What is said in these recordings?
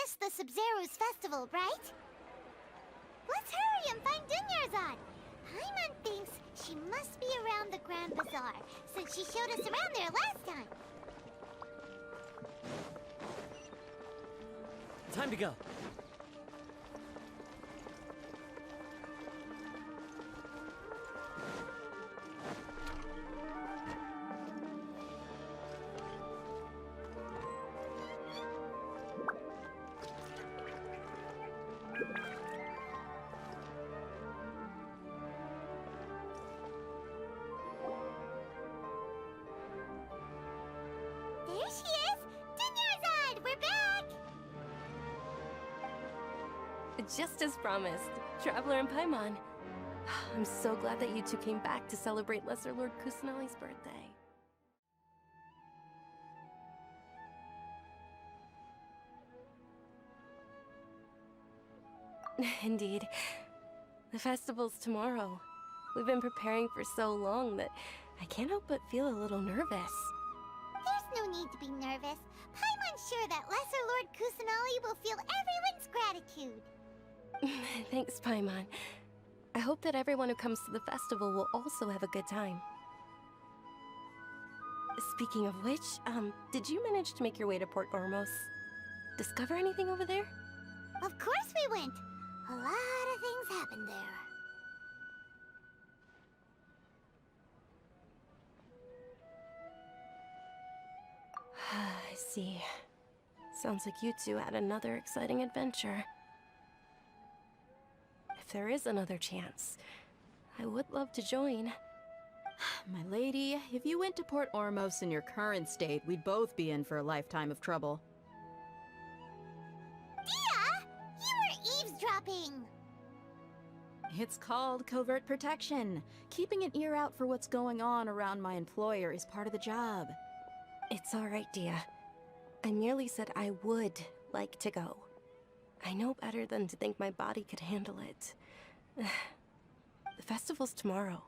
missed the Sabzeruz festival, right? Let's hurry and find Dunyarzad. Paimon thinks she must be around the Grand Bazaar, since she showed us around there last time. Time to go. There she is! Dunyarzad! We're back! Just as promised, Traveler and Paimon. I'm so glad that you two came back to celebrate Lesser Lord Kusanali's birthday. Indeed. The festival's tomorrow. We've been preparing for so long that I can't help but feel a little nervous. There's no need to be nervous. Paimon's sure that Lesser Lord Kusanali will feel everyone's gratitude. Thanks, Paimon. I hope that everyone who comes to the festival will also have a good time. Speaking of which, did you manage to make your way to Port Ormos? Discover anything over there? Of course we went. A lot of things happened there. I see. Sounds like you two had another exciting adventure. If there is another chance, I would love to join. My lady, if you went to Port Ormos in your current state, we'd both be in for a lifetime of trouble. Dia! You were eavesdropping! It's called covert protection. Keeping an ear out for what's going on around my employer is part of the job. It's alright, Dia. I merely said I would like to go. I know better than to think my body could handle it. The festival's tomorrow.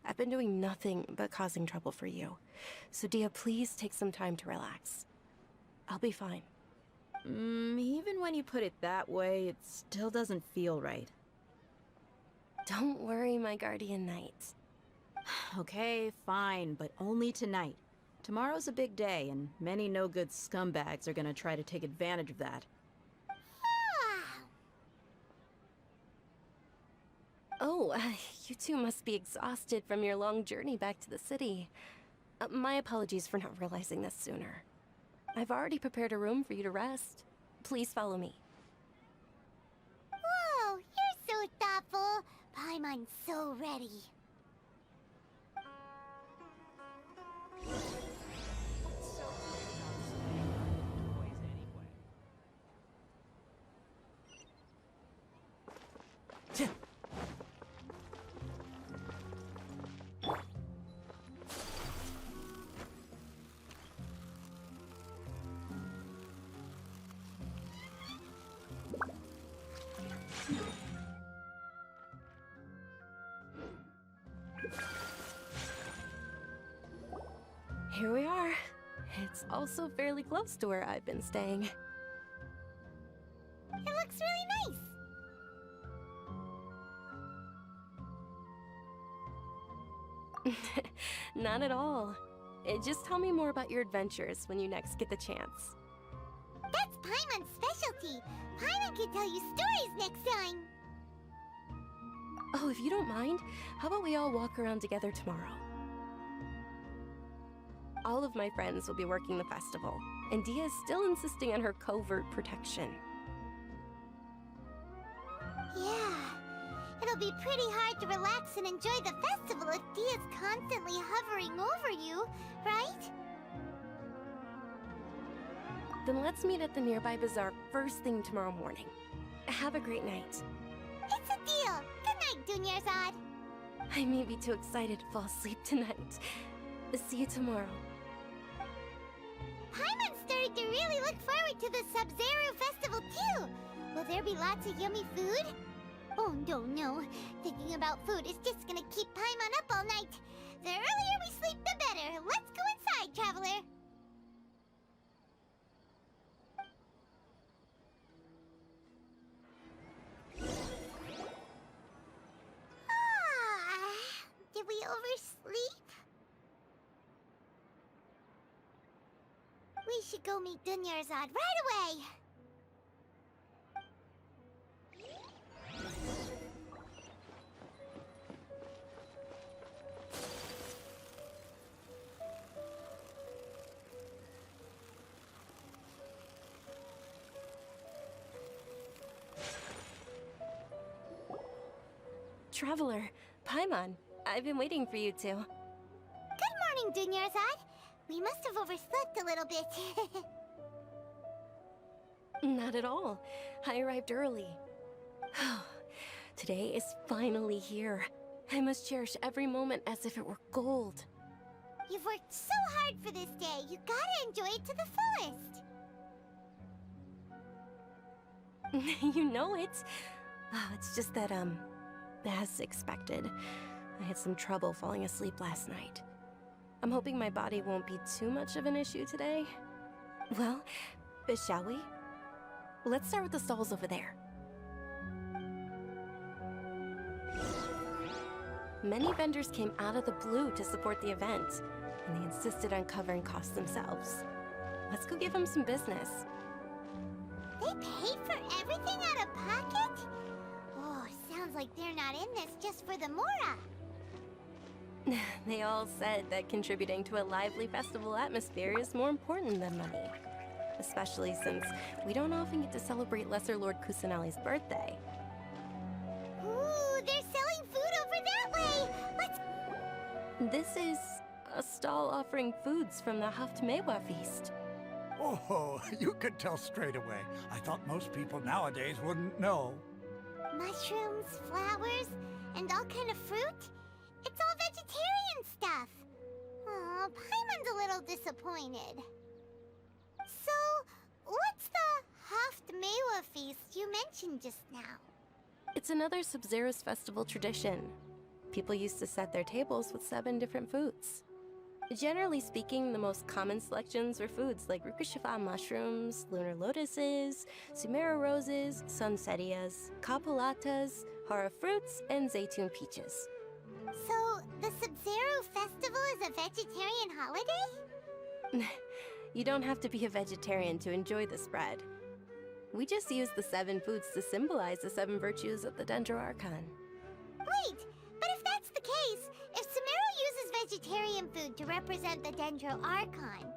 I've been doing nothing but causing trouble for you. So Dia, please take some time to relax. I'll be fine. Even when you put it that way, it still doesn't feel right. Don't worry, my guardian knight. Okay, fine, but only tonight. Tomorrow's a big day, and many no-good scumbags are gonna try to take advantage of that. Oh, you two must be exhausted from your long journey back to the city. My apologies for not realizing this sooner. I've already prepared a room for you to rest. Please follow me. Whoa, you're so thoughtful. Paimon's so ready. Here we are. It's also fairly close to where I've been staying. It looks really nice. Not at all. Just tell me more about your adventures when you next get the chance. That's Paimon's specialty. Paimon can tell you stories next time. Oh, if you don't mind, how about we all walk around together tomorrow? All of my friends will be working the festival, and Dia is still insisting on her covert protection. Yeah, it'll be pretty hard to relax and enjoy the festival if Dia's constantly hovering over you, right? Then let's meet at the nearby bazaar first thing tomorrow morning. Have a great night. It's a deal. Good night, Dunyarzad. I may be too excited to fall asleep tonight. See you tomorrow. Paimon's starting to really look forward to the Sabzeruz festival too. Will there be lots of yummy food? Oh no. Thinking about food is just gonna keep Paimon up all night. The earlier we sleep, the better. Let's go inside, traveler. oversleep? We should go meet Dunyarzad right away! Traveler, Paimon, I've been waiting for you two. Good morning, Dunyarzad. We must have overslept a little bit. Not at all. I arrived early. Today is finally here. I must cherish every moment as if it were gold. You've worked so hard for this day. You gotta enjoy it to the fullest. You know it. It's just that, as expected, I had some trouble falling asleep last night. I'm hoping my body won't be too much of an issue today. Well, shall we? Let's start with the stalls over there. Many vendors came out of the blue to support the event, and they insisted on covering costs themselves. Let's go give them some business. They paid for everything out of pocket? Oh, sounds like they're not in this just for the Mora. They all said that contributing to a lively festival atmosphere is more important than money. Especially since we don't often get to celebrate Lesser Lord Kusanali's birthday. Ooh, they're selling food over that way! Let's... This is a stall offering foods from the Haftmewa feast. Oh, you could tell straight away. I thought most people nowadays wouldn't know. Mushrooms, flowers, and all kind of fruit? It's all vegetarian stuff. Aw, Paimon's a little disappointed. So, what's the Haftmewa feast you mentioned just now? It's another Sabzeruz festival tradition. People used to set their tables with 7 different foods. Generally speaking, the most common selections were foods like Rukashifa mushrooms, lunar lotuses, Sumeru roses, sunsetias, kapulatas, hara fruits, and zaytun peaches. So, the Sabzeruz festival is a vegetarian holiday? You don't have to be a vegetarian to enjoy the spread. We just use the 7 foods to symbolize the 7 virtues of the Dendro Archon. Wait, but if that's the case, if Sumeru uses vegetarian food to represent the Dendro Archon,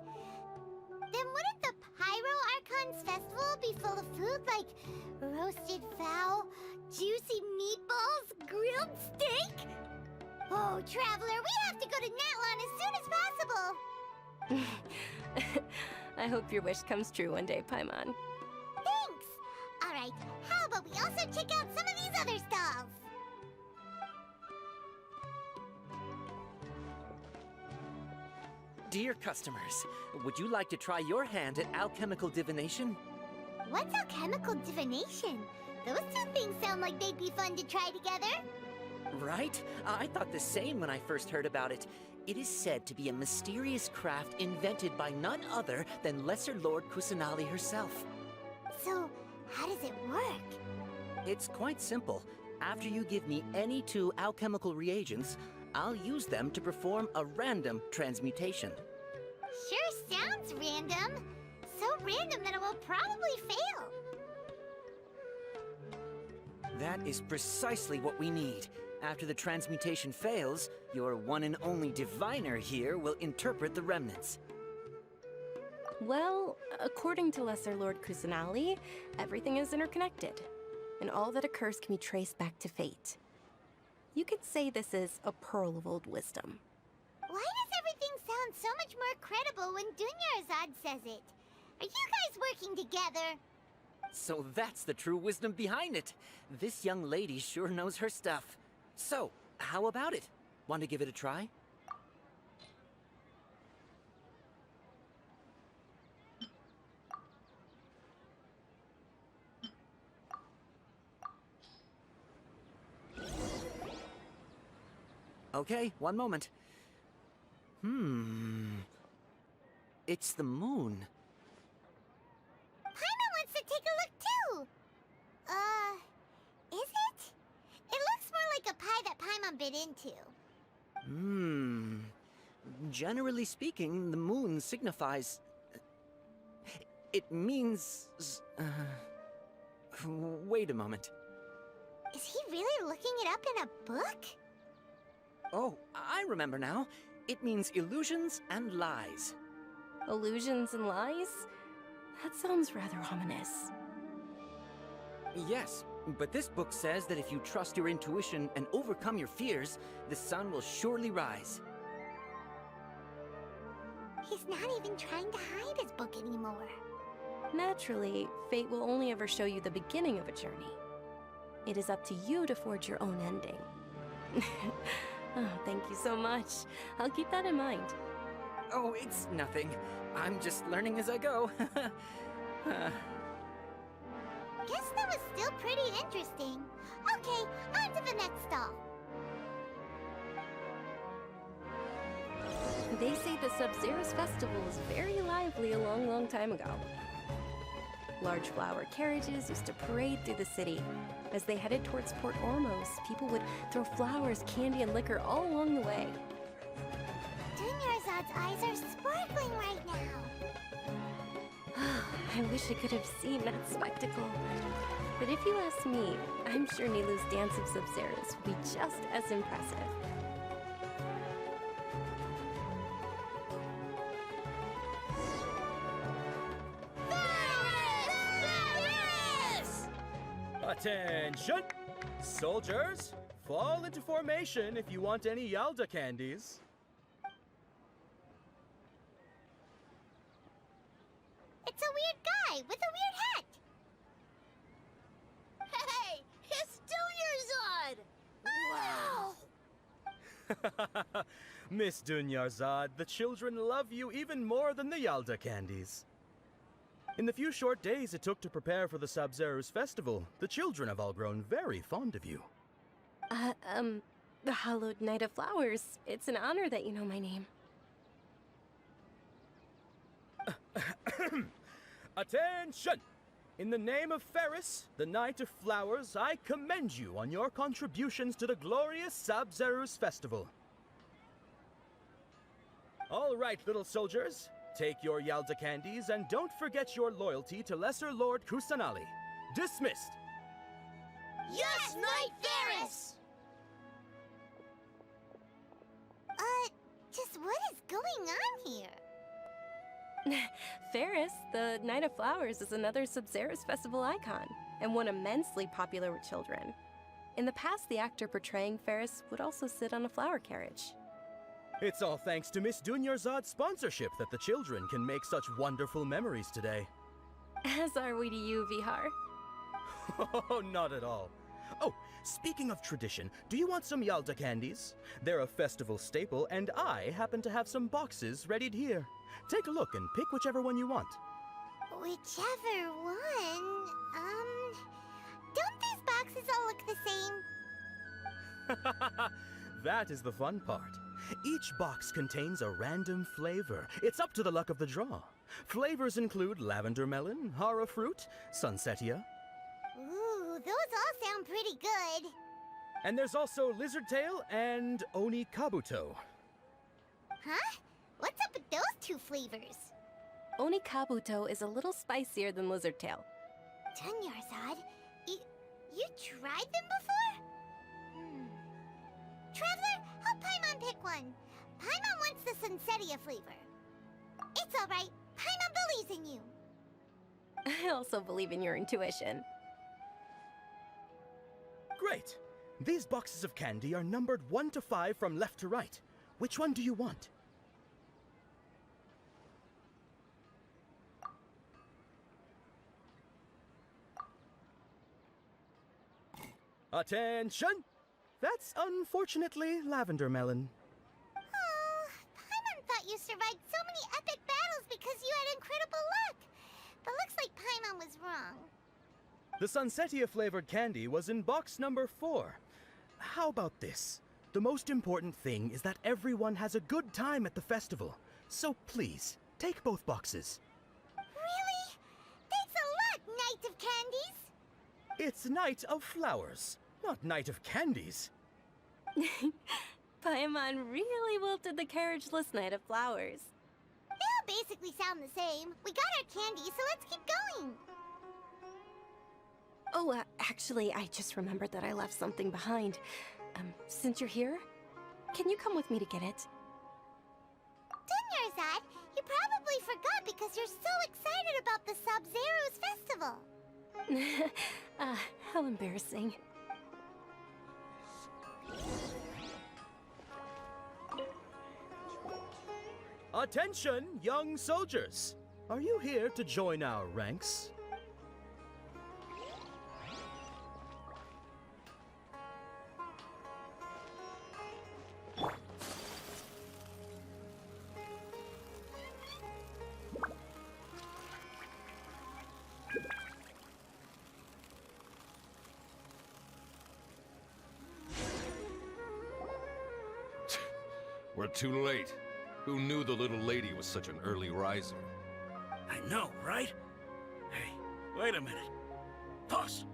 then wouldn't the Pyro Archon's festival be full of food like roasted fowl, juicy meatballs, grilled steak? Oh, Traveler, we have to go to Natlan as soon as possible! I hope your wish comes true one day, Paimon. Thanks! Alright, how about we also check out some of these other stalls? Dear customers, would you like to try your hand at alchemical divination? What's alchemical divination? Those two things sound like they'd be fun to try together. Right? I thought the same when I first heard about it. It is said to be a mysterious craft invented by none other than Lesser Lord Kusanali herself. So, how does it work? It's quite simple. After you give me any 2 alchemical reagents, I'll use them to perform a random transmutation. Sure sounds random. So random that it will probably fail. That is precisely what we need. After the transmutation fails, your one and only diviner here will interpret the remnants. Well, according to Lesser Lord Kusanali, everything is interconnected, and all that occurs can be traced back to fate. You could say this is a pearl of old wisdom. Why does everything sound so much more credible when Dunyarzad says it? Are you guys working together? So that's the true wisdom behind it. This young lady sure knows her stuff. So, how about it? Want to give it a try? Okay, one moment. It's the moon. Paimon wants to take a look too! Is it? It looks more like a pie that Paimon bit into. Generally speaking, the moon signifies... It means... Wait a moment. Is he really looking it up in a book? Oh, I remember now. It means illusions and lies. Illusions and lies? That sounds rather ominous. Yes, but this book says that if you trust your intuition and overcome your fears, the sun will surely rise. He's not even trying to hide his book anymore. Naturally, fate will only ever show you the beginning of a journey. It is up to you to forge your own ending. Oh, thank you so much. I'll keep that in mind. Oh, it's nothing. I'm just learning as I go. Guess that was still pretty interesting. Okay, on to the next stall. They say the Sabzeruz festival was very lively a long, long time ago. Large flower carriages used to parade through the city. As they headed towards Port Ormos, people would throw flowers, candy, and liquor all along the way. Dunyarzad's eyes are sparkling right now. I wish I could have seen that spectacle. But if you ask me, I'm sure Nilu's dance of Sabzeruz will be just as impressive. Attention! Soldiers, fall into formation if you want any Yalda candies. It's a weird guy with a weird hat. Hey, it's Dunyarzad! Wow! Miss Dunyarzad, the children love you even more than the Yalda candies. In the few short days it took to prepare for the Sabzeruz festival, the children have all grown very fond of you. The Hallowed Knight of Flowers. It's an honor that you know my name. Attention! In the name of Ferris, the Knight of Flowers, I commend you on your contributions to the glorious Sabzeruz festival. All right, little soldiers. Take your Yalda candies and don't forget your loyalty to Lesser Lord Kusanali. Dismissed! Yes, Knight Ferris! Just what is going on here? Ferris, the Knight of Flowers, is another Sabzeruz festival icon, and one immensely popular with children. In the past, the actor portraying Ferris would also sit on a flower carriage. It's all thanks to Miss Dunyarzad's sponsorship that the children can make such wonderful memories today. As are we to you, Vihar. Oh, not at all. Oh, speaking of tradition, do you want some Yalda candies? They're a festival staple, and I happen to have some boxes readied here. Take a look and pick whichever one you want. Whichever one, don't these boxes all look the same? That is the fun part. Each box contains a random flavor. It's up to the luck of the draw. Flavors include lavender melon, hara fruit, sunsetia. Ooh, those all sound pretty good. And there's also lizard tail and oni kabuto. Huh? What's up with those two flavors? Oni Kabuto is a little spicier than Lizard Tail. Dunyarzad, you tried them before? Traveler, help Paimon pick one. Paimon wants the Sunsetia flavor. It's all right. Paimon believes in you. I also believe in your intuition. Great! These boxes of candy are numbered 1 to 5 from left to right. Which one do you want? Attention! That's unfortunately lavender melon. Oh, Paimon thought you survived so many epic battles because you had incredible luck. But looks like Paimon was wrong. The Sunsetia flavored candy was in box number 4. How about this? The most important thing is that everyone has a good time at the festival. So please, take both boxes. Really? Thanks a lot, Knight of Candies. It's Knight of Flowers, not Knight of Candies. Paimon really wilted the carriageless Knight of Flowers. They all basically sound the same. We got our candy, so let's keep going. Oh, actually, I just remembered that I left something behind. Since you're here, can you come with me to get it? Dunyarzad, you probably forgot because you're so excited about the Sabzeruz festival. How embarrassing. Attention, young soldiers! Are you here to join our ranks? We're too late. Who knew the little lady was such an early riser? I know, right? Hey, wait a minute. Boss,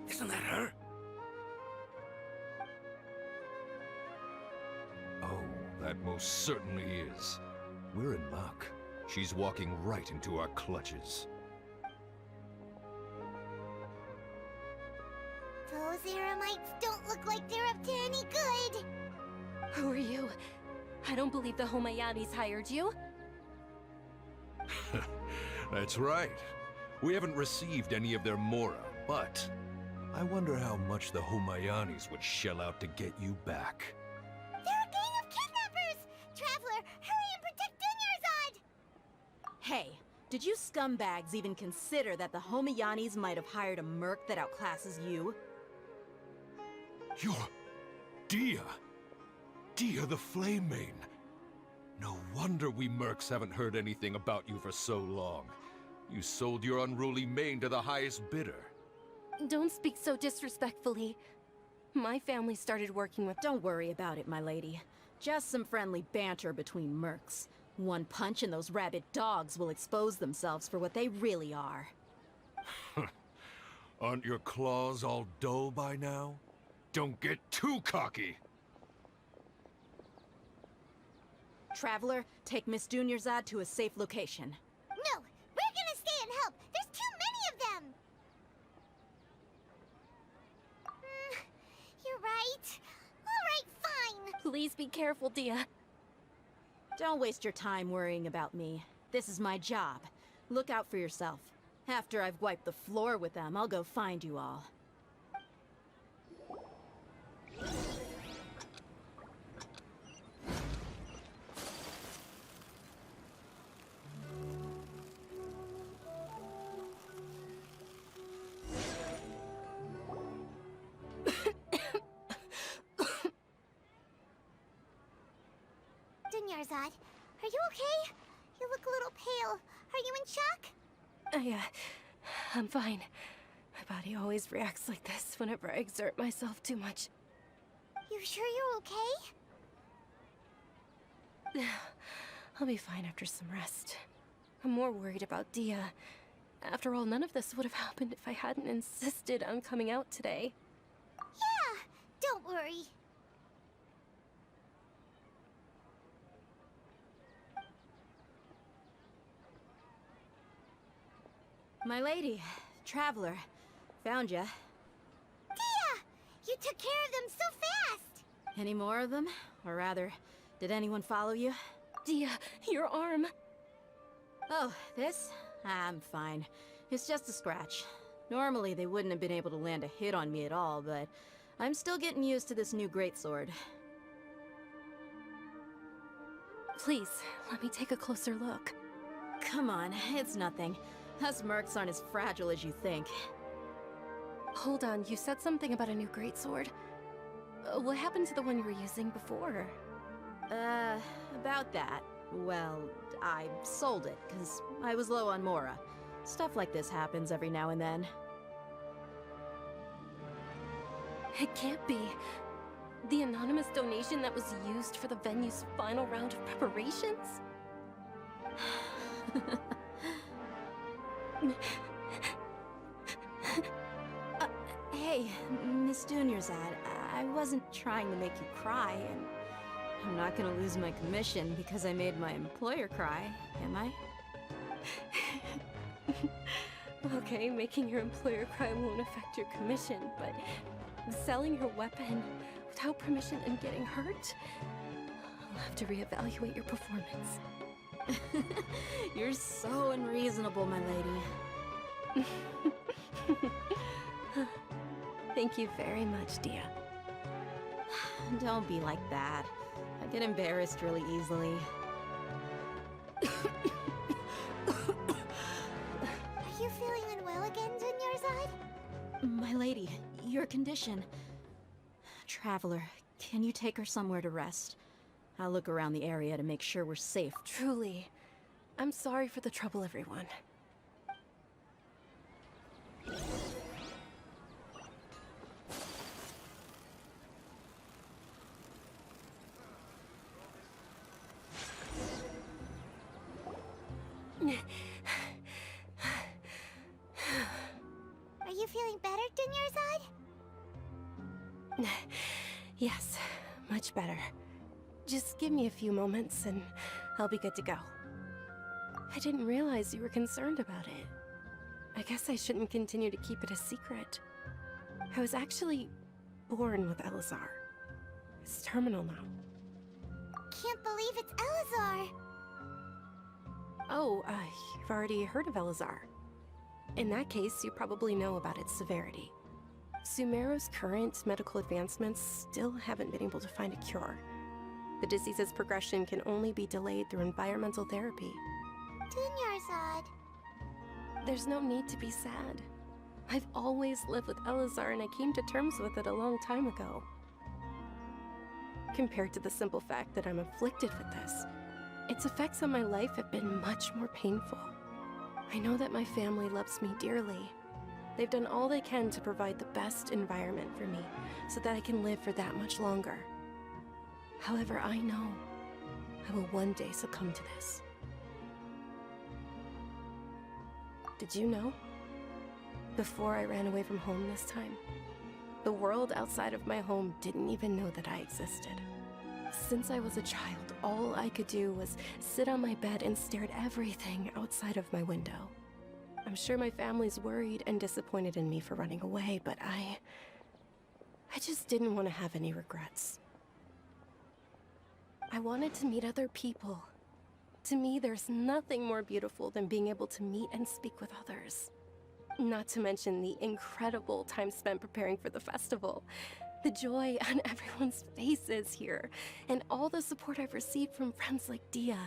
isn't that her? Oh, that most certainly is. We're in luck. She's walking right into our clutches. Those Eremites don't look like they're up to any good. Who are you? I don't believe the Homayanis hired you. That's right. We haven't received any of their Mora, but I wonder how much the Homayanis would shell out to get you back. They're a gang of kidnappers! Traveler, hurry and protect Dunyarzad! Hey, did you scumbags even consider that the Homayanis might have hired a merc that outclasses you? You're... Dia! Dia the Flame Mane! No wonder we mercs haven't heard anything about you for so long. You sold your unruly mane to the highest bidder. Don't speak so disrespectfully. My family started working with... Don't worry about it, my lady. Just some friendly banter between mercs. One punch and those rabid dogs will expose themselves for what they really are. Aren't your claws all dull by now? Don't get too cocky! Traveler, take Miss Dunyarzad to a safe location. No, we're gonna stay and help. There's too many of them. You're right. All right, fine. Please be careful, Dia. Don't waste your time worrying about me. This is my job. Look out for yourself. After I've wiped the floor with them, I'll go find you all. Dunyarzad, are you okay? You look a little pale. Are you in shock? I'm fine. My body always reacts like this whenever I exert myself too much. You sure you're okay? I'll be fine after some rest. I'm more worried about Dia. After all, none of this would have happened if I hadn't insisted on coming out today. Yeah, don't worry. My lady, Traveler, found ya. Dia! You took care of them so fast! Any more of them? Or rather, did anyone follow you? Dia, your arm. Oh, this? I'm fine. It's just a scratch. Normally, they wouldn't have been able to land a hit on me at all, but I'm still getting used to this new greatsword. Please, let me take a closer look. Come on, it's nothing. Us mercs aren't as fragile as you think. Hold on, you said something about a new greatsword. What happened to the one you were using before? About that. Well, I sold it, because I was low on Mora. Stuff like this happens every now and then. It can't be. The anonymous donation that was used for the venue's final round of preparations? Hey, Miss Dunyarzad, I wasn't trying to make you cry, and not gonna lose my commission because I made my employer cry, am I? Okay, making your employer cry won't affect your commission, but selling your weapon without permission and getting hurt? I'll have to reevaluate your performance. You're so unreasonable, my lady. Thank you very much, Dia. Don't be like that. I get embarrassed really easily. Are you feeling unwell again, Dunyarzad? My lady, your condition. Traveler, can you take her somewhere to rest? I'll look around the area to make sure we're safe. Truly, I'm sorry for the trouble, everyone. Are you feeling better, Dunyarzad? Yes, much better. Just give me a few moments and I'll be good to go. I didn't realize you were concerned about it. I guess I shouldn't continue to keep it a secret. I was actually born with Elazar. It's terminal now. Can't believe it's Elazar. Oh, you've already heard of Elazar. In that case, you probably know about its severity. Sumeru's current medical advancements still haven't been able to find a cure. The disease's progression can only be delayed through environmental therapy. Dunyarzad. There's no need to be sad. I've always lived with Elazar and I came to terms with it a long time ago. Compared to the simple fact that I'm afflicted with this, its effects on my life have been much more painful. I know that my family loves me dearly. They've done all they can to provide the best environment for me so that I can live for that much longer. However, I know I will one day succumb to this. Did you know? Before I ran away from home this time, the world outside of my home didn't even know that I existed. Since I was a child, all I could do was sit on my bed and stare at everything outside of my window. I'm sure my family's worried and disappointed in me for running away, but I just didn't want to have any regrets. I wanted to meet other people. To me, there's nothing more beautiful than being able to meet and speak with others. Not to mention the incredible time spent preparing for the festival. The joy on everyone's faces here, and all the support I've received from friends like Dia.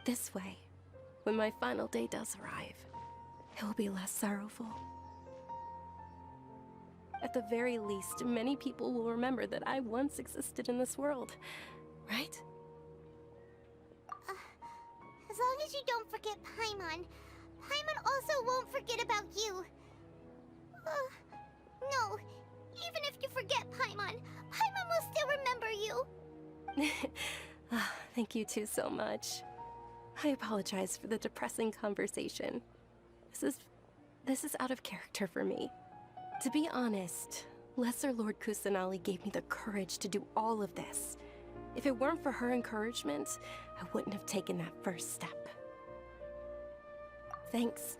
This way, when my final day does arrive, it will be less sorrowful. At the very least, many people will remember that I once existed in this world, right? As long as you don't forget Paimon, Paimon also won't forget about you. No, even if you forget Paimon, Paimon will still remember you. Thank you two so much. I apologize for the depressing conversation. This is out of character for me. To be honest, Lesser Lord Kusanali gave me the courage to do all of this. If it weren't for her encouragement, I wouldn't have taken that first step. Thanks.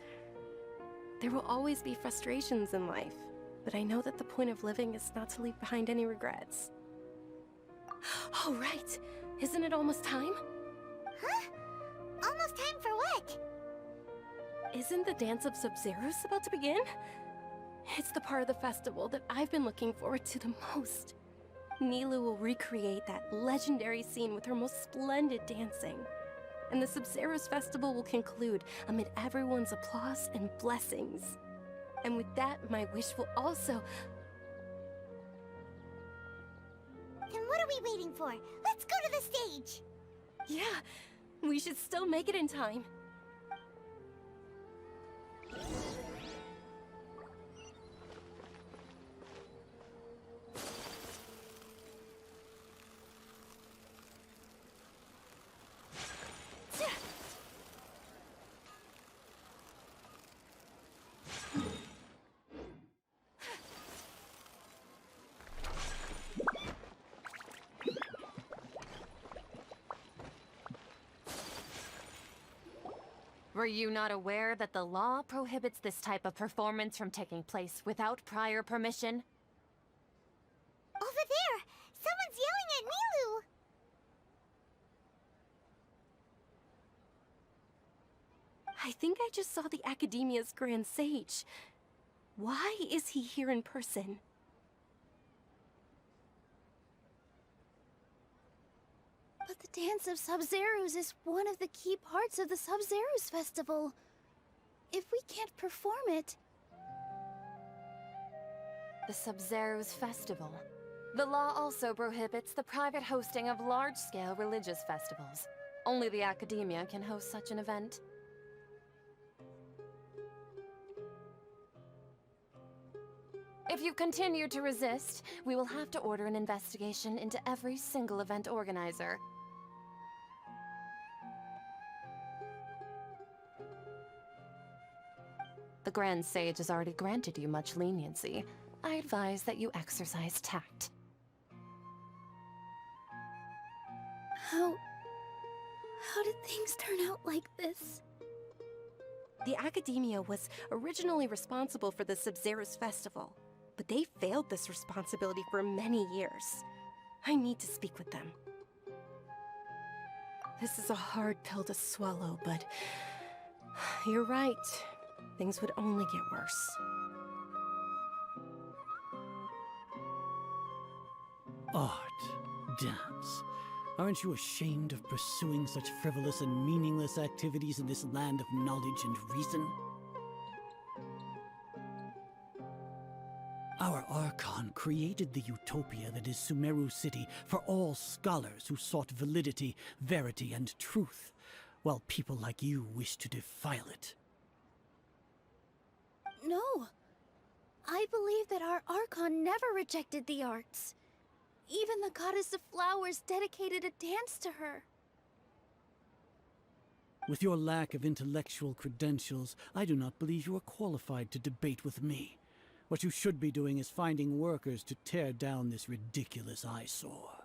There will always be frustrations in life, but I know that the point of living is not to leave behind any regrets. Oh, right! Isn't it almost time? Huh? Almost time for what? Isn't the dance of Sabzeruz about to begin? It's the part of the festival that I've been looking forward to the most. Nilu will recreate that legendary scene with her most splendid dancing. And the Sabzeruz festival will conclude amid everyone's applause and blessings. And with that, my wish will also... Then what are we waiting for? Let's go to the stage! Yeah, we should still make it in time. Were you not aware that the law prohibits this type of performance from taking place without prior permission? Over there! Someone's yelling at Nilu! I think I just saw the Academia's Grand Sage. Why is he here in person? But the Dance of Sabzeruz is one of the key parts of the Sabzeruz festival. If we can't perform it... The Sabzeruz Festival. The law also prohibits the private hosting of large-scale religious festivals. Only the Academia can host such an event. If you continue to resist, we will have to order an investigation into every single event organizer. The Grand Sage has already granted you much leniency. I advise that you exercise tact. How did things turn out like this? The Academia was originally responsible for the Sabzeruz Festival, but they failed this responsibility for many years. I need to speak with them. This is a hard pill to swallow, but you're right. Things would only get worse. Art, dance. Aren't you ashamed of pursuing such frivolous and meaningless activities in this land of knowledge and reason? Our archon created the utopia that is Sumeru City for all scholars who sought validity, verity, and truth, while people like you wish to defile it. No. I believe that our archon never rejected the arts. Even the goddess of flowers dedicated a dance to her. With your lack of intellectual credentials, I do not believe you are qualified to debate with me. What you should be doing is finding workers to tear down this ridiculous eyesore.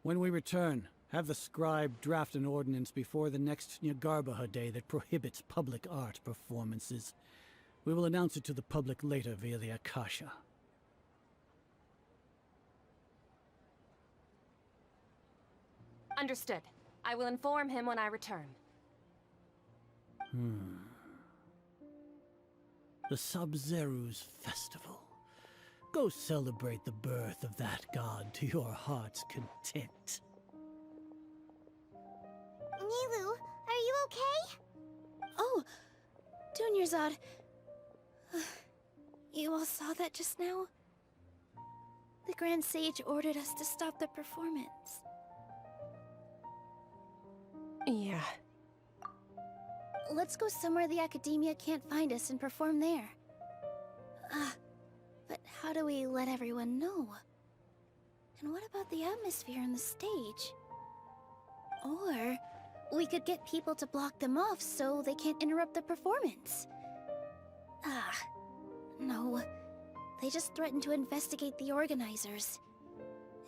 When we return, have the scribe draft an ordinance before the next Nyargarbaha Day that prohibits public art performances. We will announce it to the public later via the Akasha. Understood. I will inform him when I return. The Sabzeruz Festival. Go celebrate the birth of that god to your heart's content. Nilu, are you okay? Oh, Dunyarzad. You all saw that just now? The Grand Sage ordered us to stop the performance. Yeah. Let's go somewhere the Academia can't find us and perform there. But how do we let everyone know? And what about the atmosphere on the stage? Or we could get people to block them off so they can't interrupt the performance. No. They just threatened to investigate the organizers.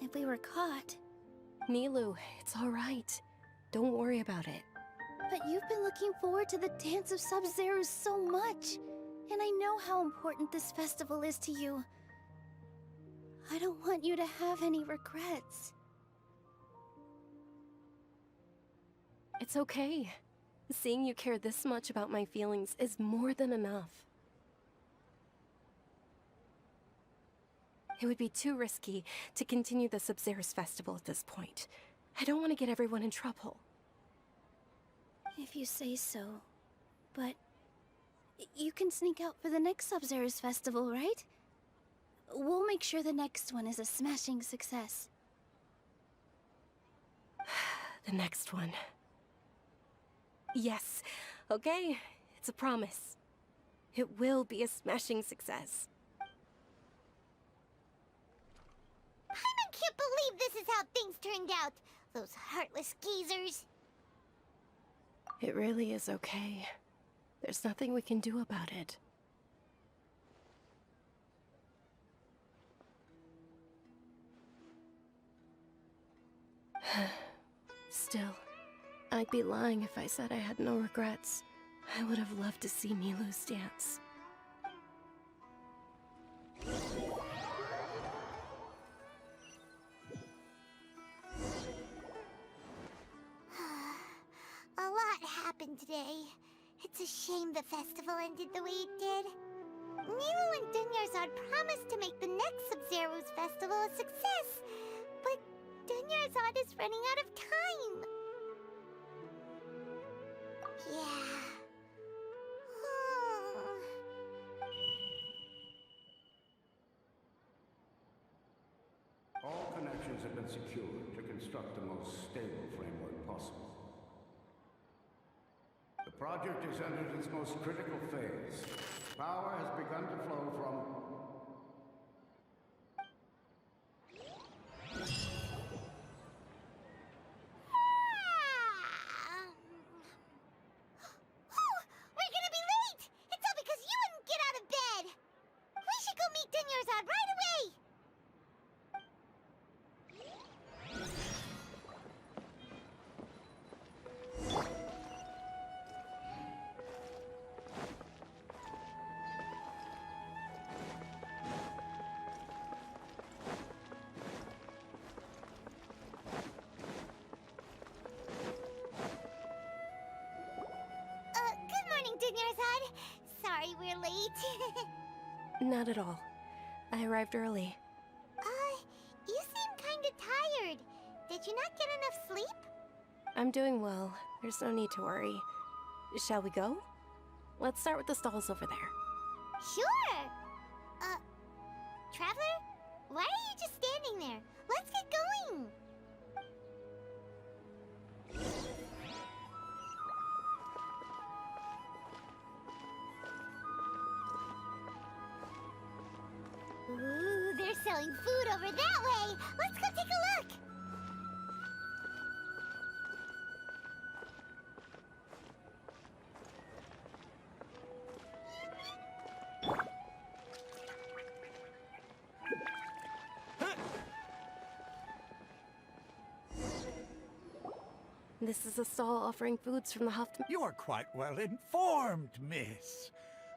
If we were caught... Nilu, it's all right. Don't worry about it. But you've been looking forward to the Dance of Sabzeruz so much. And I know how important this festival is to you. I don't want you to have any regrets. It's okay. Seeing you care this much about my feelings is more than enough. It would be too risky to continue the Sabzeruz Festival at this point. I don't want to get everyone in trouble. If you say so. But... you can sneak out for the next Sabzeruz Festival, right? We'll make sure the next one is a smashing success. The next one. Yes. Okay. It's a promise. It will be a smashing success. I can't believe this is how things turned out. Those heartless geezers. It really is okay. There's nothing we can do about it. Still, I'd be lying if I said I had no regrets. I would have loved to see Milu's dance. A lot happened today. It's a shame the festival ended the way it did. Milu and Dunyarzad promised to make the next Sabzeruz festival a success, but Dunyarzad is running out of time. Yeah. All connections have been secured to construct the most stable framework possible. The project has entered its most critical phase. Power has begun to flow from... We're gonna be late! It's all because you wouldn't get out of bed! We should go meet Dunyarzad right away! Good morning, Dunyarzad. Sorry we're late. Not at all. I arrived early. You seem kinda tired. Did you not get enough sleep? I'm doing well. There's no need to worry. Shall we go? Let's start with the stalls over there. Sure! Traveler? Why are you just standing there? Let's get going! Ooh, they're selling food over that way! Let's go take a look! This is a stall offering foods from the Huft. You are quite well informed, miss.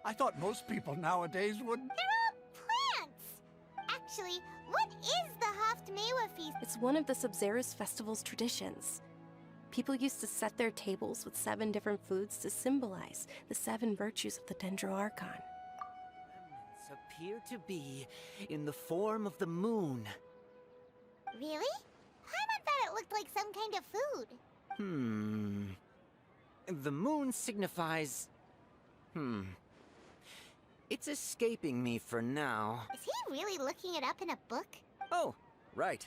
I thought most people nowadays would... They're all plants! Actually, what is the Haftmewa feast? It's one of the Sabzeruz festival's traditions. People used to set their tables with 7 different foods to symbolize the 7 virtues of the Archon. Remnants appear to be in the form of the moon. Really? Paimon thought it looked like some kind of food. The moon signifies... It's escaping me for now. Is he really looking it up in a book? Oh, right.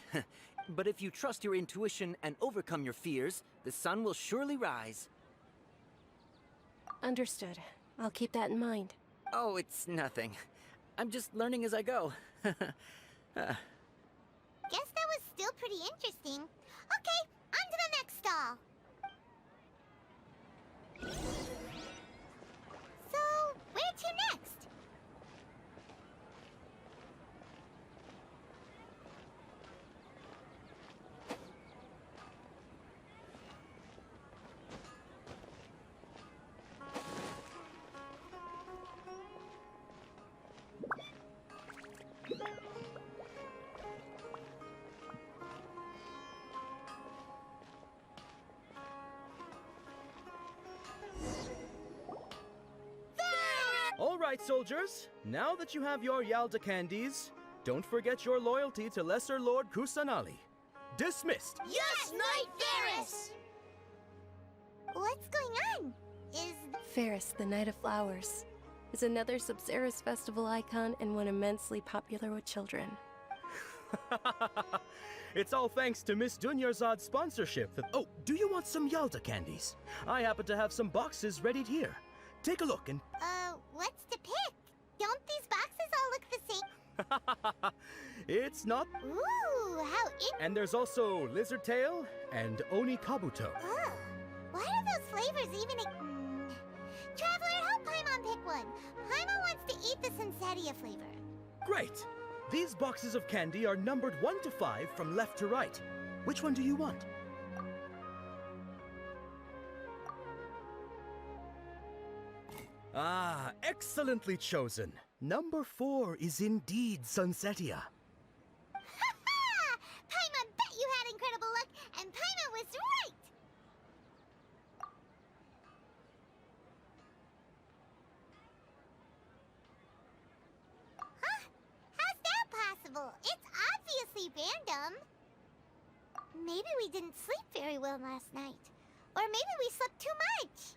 But if you trust your intuition and overcome your fears, the sun will surely rise. Understood. I'll keep that in mind. Oh, it's nothing. I'm just learning as I go. Guess that was still pretty interesting. Okay, on to the next stall. So, where to next? All right, soldiers. Now that you have your Yalda candies, don't forget your loyalty to Lesser Lord Kusanali. Dismissed. Yes, Knight Varus! What's going on? Is... Ferris, the Knight of Flowers, is another Sabzeruz festival icon and one immensely popular with children. It's all thanks to Miss Dunyarzad's sponsorship. Oh, do you want some Yalda candies? I happen to have some boxes readied here. Take a look and... what's to pick? Don't these boxes all look the same? It's not... Ooh, how And there's also Lizard Tail and Oni Kabuto. Oh, why are those flavors even... Traveler, help Paimon pick one. Paimon wants to eat the Sensatia flavor. Great! These boxes of candy are numbered 1 to 5 from left to right. Which one do you want? Ah, excellently chosen. Number 4 is indeed Sunsetia. Ha! Paimon bet you had incredible luck, and Paimon was right! Huh? How's that possible? It's obviously random. Maybe we didn't sleep very well last night. Or maybe we slept too much.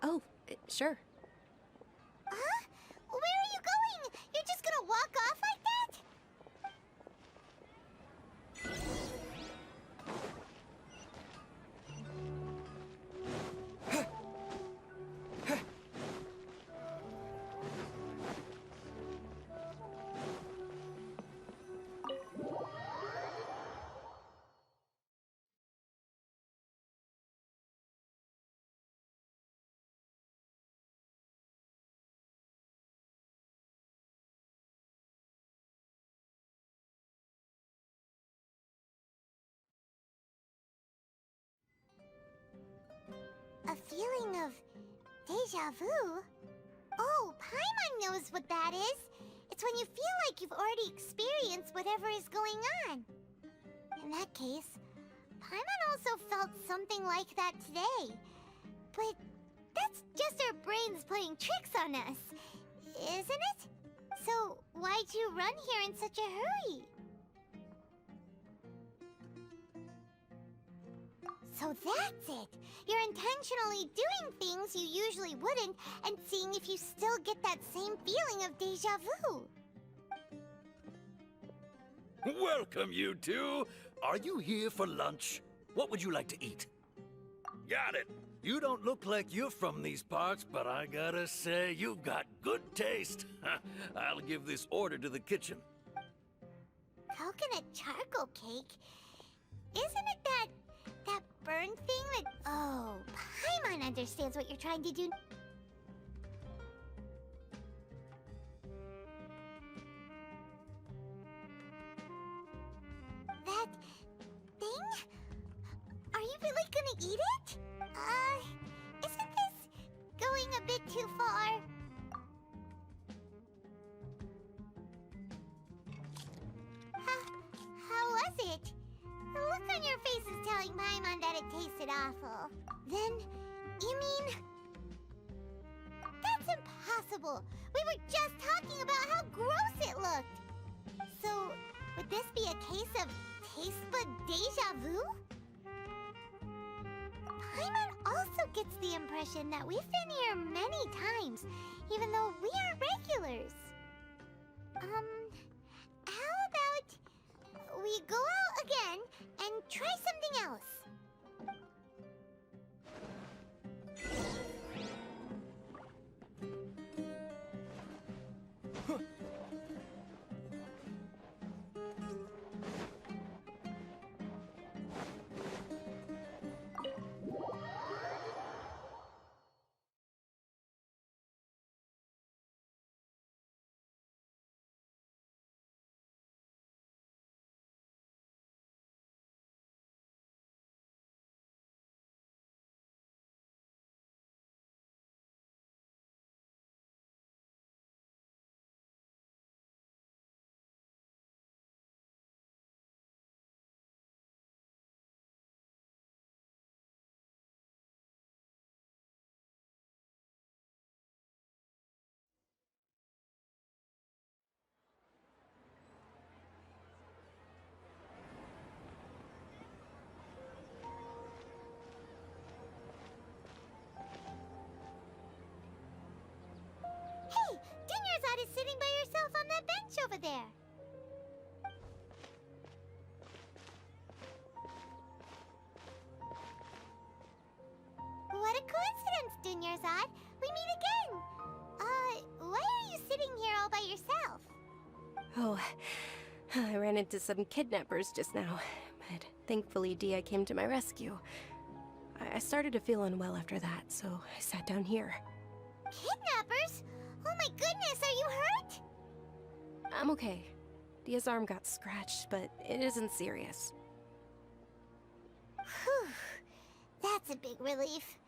Oh, sure. Huh? Where are you going? You're just gonna walk off like that? A feeling of deja vu? Oh, Paimon knows what that is. It's when you feel like you've already experienced whatever is going on. In that case, Paimon also felt something like that today. But that's just our brains playing tricks on us, isn't it? So why'd you run here in such a hurry? So that's it! You're intentionally doing things you usually wouldn't and seeing if you still get that same feeling of deja vu. Welcome, you two. Are you here for lunch? What would you like to eat? Got it. You don't look like you're from these parts, but I gotta say, you've got good taste. I'll give this order to the kitchen. Coconut charcoal cake? Isn't it that burn thing that... Oh, Paimon understands what you're trying to do. That thing? Are you really gonna eat it? Isn't this going a bit too far? How was it? The look on your face is telling Paimon that it tasted awful. Then, you mean... That's impossible! We were just talking about how gross it looked! So, would this be a case of taste bud deja vu? Paimon also gets the impression that we've been here many times, even though we aren't regulars. How about we go out again and try something else? Hey, Dinyarzad is sitting by herself on that bench over there. What a coincidence, Dinyarzad. We meet again. Why are you sitting here all by yourself? Oh, I ran into some kidnappers just now, but thankfully Dia came to my rescue. I started to feel unwell after that, so I sat down here. Kidnappers? Oh my goodness, are you hurt? I'm okay. Dia's arm got scratched, but it isn't serious. Whew. That's a big relief.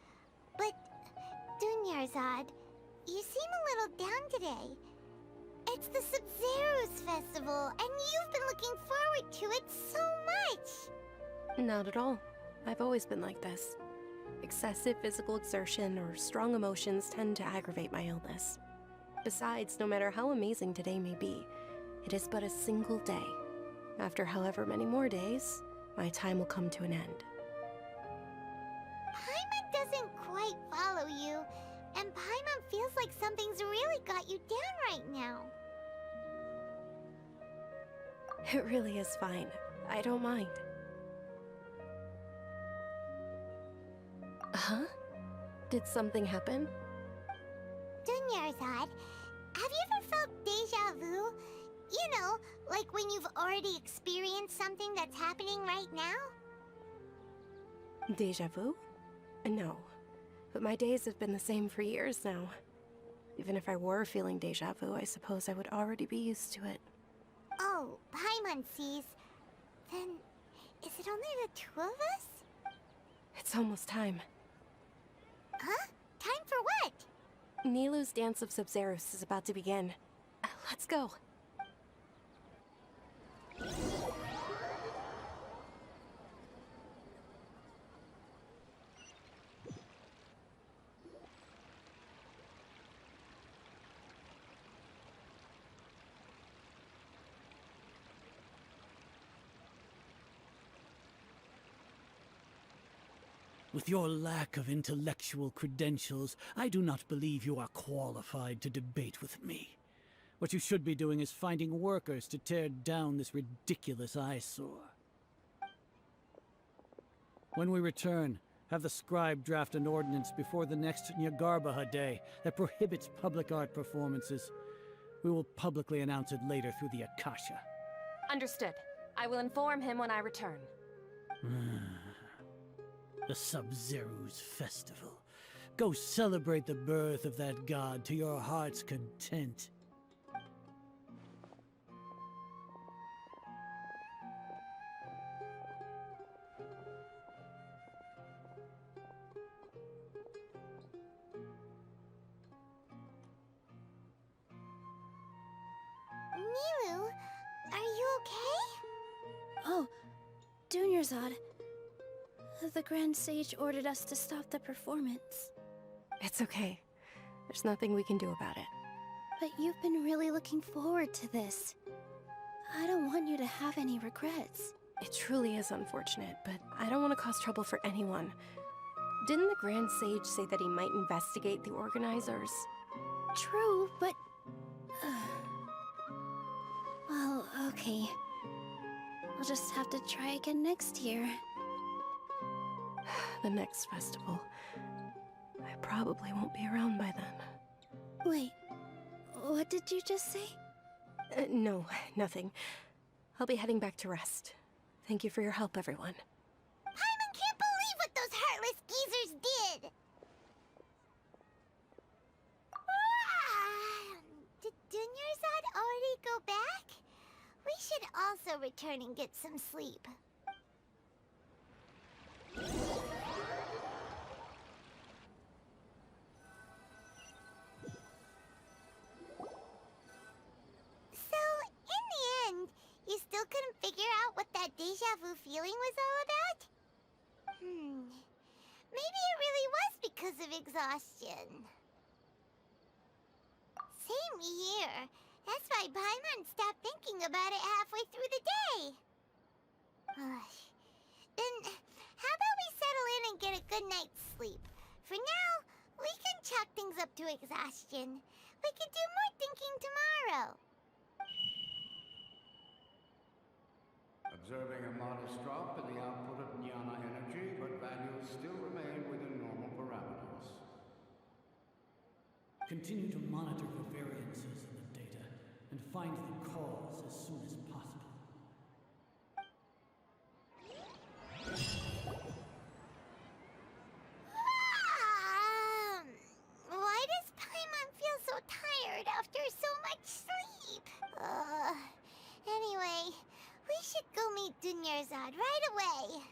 But, Dunyarzad, you seem a little down today. It's the Sabzeruz festival, and you've been looking forward to it so much! Not at all. I've always been like this. Excessive physical exertion or strong emotions tend to aggravate my illness. Besides, no matter how amazing today may be, it is but a single day. After however many more days, my time will come to an end. Paimon doesn't quite follow you, and Paimon feels like something's really got you down right now. It really is fine. I don't mind. Huh? Did something happen? Dunyarzad, have you ever felt deja vu? You know, like when you've already experienced something that's happening right now? Deja vu? No. But my days have been the same for years now. Even if I were feeling deja vu, I suppose I would already be used to it. Oh, Paimon sees. Then, is it only the two of us? It's almost time. Huh? Time for what? Nilou's Dance of Sabzeruz is about to begin. Let's go. With your lack of intellectual credentials, I do not believe you are qualified to debate with me. What you should be doing is finding workers to tear down this ridiculous eyesore. When we return, have the scribe draft an ordinance before the next Nyagarbaha Day that prohibits public art performances. We will publicly announce it later through the Akasha. Understood. I will inform him when I return. The Sabzeruz festival. Go celebrate the birth of that god to your heart's content. Nilou, are you okay? Oh, Dunyarzad. The Grand Sage ordered us to stop the performance. It's okay. There's nothing we can do about it. But you've been really looking forward to this. I don't want you to have any regrets. It truly is unfortunate, but I don't want to cause trouble for anyone. Didn't the Grand Sage say that he might investigate the organizers? True, but... well, okay. I'll just have to try again next year. The next festival. I probably won't be around by then. Wait, what did you just say? No, nothing. I'll be heading back to rest. Thank you for your help, everyone. Paimon can't believe what those heartless geezers did! Did Dunyarzad already go back? We should also return and get some sleep. You still couldn't figure out what that deja vu feeling was all about? Maybe it really was because of exhaustion. Same here. That's why Paimon stopped thinking about it halfway through the day. Then, how about we settle in and get a good night's sleep? For now, we can chalk things up to exhaustion. We can do more thinking tomorrow. Observing a modest drop in the output of Jnana energy, but values still remain within normal parameters. Continue to monitor for variances in the data and find the cause as soon as possible. Why does Paimon feel so tired after so much sleep? Anyway, we should go meet Dunyarzad right away.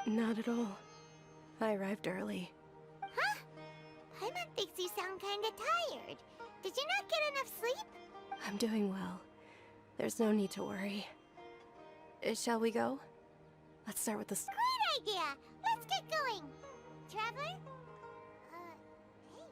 Not at all. I arrived early. Huh? Paimon thinks you sound kinda tired. Did you not get enough sleep? I'm doing well. There's no need to worry. Shall we go? Let's start with the... Great idea! Let's get going! Traveler? Hey.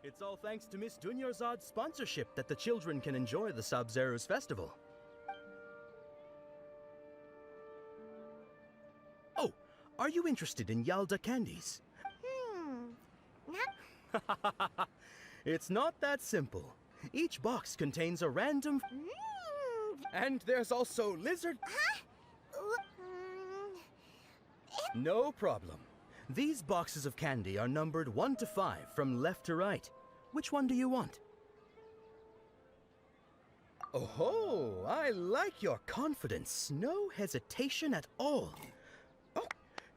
It's all thanks to Miss Dunyarzad's sponsorship that the children can enjoy the Sabzeruz festival. Oh, are you interested in Yalda candies? Not... It's not that simple. Each box contains a random... And there's also lizard... Huh? No problem. These boxes of candy are numbered 1 to 5 from left to right. Which one do you want? Oh, I like your confidence. No hesitation at all. Oh,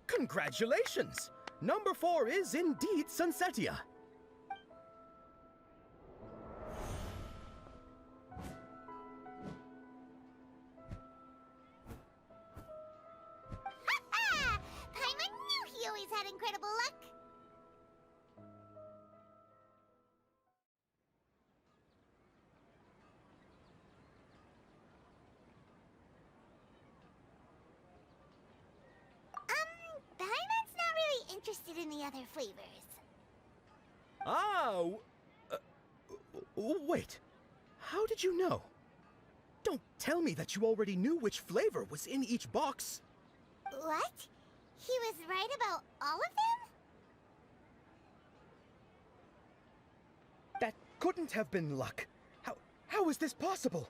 congratulations! Number 4 is indeed Sunsetia. Paimon knew he always had incredible luck! Paimon's not really interested in the other flavors. Ah, wait. How did you know? Don't tell me that you already knew which flavor was in each box. What? He was right about all of them? That couldn't have been luck. How is this possible?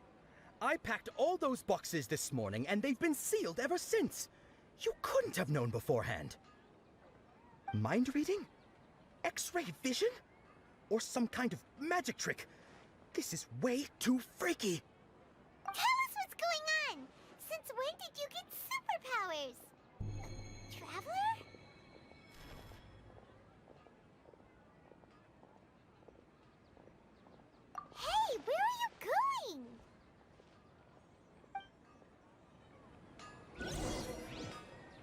I packed all those boxes this morning and they've been sealed ever since. You couldn't have known beforehand. Mind reading? X-ray vision? Or some kind of magic trick? This is way too freaky. Tell us what's going on! Since when did you get superpowers? Traveler? Hey, where are you going?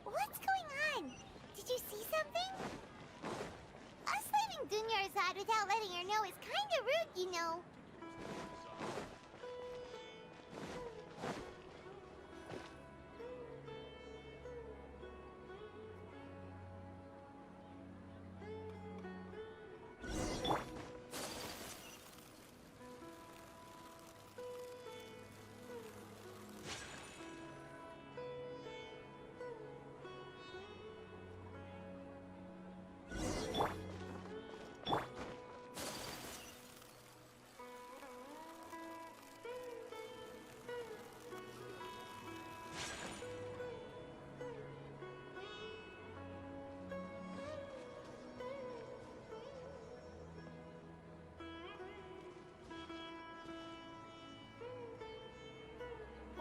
What's going on? Did you see something? Us leaving Dunyarzad without letting her know is kinda rude, you know.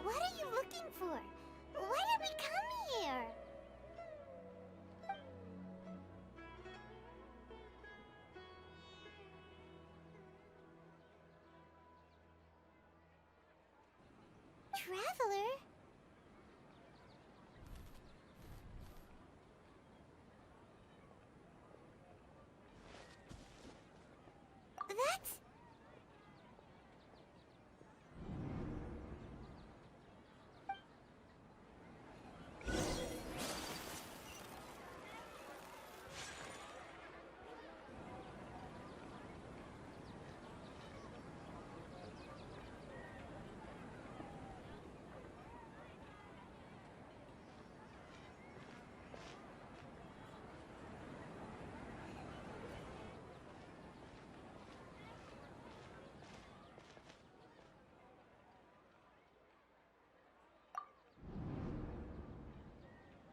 What are you looking for? Why did we come here? Traveler? That's...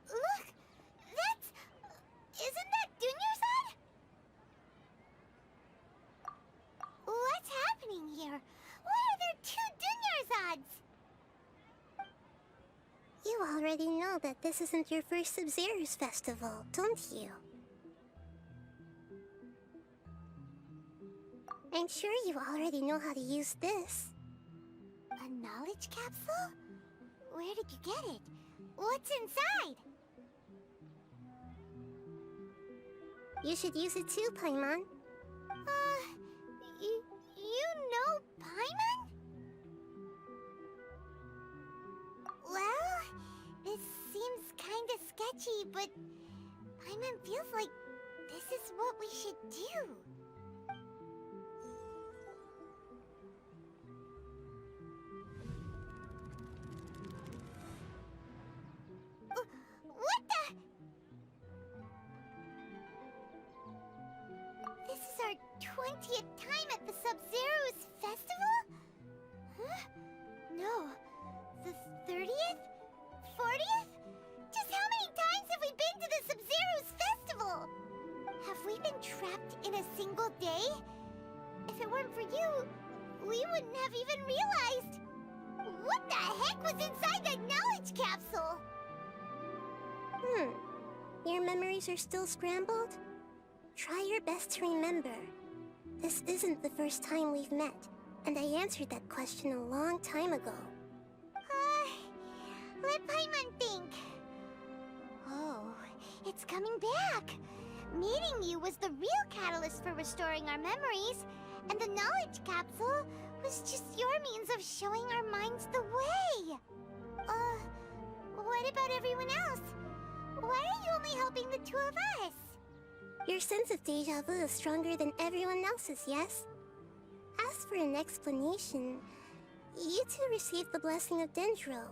Look! That's... Isn't that Dunyarzad? What's happening here? Why are there 2 Dunyarzads? You already know that this isn't your first Sabzeruz festival, don't you? I'm sure you already know how to use this. A knowledge capsule? Where did you get it? What's inside? You should use it too, Paimon. You know Paimon? Well, this seems kinda sketchy, but Paimon feels like this is what we should do. What the? This is our 20th time at the Sabzeruz festival? Huh? No. The 30th? 40th? Just how many times have we been to the Sabzeruz festival? Have we been trapped in a single day? If it weren't for you, we wouldn't have even realized. What the heck was inside that knowledge capsule? Your memories are still scrambled? Try your best to remember. This isn't the first time we've met, and I answered that question a long time ago. Let Paimon think. Oh, it's coming back. Meeting you was the real catalyst for restoring our memories, and the knowledge capsule was just your means of showing our minds the way. What about everyone else? Why are you only helping the two of us? Your sense of deja vu is stronger than everyone else's, yes? As for an explanation, you two received the blessing of Dendro,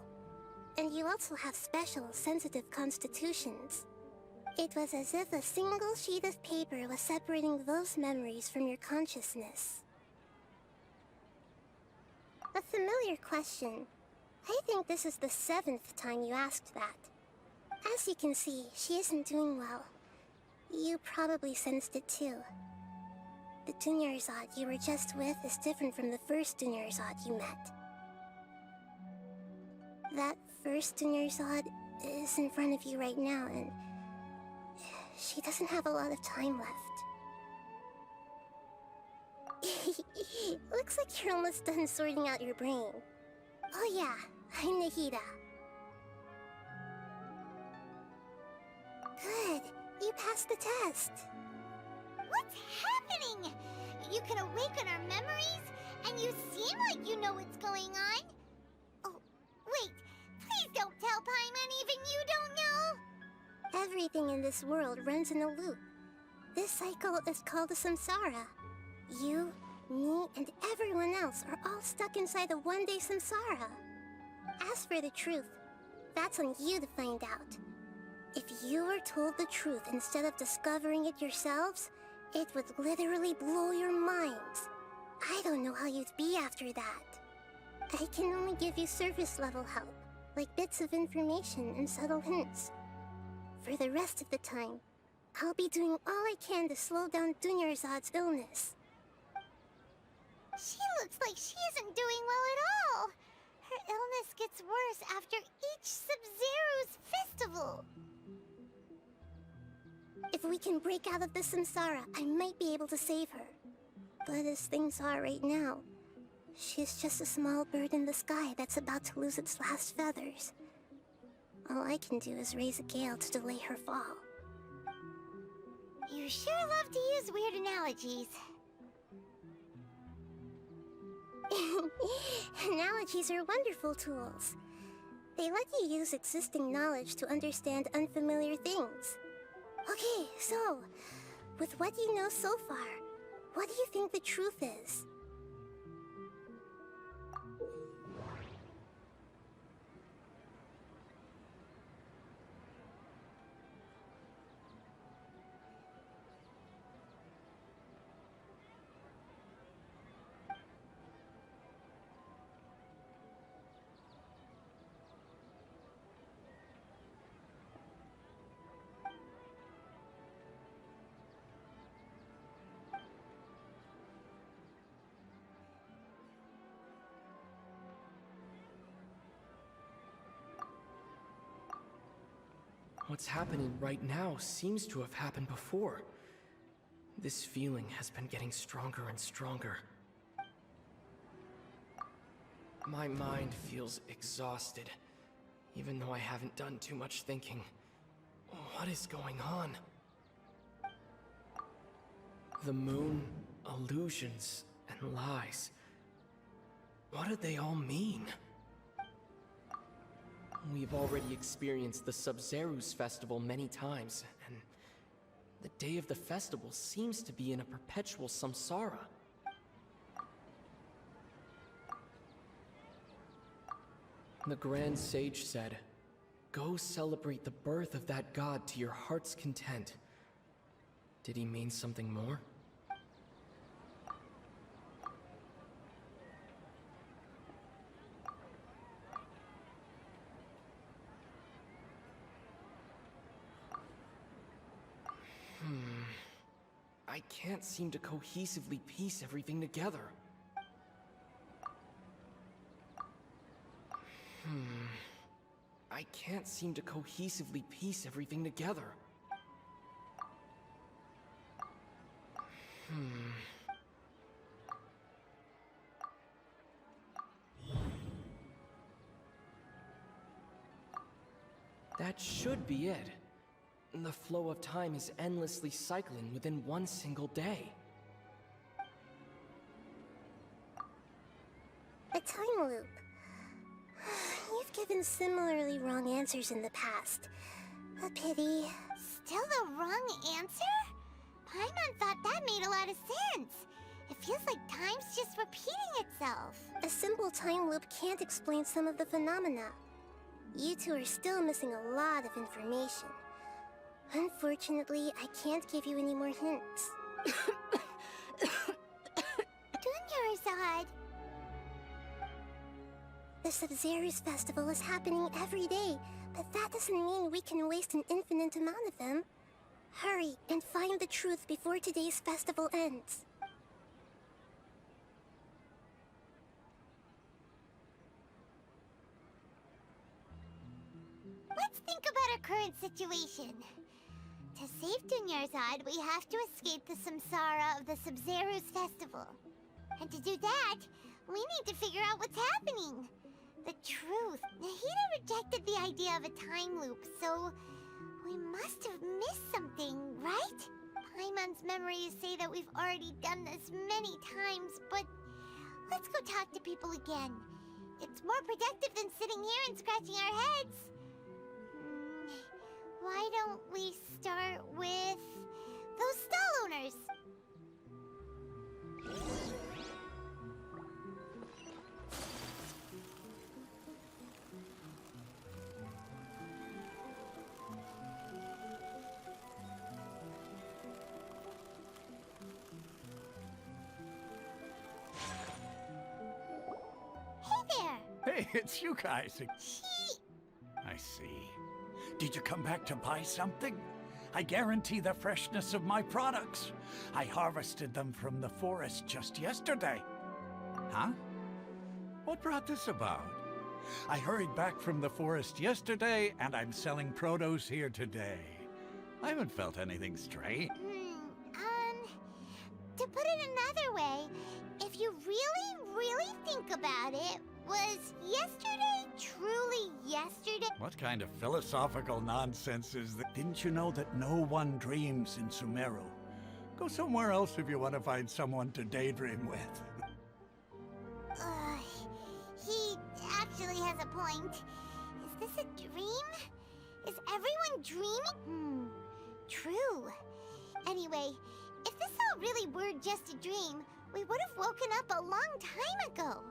and you also have special, sensitive constitutions. It was as if a single sheet of paper was separating those memories from your consciousness. A familiar question. I think this is the 7th time you asked that. As you can see, she isn't doing well. You probably sensed it too. The Dunyarzad you were just with is different from the first Dunyarzad you met. That first Dunyarzad is in front of you right now, and she doesn't have a lot of time left. Looks like you're almost done sorting out your brain. Oh yeah, I'm Nahida. Good, you passed the test. What's happening? You can awaken our memories, and you seem like you know what's going on. Oh, wait, please don't tell Paimon even you don't know. Everything in this world runs in a loop. This cycle is called a Samsara. You, me, and everyone else are all stuck inside a one-day Samsara. As for the truth, that's on you to find out. If you were told the truth instead of discovering it yourselves, it would literally blow your minds. I don't know how you'd be after that. I can only give you surface-level help, like bits of information and subtle hints. For the rest of the time, I'll be doing all I can to slow down Dunyarzad's illness. She looks like she isn't doing well at all. Her illness gets worse after each Sabzeruz festival. If we can break out of the Samsara, I might be able to save her. But as things are right now, she's just a small bird in the sky that's about to lose its last feathers. All I can do is raise a gale to delay her fall. You sure love to use weird analogies. Analogies are wonderful tools. They let you use existing knowledge to understand unfamiliar things. Okay, so, with what you know so far, what do you think the truth is? What's happening right now seems to have happened before. This feeling has been getting stronger and stronger. My mind feels exhausted, even though I haven't done too much thinking. What is going on? The moon, illusions, and lies. What do they all mean? We've already experienced the Sabzeruz festival many times, and the day of the festival seems to be in a perpetual samsara. The Grand Sage said, "Go celebrate the birth of that god to your heart's content." Did he mean something more? I can't seem to cohesively piece everything together. I can't seem to cohesively piece everything together. That should be it. The flow of time is endlessly cycling within one single day. A time loop. You've given similarly wrong answers in the past. A pity. Still the wrong answer? Paimon thought that made a lot of sense. It feels like time's just repeating itself. A simple time loop can't explain some of the phenomena. You two are still missing a lot of information. Unfortunately, I can't give you any more hints. Dunyarzad. The Sabzeruz festival is happening every day, but that doesn't mean we can waste an infinite amount of them. Hurry and find the truth before today's festival ends. Let's think about our current situation. To save Dunyarzad, we have to escape the Samsara of the Sabzeruz festival. And to do that, we need to figure out what's happening. The truth. Nahida rejected the idea of a time loop, so we must have missed something, right? Paimon's memories say that we've already done this many times, but let's go talk to people again. It's more productive than sitting here and scratching our heads. Why don't we start with those stall owners? Hey, it's you guys. I see. Did you come back to buy something? I guarantee the freshness of my products. I harvested them from the forest just yesterday. Huh? What brought this about? I hurried back from the forest yesterday, and I'm selling produce here today. I haven't felt anything strange. To put it another way, if you really think about it, was yesterday truly yesterday? What kind of philosophical nonsense is that? Didn't you know that no one dreams in Sumeru? Go somewhere else if you want to find someone to daydream with. He actually has a point. Is this a dream? Is everyone dreaming? True. Anyway, if this all really were just a dream, we would have woken up a long time ago.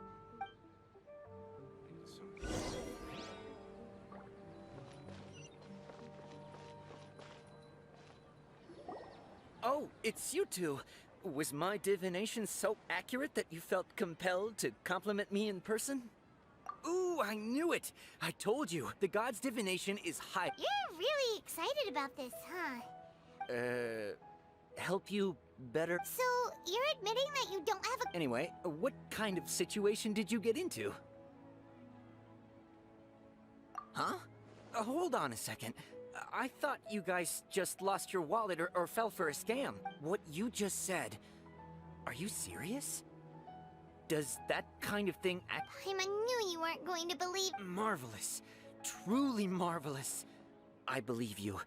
Oh, it's you two. Was my divination so accurate that you felt compelled to compliment me in person? Ooh, I knew it! I told you, the god's divination is high. You're really excited about this, huh? Help you better? So, you're admitting that you don't have a... Anyway, what kind of situation did you get into? Huh? Hold on a second. I thought you guys just lost your wallet or fell for a scam. What you just said, are you serious? Does that kind of thing act— Paimon knew you weren't going to believe— Marvelous. Truly marvelous. I believe you.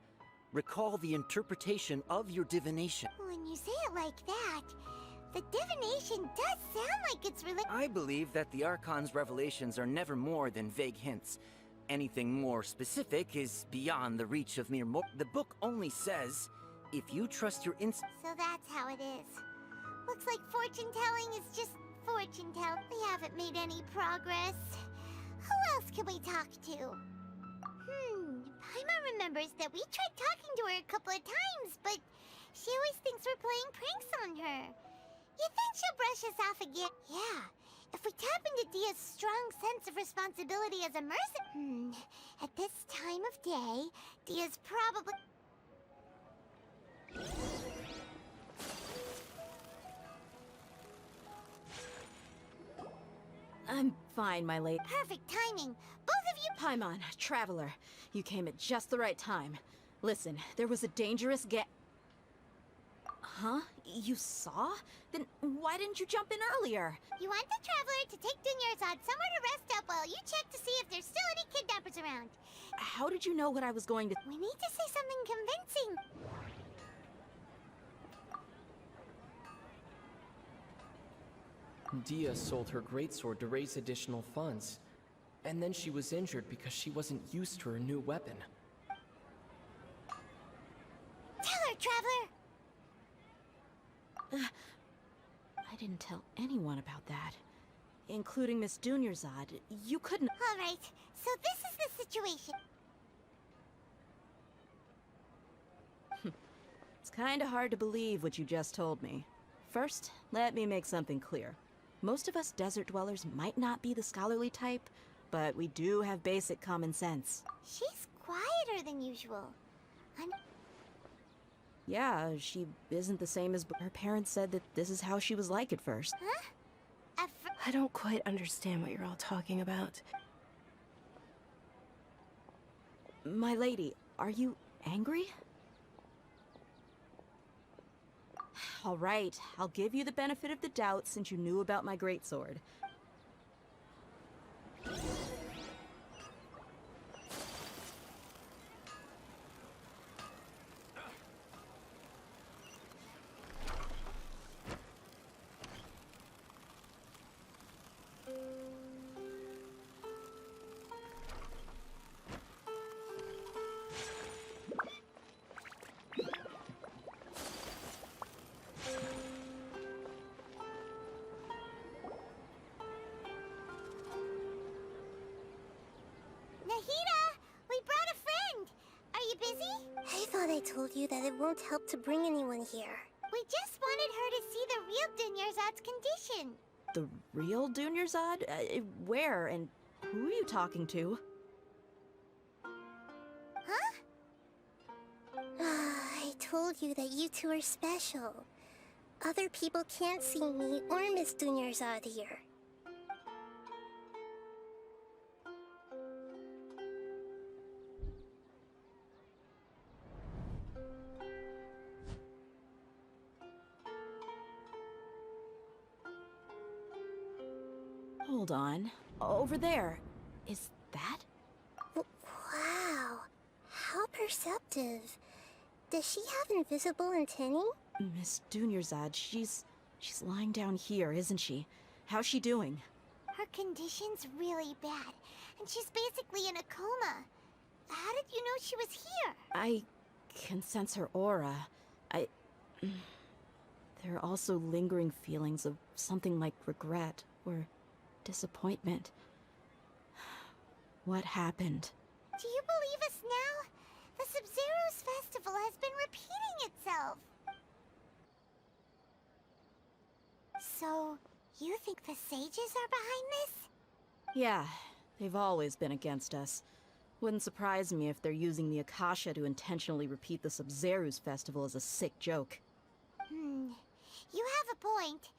Recall the interpretation of your divination. When you say it like that, the divination does sound like it's related— I believe that the Archon's revelations are never more than vague hints. Anything more specific is beyond the reach of mere The book only says, if you trust your instinct— So that's how it is. Looks like fortune-telling is just fortune-telling. We haven't made any progress. Who else can we talk to? Paimon remembers that we tried talking to her a couple of times, but she always thinks we're playing pranks on her. You think she'll brush us off again? Yeah. If we tap into Dia's strong sense of responsibility as a mercenary— At this time of day, Dia's probably— I'm fine, my lady. Perfect timing. Both of you— Paimon, Traveler, you came at just the right time. Listen, there was a dangerous Huh? You saw? Then why didn't you jump in earlier? You want the Traveler to take Dunyarzad somewhere to rest up while you check to see if there's still any kidnappers around. How did you know what I was going to— We need to say something convincing. Dia sold her greatsword to raise additional funds. And then she was injured because she wasn't used to her new weapon. Tell her, Traveler! I didn't tell anyone about that. Including Miss Dunyarzad. You couldn't— All right, so this is the situation. It's kinda hard to believe what you just told me. First, let me make something clear. Most of us desert dwellers might not be the scholarly type, but we do have basic common sense. She's quieter than usual. Yeah, she isn't the same as her parents said that this is how she was like at first. Huh? I don't quite understand what you're all talking about. My lady, are you angry? All right, I'll give you the benefit of the doubt since you knew about my greatsword. I thought I told you that it won't help to bring anyone here. We just wanted her to see the real Dunyarzad's condition. The real Dunyarzad? Where and who are you talking to? Huh? I told you that you two are special. Other people can't see me or Miss Dunyarzad here. Hold on. Over there. Is that? Wow. How perceptive. Does she have invisible antennae? Miss Dunyarzad, she's lying down here, isn't she? How's she doing? Her condition's really bad, and she's basically in a coma. How did you know she was here? I can sense her aura. There are also lingering feelings of something like regret or disappointment. What happened? Do you believe us now? The Sabzeruz festival has been repeating itself. So, you think the sages are behind this? Yeah, they've always been against us. Wouldn't surprise me if they're using the Akasha to intentionally repeat the Sabzeruz festival as a sick joke. You have a point.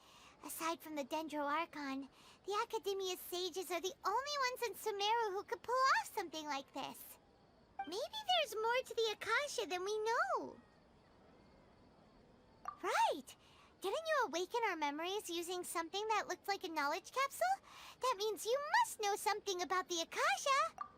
Aside from the Dendro Archon, the Academia's sages are the only ones in Sumeru who could pull off something like this. Maybe there's more to the Akasha than we know. Right! Didn't you awaken our memories using something that looked like a knowledge capsule? That means you must know something about the Akasha!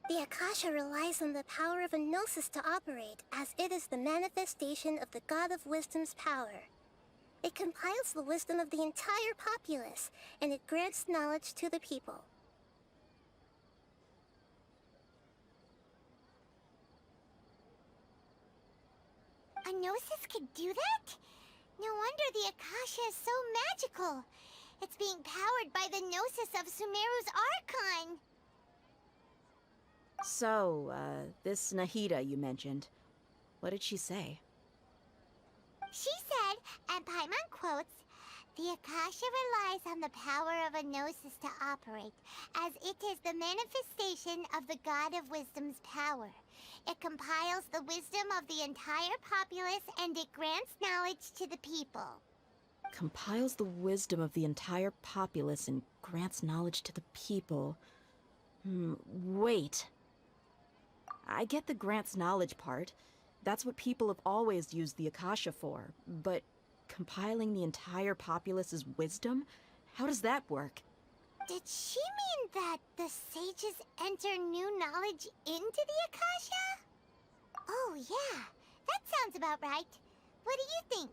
The Akasha relies on the power of a gnosis to operate, as it is the manifestation of the God of Wisdom's power. It compiles the wisdom of the entire populace, and it grants knowledge to the people. A gnosis could do that? No wonder the Akasha is so magical. It's being powered by the gnosis of Sumeru's archon. So, this Nahida you mentioned, what did she say? She said, and Paimon quotes, "The Akasha relies on the power of a gnosis to operate, as it is the manifestation of the God of Wisdom's power. It compiles the wisdom of the entire populace, and it grants knowledge to the people." Compiles the wisdom of the entire populace and grants knowledge to the people. Wait. I get the grants knowledge part. That's what people have always used the Akasha for. But compiling the entire populace's wisdom? How does that work? Did she mean that the sages enter new knowledge into the Akasha? Oh yeah, that sounds about right. What do you think?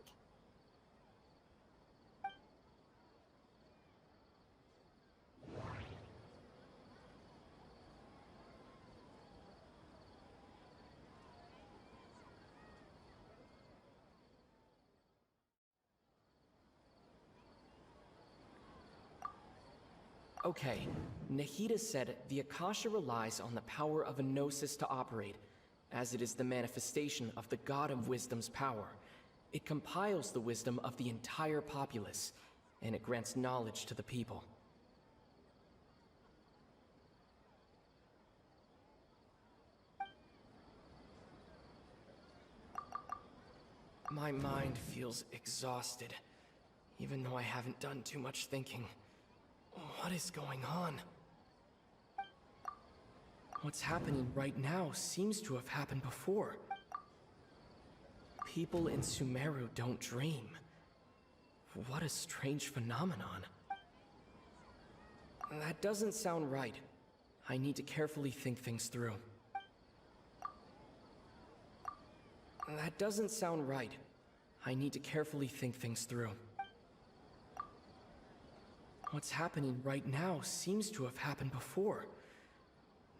Okay, Nahida said the Akasha relies on the power of a gnosis to operate, as it is the manifestation of the God of Wisdom's power. It compiles the wisdom of the entire populace, and it grants knowledge to the people. My mind feels exhausted, even though I haven't done too much thinking. What is going on? What's happening right now seems to have happened before. People in Sumeru don't dream. What a strange phenomenon. That doesn't sound right. I need to carefully think things through. That doesn't sound right. I need to carefully think things through. What's happening right now seems to have happened before.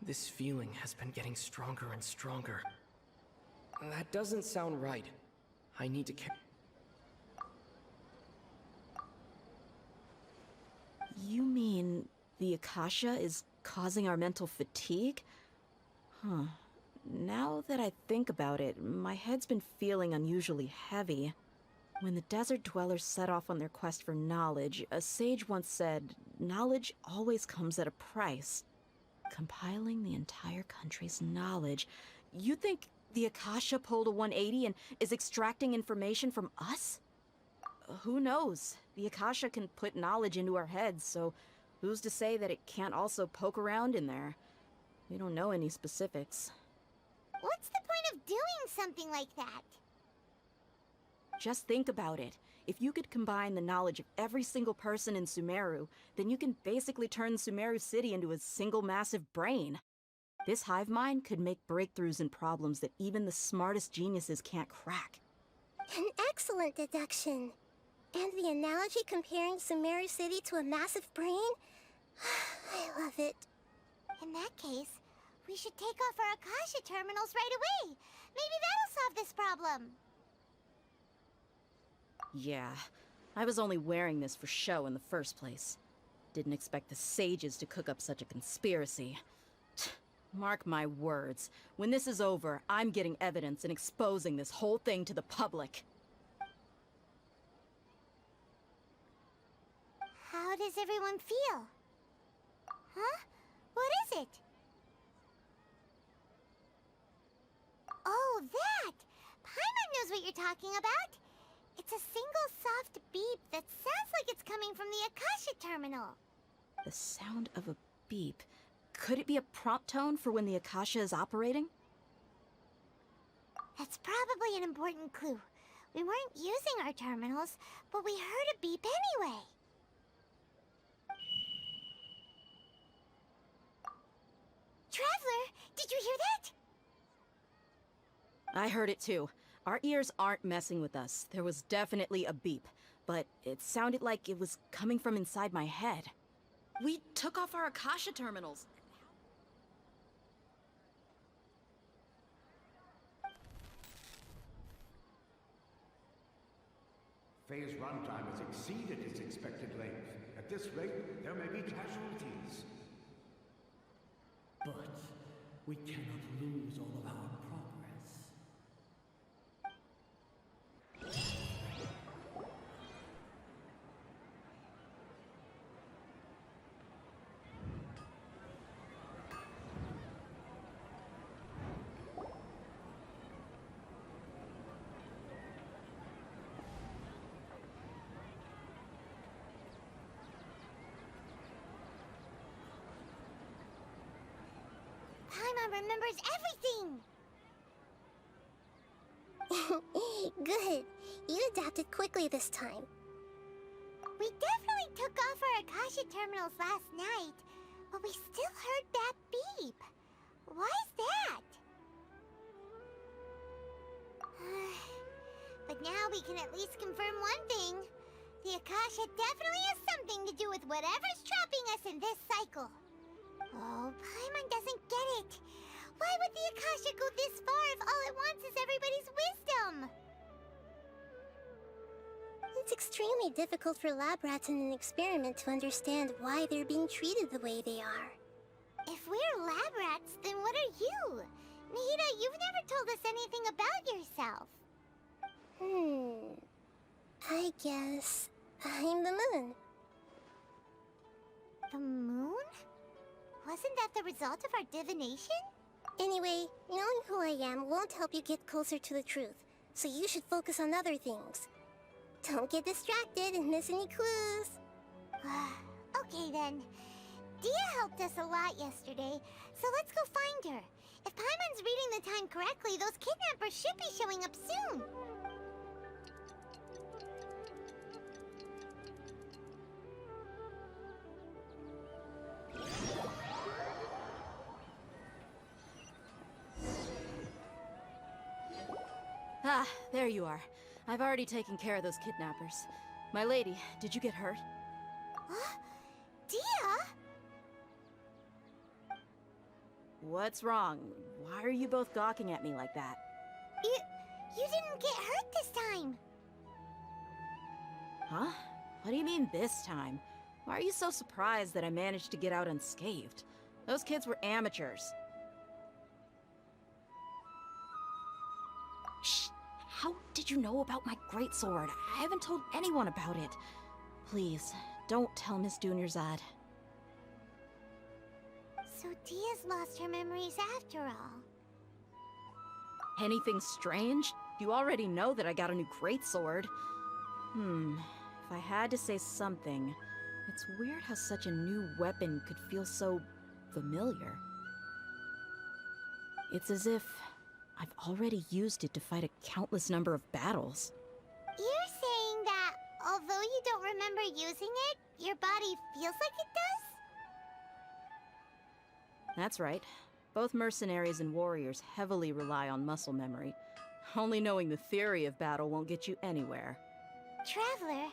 This feeling has been getting stronger and stronger. That doesn't sound right. I need to You mean the Akasha is causing our mental fatigue? Huh. Now that I think about it, my head's been feeling unusually heavy. When the desert dwellers set off on their quest for knowledge, a sage once said, "Knowledge always comes at a price." Compiling the entire country's knowledge. You think the Akasha pulled a 180 and is extracting information from us? Who knows? The Akasha can put knowledge into our heads, so who's to say that it can't also poke around in there? We don't know any specifics. What's the point of doing something like that? Just think about it. If you could combine the knowledge of every single person in Sumeru, then you can basically turn Sumeru City into a single massive brain. This hive mind could make breakthroughs in problems that even the smartest geniuses can't crack. An excellent deduction. And the analogy comparing Sumeru City to a massive brain? I love it. In that case, We should take off our Akasha terminals right away. Maybe that'll solve this problem. Yeah, I was only wearing this for show in the first place. Didn't expect the sages to cook up such a conspiracy. Mark my words, when this is over, I'm getting evidence and exposing this whole thing to the public. How does everyone feel? Huh? What is it? Oh, that! Paimon knows what you're talking about. It's a single soft beep that sounds like it's coming from the Akasha terminal. The sound of a beep. Could it be a prompt tone for when the Akasha is operating? That's probably an important clue. We weren't using our terminals, but we heard a beep anyway. Traveler, did you hear that? I heard it too. Our ears aren't messing with us. There was definitely a beep, but it sounded like it was coming from inside my head. We took off our Akasha terminals. Phase runtime has exceeded its expected length. At this rate, there may be casualties. But we cannot lose all of our progress. Paimon remembers everything! Good. You adapted quickly this time. We definitely took off our Akasha terminals last night, but we still heard that beep. Why's that? But now we can at least confirm one thing. The Akasha definitely has something to do with whatever's trapping us in this cycle. Oh, Paimon doesn't get it. Why would the Akasha go this far if all it wants is everybody's wisdom? It's extremely difficult for lab rats in an experiment to understand why they're being treated the way they are. If we're lab rats, then what are you? Nahida, you've never told us anything about yourself. I guess I'm the moon. The moon? Wasn't that the result of our divination? Anyway, knowing who I am won't help you get closer to the truth, so you should focus on other things. Don't get distracted and miss any clues. Okay then. Dia helped us a lot yesterday, so let's go find her. If Paimon's reading the time correctly, those kidnappers should be showing up soon. Ah, there you are. I've already taken care of those kidnappers. My lady, did you get hurt? Dia? What's wrong? Why are you both gawking at me like that? You didn't get hurt this time. Huh? What do you mean this time? Why are you so surprised that I managed to get out unscathed? Those kids were amateurs. Shh! How did you know about my greatsword? I haven't told anyone about it. Please, don't tell Miss Dunyarzad. So Dia's lost her memories after all. Anything strange? You already know that I got a new greatsword. If I had to say something, it's weird how such a new weapon could feel so familiar. It's as if I've already used it to fight a countless number of battles. You're saying that although you don't remember using it, your body feels like it does? That's right. Both mercenaries and warriors heavily rely on muscle memory. Only knowing the theory of battle won't get you anywhere. Traveler,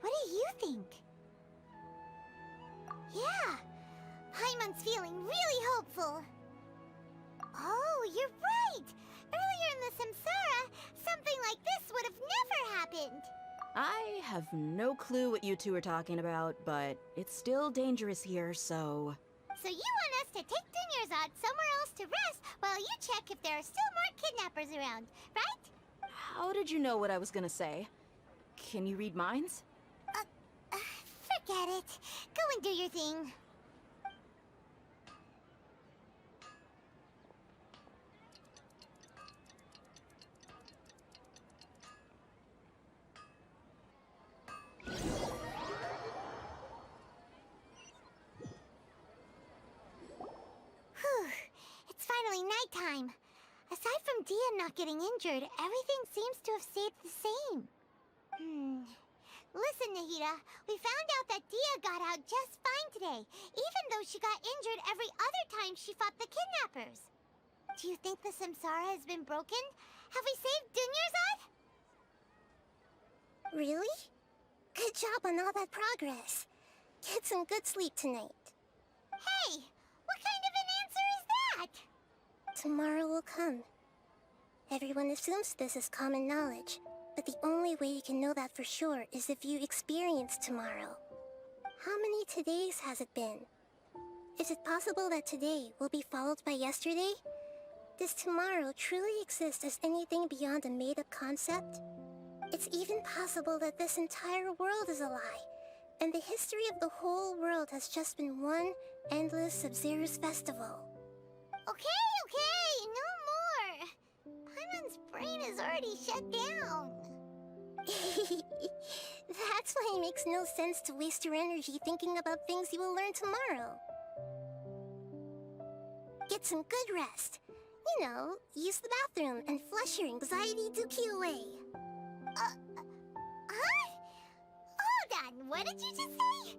what do you think? Yeah, Paimon's feeling really hopeful. I have no clue what you two are talking about, but it's still dangerous here, so... So you want us to take Dunyarzad somewhere else to rest while you check if there are still more kidnappers around, right? How did you know what I was gonna say? Can you read minds? Forget it. Go and do your thing. Whew. It's finally nighttime. Aside from Dia not getting injured, everything seems to have stayed the same. Listen, Nahida, we found out that Dia got out just fine today, even though she got injured every other time she fought the kidnappers. Do you think the Samsara has been broken? Have we saved Dunyarzad? Really? Good job on all that progress. Get some good sleep tonight. Hey, what kind of an answer is that? Tomorrow will come. Everyone assumes this is common knowledge, but the only way you can know that for sure is if you experience tomorrow. How many todays has it been? Is it possible that today will be followed by yesterday? Does tomorrow truly exist as anything beyond a made-up concept? It's even possible that this entire world is a lie, and the history of the whole world has just been one endless Sabzeruz festival. Okay, no more. Paimon's brain is already shut down. That's why it makes no sense to waste your energy thinking about things you will learn tomorrow. Get some good rest. You know, use the bathroom and flush your anxiety dookie away. Huh? Hold on, what did you just say?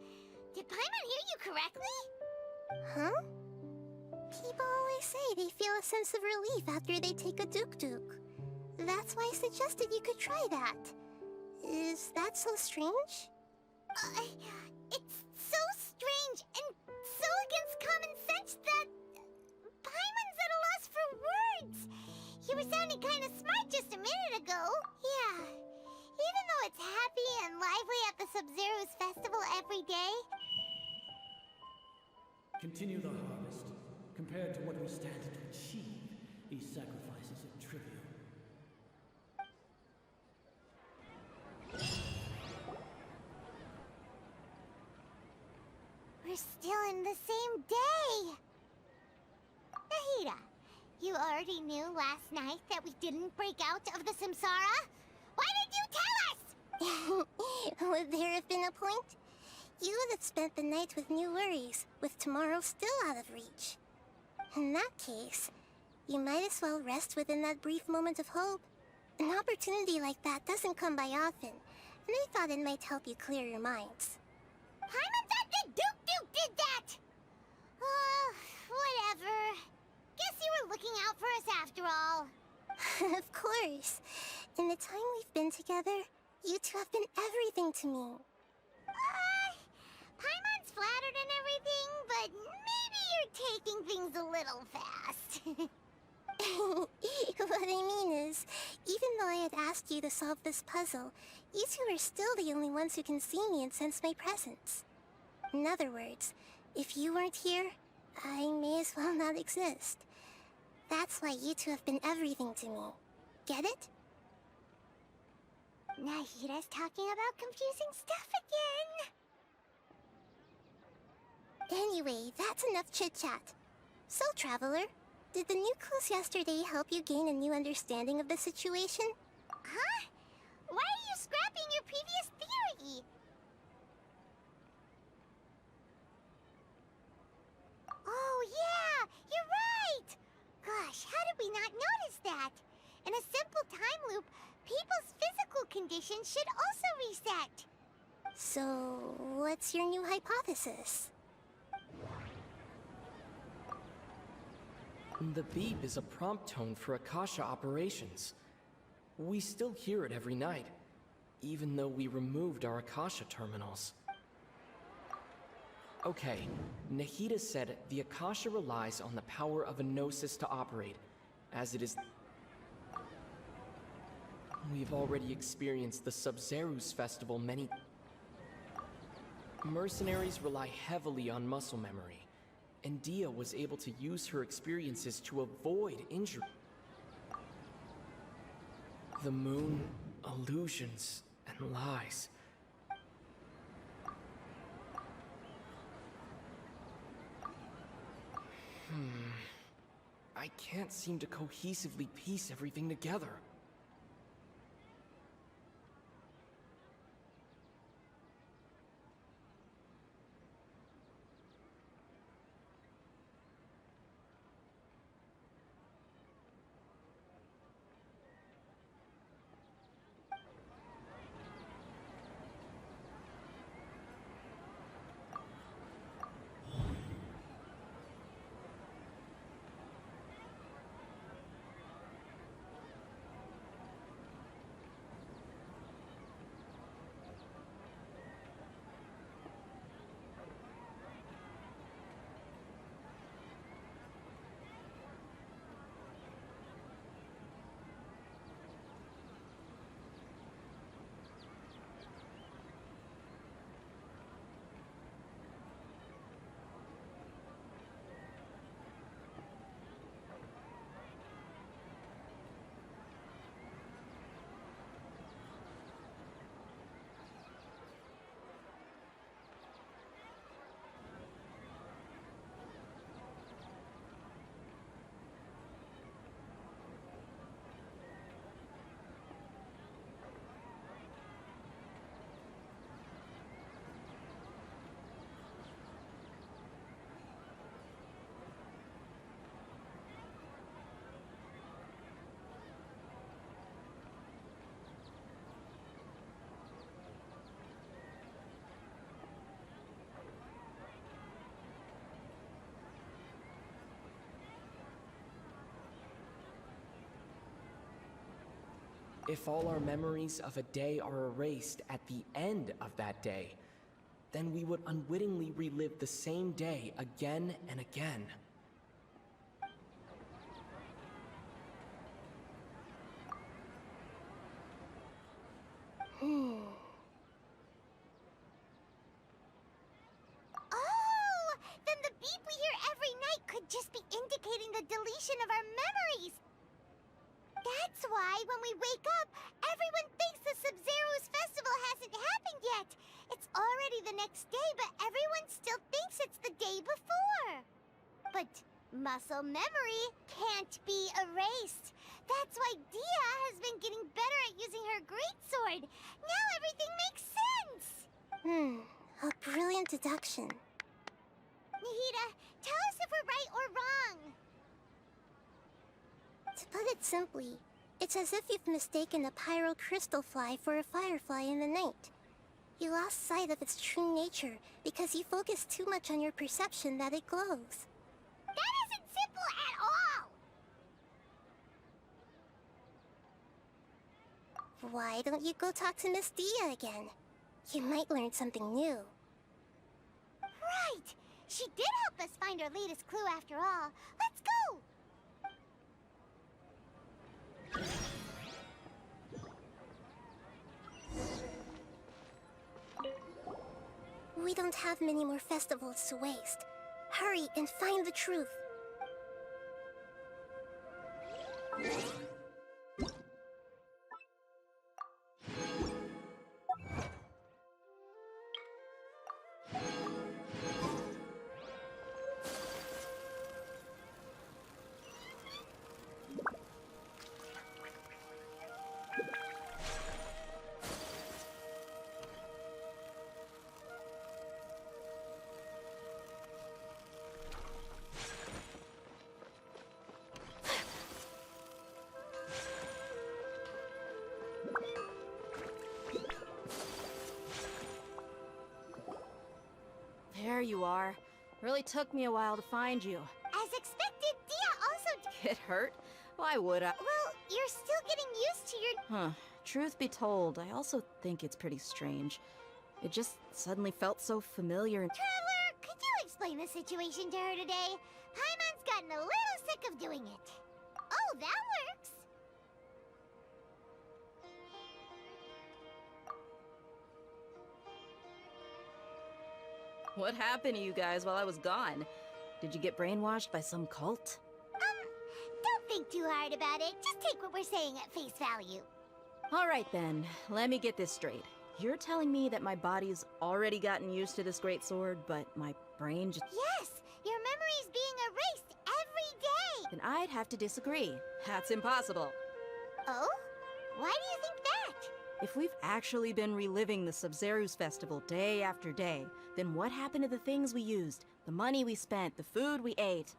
Did Paimon hear you correctly? Huh? People always say they feel a sense of relief after they take a duk-duk. That's why I suggested you could try that. Is that so strange? It's so strange and so against common sense that Paimon's at a loss for words. You were sounding kind of smart just a minute ago. Yeah. Even though it's happy and lively at the Sabzeruz festival every day. Continue the harvest. Compared to what we stand to achieve, these sacrifices are trivial. We're still in the same day! Nahida, you already knew last night that we didn't break out of the Samsara? Why did you tell us? Would there have been a point? You would have spent the night with new worries, with tomorrow still out of reach. In that case, you might as well rest within that brief moment of hope. An opportunity like that doesn't come by often, and I thought it might help you clear your minds. Paimon thought the Duke did that! Whatever. Guess you were looking out for us after all. Of course. In the time we've been together, you two have been everything to me. Paimon's flattered and everything, but maybe you're taking things a little fast. What I mean is, even though I had asked you to solve this puzzle, you two are still the only ones who can see me and sense my presence. In other words, if you weren't here, I may as well not exist. That's why you two have been everything to me. Get it? Nahida's talking about confusing stuff again. Anyway, that's enough chit-chat. So, Traveler, did the new clues yesterday help you gain a new understanding of the situation? Huh? Why are you scrapping your previous theory? Oh yeah, you're right! Gosh, how did we not notice that? In a simple time loop, people's physical condition should also reset. So, what's your new hypothesis? The beep is a prompt tone for Akasha operations. We still hear it every night, even though we removed our Akasha terminals. Okay, Nahida said the Akasha relies on the power of a gnosis to operate, as it is... We've already experienced the Sabzeruz festival many... Mercenaries rely heavily on muscle memory, and Dia was able to use her experiences to avoid injury. The moon, illusions, and lies. I can't seem to cohesively piece everything together. If all our memories of a day are erased at the end of that day, then we would unwittingly relive the same day again and again. Oh! Then the beep we hear every night could just be indicating the deletion of our memories! That's why when we wake up, everyone thinks the Sabzeruz festival hasn't happened yet. It's already the next day, but everyone still thinks it's the day before. But muscle memory can't be erased. That's why Dia has been getting better at using her greatsword. Now everything makes sense. A brilliant deduction. Nahida, tell us if we're right or wrong. To put it simply, it's as if you've mistaken a pyro crystal fly for a firefly in the night. You lost sight of its true nature because you focused too much on your perception that it glows. That isn't simple at all! Why don't you go talk to Miss Dia again? You might learn something new. Right! She did help us find our latest clue after all. Let's go! We don't have many more festivals to waste. Hurry and find the truth. There you are. Really took me a while to find you. As expected, Dia also... Get hurt? Why would I? Well, you're still getting used to your... Truth be told, I also think it's pretty strange. It just suddenly felt so familiar and... Traveler, could you explain the situation to her today? Paimon's gotten a little sick of doing it. Oh, that works! What happened to you guys while I was gone? Did you get brainwashed by some cult? Don't think too hard about it. Just take what we're saying at face value. All right then, let me get this straight. You're telling me that my body's already gotten used to this great sword, but my brain just... Yes! Your memory's being erased every day! Then I'd have to disagree. That's impossible. Oh? Why do you think that? If we've actually been reliving the Sabzeruz festival day after day, then what happened to the things we used, the money we spent, the food we ate?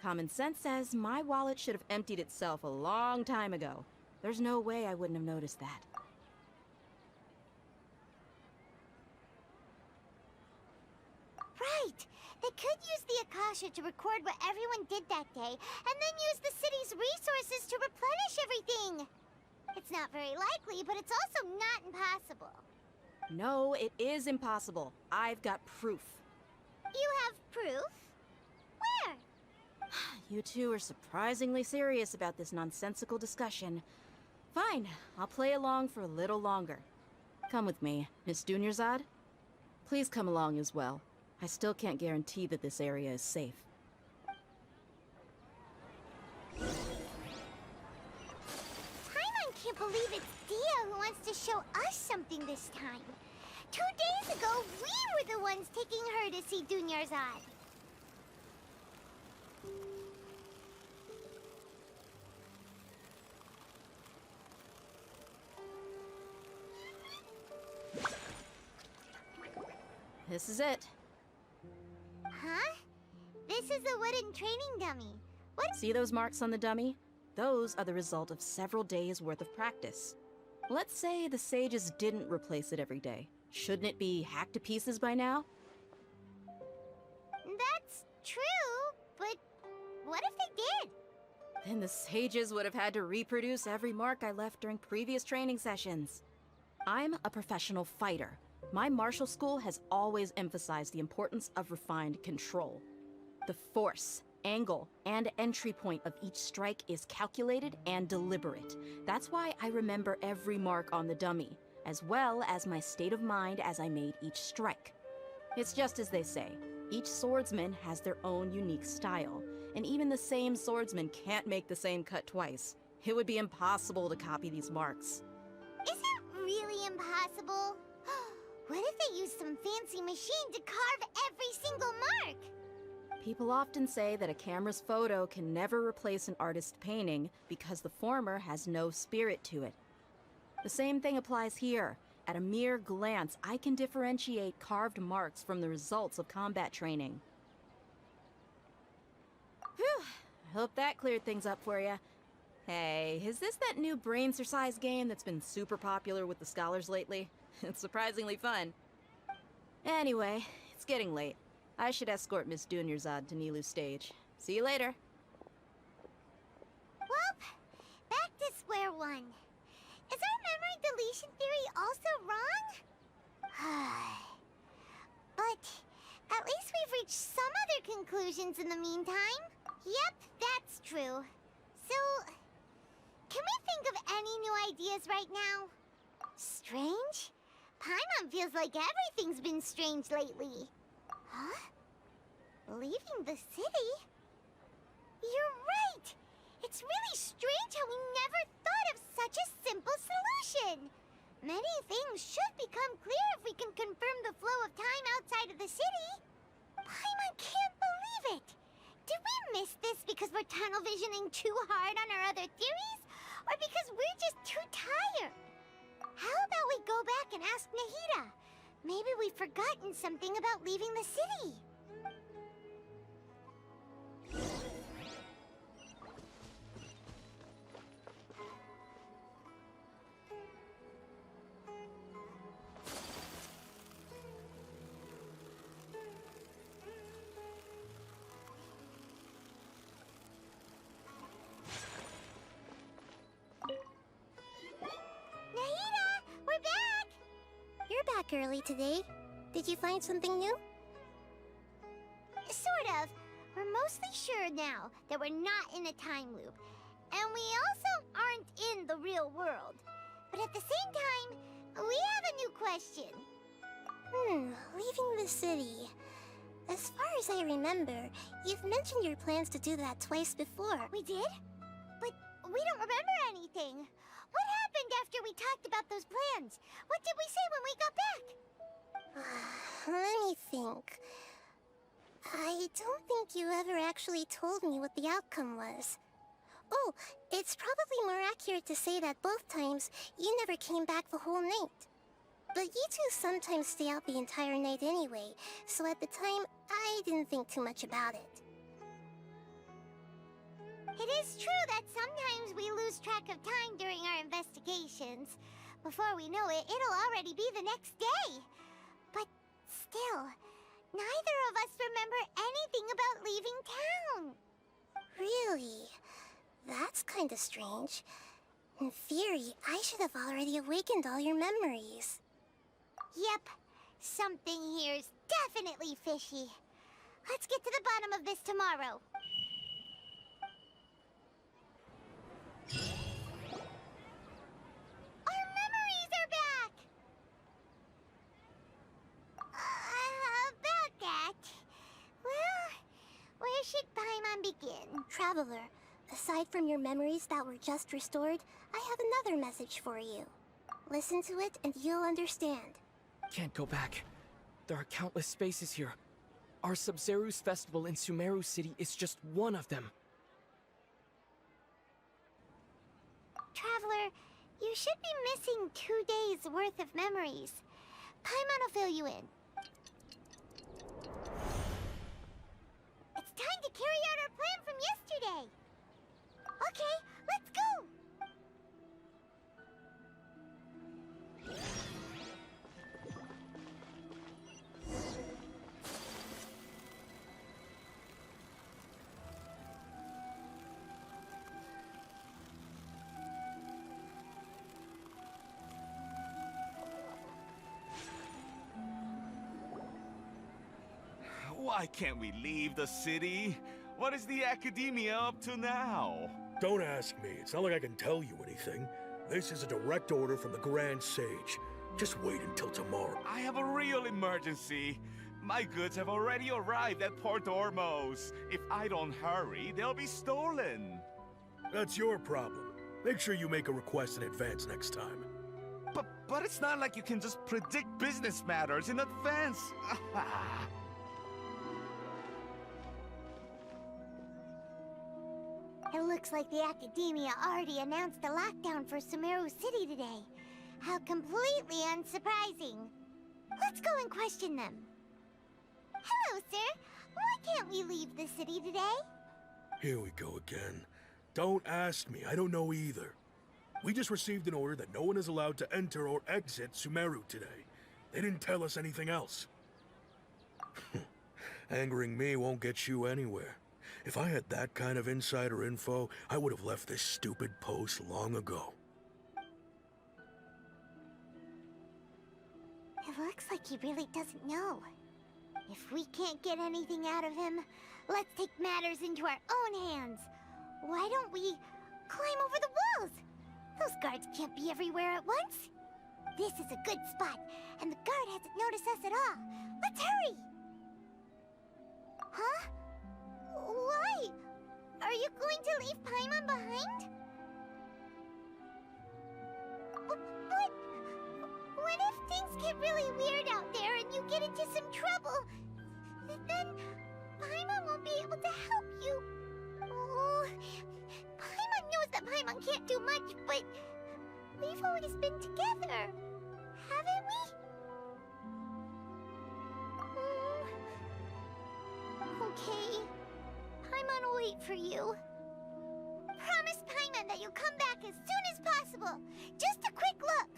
Common sense says my wallet should have emptied itself a long time ago. There's no way I wouldn't have noticed that. Right! They could use the Akasha to record what everyone did that day, and then use the city's resources to replenish everything! It's not very likely, but it's also not impossible. No, it is impossible. I've got proof. You have proof? Where? You two are surprisingly serious about this nonsensical discussion. Fine, I'll play along for a little longer. Come with me, Miss Dunyarzad. Please come along as well. I still can't guarantee that this area is safe. Paimon can't believe it's Dia who wants to show us something this time. 2 days ago, we were the ones taking her to see Dunyarzad. This is it. Huh? This is a wooden training dummy. What? See those marks on the dummy? Those are the result of several days' worth of practice. Let's say the sages didn't replace it every day. Shouldn't it be hacked to pieces by now? That's true, but what if they did? Then the sages would have had to reproduce every mark I left during previous training sessions. I'm a professional fighter. My martial school has always emphasized the importance of refined control. The force, angle, and entry point of each strike is calculated and deliberate. That's why I remember every mark on the dummy, as well as my state of mind as I made each strike. It's just as they say, each swordsman has their own unique style, and even the same swordsman can't make the same cut twice. It would be impossible to copy these marks. Is it really impossible? What if they used some fancy machine to carve every single mark? People often say that a camera's photo can never replace an artist's painting because the former has no spirit to it. The same thing applies here. At a mere glance, I can differentiate carved marks from the results of combat training. Whew, I hope that cleared things up for you. Hey, is this that new brain-exercise game that's been super popular with the scholars lately? It's surprisingly fun. Anyway, it's getting late. I should escort Miss Dunyarzad to Nilu's stage. See you later. Well, back to square one. Is our memory deletion theory also wrong? But at least we've reached some other conclusions in the meantime. Yep, that's true. So, can we think of any new ideas right now? Strange? Paimon feels like everything's been strange lately. Huh? Leaving the city? You're right! It's really strange how we never thought of such a simple solution! Many things should become clear if we can confirm the flow of time outside of the city. Paimon can't believe it! Did we miss this because we're tunnel visioning too hard on our other theories? Or because we're just too tired? How about we go back and ask Nahida? Maybe we've forgotten something about leaving the city. Early today. Did you find something new? Sort of. We're mostly sure now that we're not in a time loop. And we also aren't in the real world. But at the same time, we have a new question. Leaving the city. As far as I remember, you've mentioned your plans to do that twice before. We did? But we don't remember anything. What happened after we talked about those plans? What did we say when we got back? Let me think. I don't think you ever actually told me what the outcome was. Oh, it's probably more accurate to say that both times you never came back the whole night. But you two sometimes stay out the entire night anyway, so at the time, I didn't think too much about it. It is true that sometimes we lose track of time during our investigations. Before we know it, it'll already be the next day. But still, neither of us remember anything about leaving town. Really? That's kinda strange. In theory, I should have already awakened all your memories. Yep, something here's definitely fishy. Let's get to the bottom of this tomorrow. Our memories are back! About that... Well, where should Paimon begin? Traveler, aside from your memories that were just restored, I have another message for you. Listen to it and you'll understand. Can't go back. There are countless spaces here. Our Sabzeruz festival in Sumeru City is just one of them. Traveler, you should be missing 2 days' worth of memories. Paimon will fill you in. It's time to carry out our plan from yesterday. Okay, let's go! Why can't we leave the city? What is the Academia up to now? Don't ask me. It's not like I can tell you anything. This is a direct order from the Grand Sage. Just wait until tomorrow. I have a real emergency. My goods have already arrived at Port Ormos. If I don't hurry, they'll be stolen. That's your problem. Make sure you make a request in advance next time. But it's not like you can just predict business matters in advance. It looks like the Academia already announced a lockdown for Sumeru City today. How completely unsurprising. Let's go and question them. Hello, sir. Why can't we leave the city today? Here we go again. Don't ask me. I don't know either. We just received an order that no one is allowed to enter or exit Sumeru today. They didn't tell us anything else. Angering me won't get you anywhere. If I had that kind of insider info, I would have left this stupid post long ago. It looks like he really doesn't know. If we can't get anything out of him, let's take matters into our own hands. Why don't we climb over the walls? Those guards can't be everywhere at once. This is a good spot, and the guard hasn't noticed us at all. Let's hurry! Huh? Why? Are you going to leave Paimon behind? But what if things get really weird out there and you get into some trouble? Then Paimon won't be able to help you. Oh, Paimon knows that Paimon can't do much, but we've always been together, haven't we? Okay. Paimon will wait for you. Promise Paimon that you'll come back as soon as possible. Just a quick look.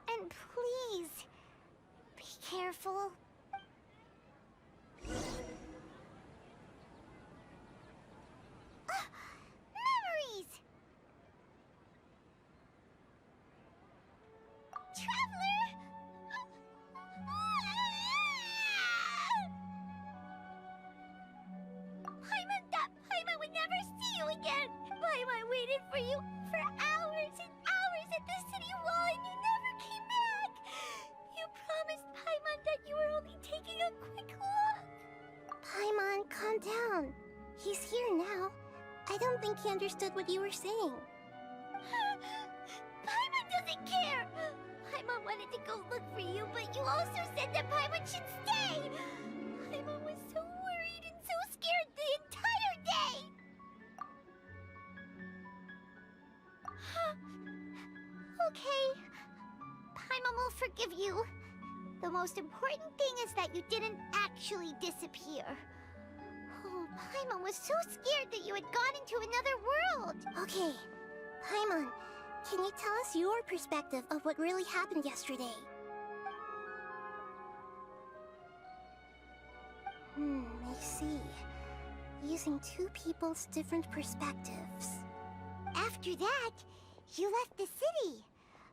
And please, be careful. Memories! Traveler! think he understood what you were saying. Paimon doesn't care! Paimon wanted to go look for you, but you also said that Paimon should stay! Paimon was so worried and so scared the entire day! Okay. Paimon will forgive you. The most important thing is that you didn't actually disappear. Oh, Paimon was so scared that you had gone into another world! Okay, Paimon, can you tell us your perspective of what really happened yesterday? I see. Using two people's different perspectives. After that, you left the city.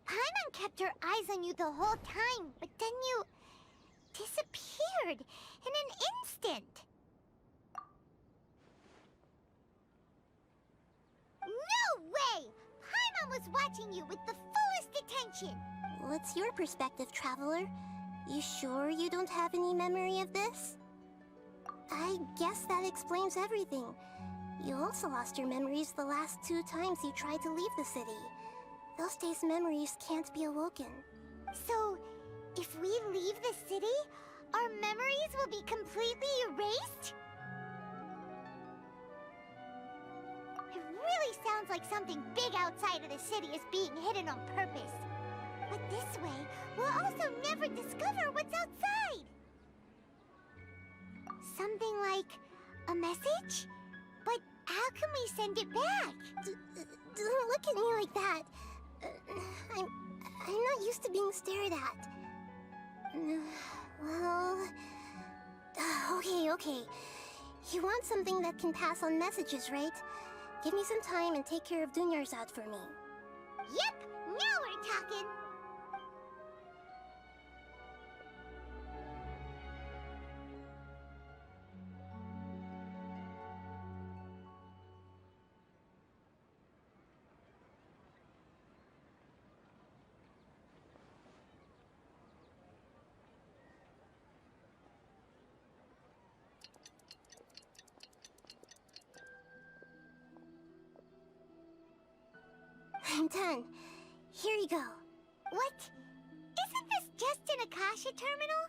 Paimon kept her eyes on you the whole time, but then you disappeared in an instant. No way! Paimon was watching you with the fullest attention. What's your perspective, Traveler? You sure you don't have any memory of this? I guess that explains everything. You also lost your memories the last 2 times you tried to leave the city. Those days' memories can't be awoken. So, if we leave the city, our memories will be completely erased? It really sounds like something big outside of the city is being hidden on purpose. But this way, we'll also never discover what's outside. Something like a message? But how can we send it back? Don't look at me like that. I'm not used to being stared at. Well... Okay. You want something that can pass on messages, right? Give me some time and take care of Dunyarzad for me. Yep, now we're talking! I'm done. Here you go. What? Isn't this just an Akasha terminal?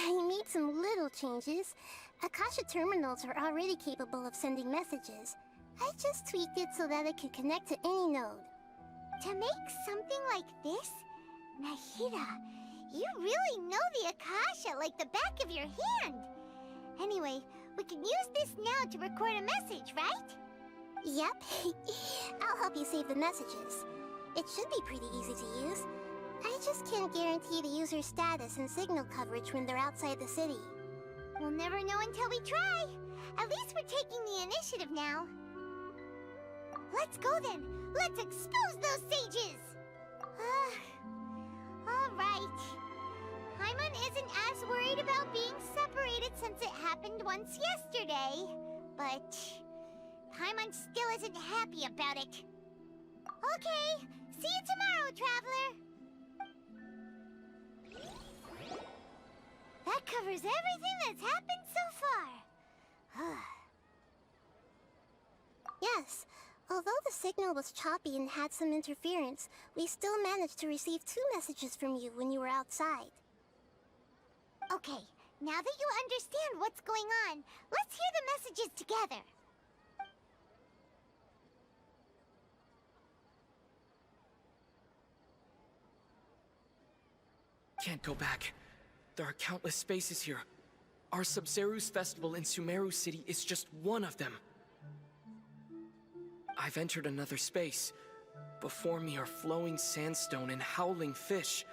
You made some little changes. Akasha terminals are already capable of sending messages. I just tweaked it so that it could connect to any node. To make something like this? Nahida, you really know the Akasha like the back of your hand. Anyway, we can use this now to record a message, right? Yep. I'll help you save the messages. It should be pretty easy to use. I just can't guarantee the user's status and signal coverage when they're outside the city. We'll never know until we try. At least we're taking the initiative now. Let's go then. Let's expose those sages! Alright. Paimon isn't as worried about being separated since it happened once yesterday. But Paimon still isn't happy about it. Okay, see you tomorrow, Traveler! That covers everything that's happened so far. Yes, although the signal was choppy and had some interference, we still managed to receive 2 messages from you when you were outside. Okay, now that you understand what's going on, let's hear the messages together. Can't go back. There are countless spaces here. Our Sabzeruz festival in Sumeru City is just one of them. I've entered another space. Before me are flowing sandstone and howling fish.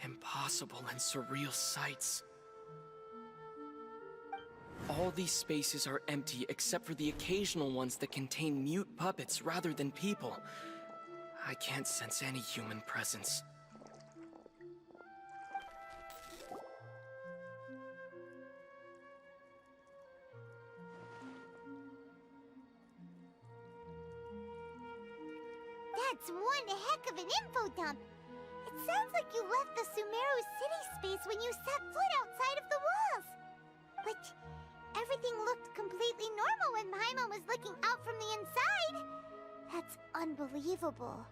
Impossible and surreal sights. All these spaces are empty except for the occasional ones that contain mute puppets rather than people. I can't sense any human presence. That's one heck of an info dump. It sounds like you left the Sumeru city space when you set foot outside of the walls. But everything looked completely normal when Paimon was looking out from the inside. That's unbelievable.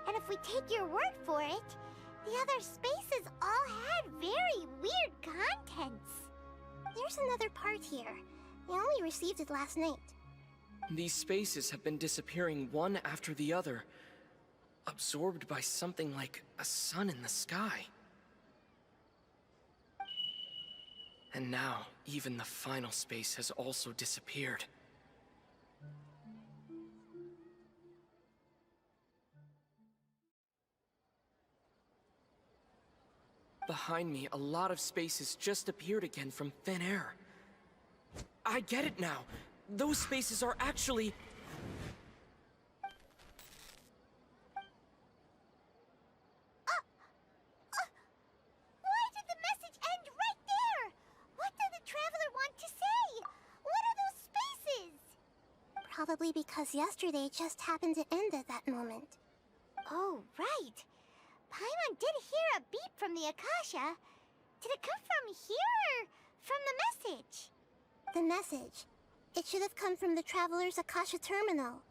And if we take your word for it, the other spaces all had very weird contents. There's another part here. I only received it last night. These spaces have been disappearing one after the other, absorbed by something like a sun in the sky. And now, even the final space has also disappeared. Behind me, a lot of spaces just appeared again from thin air. I get it now. Those spaces are actually... Why did the message end right there? What did the Traveler want to say? What are those spaces? Probably because yesterday just happened to end at that moment. Oh, right. Paimon did hear a beep from the Akasha. Did it come from here or from the message? The message. It should have come from the Traveler's Akasha terminal.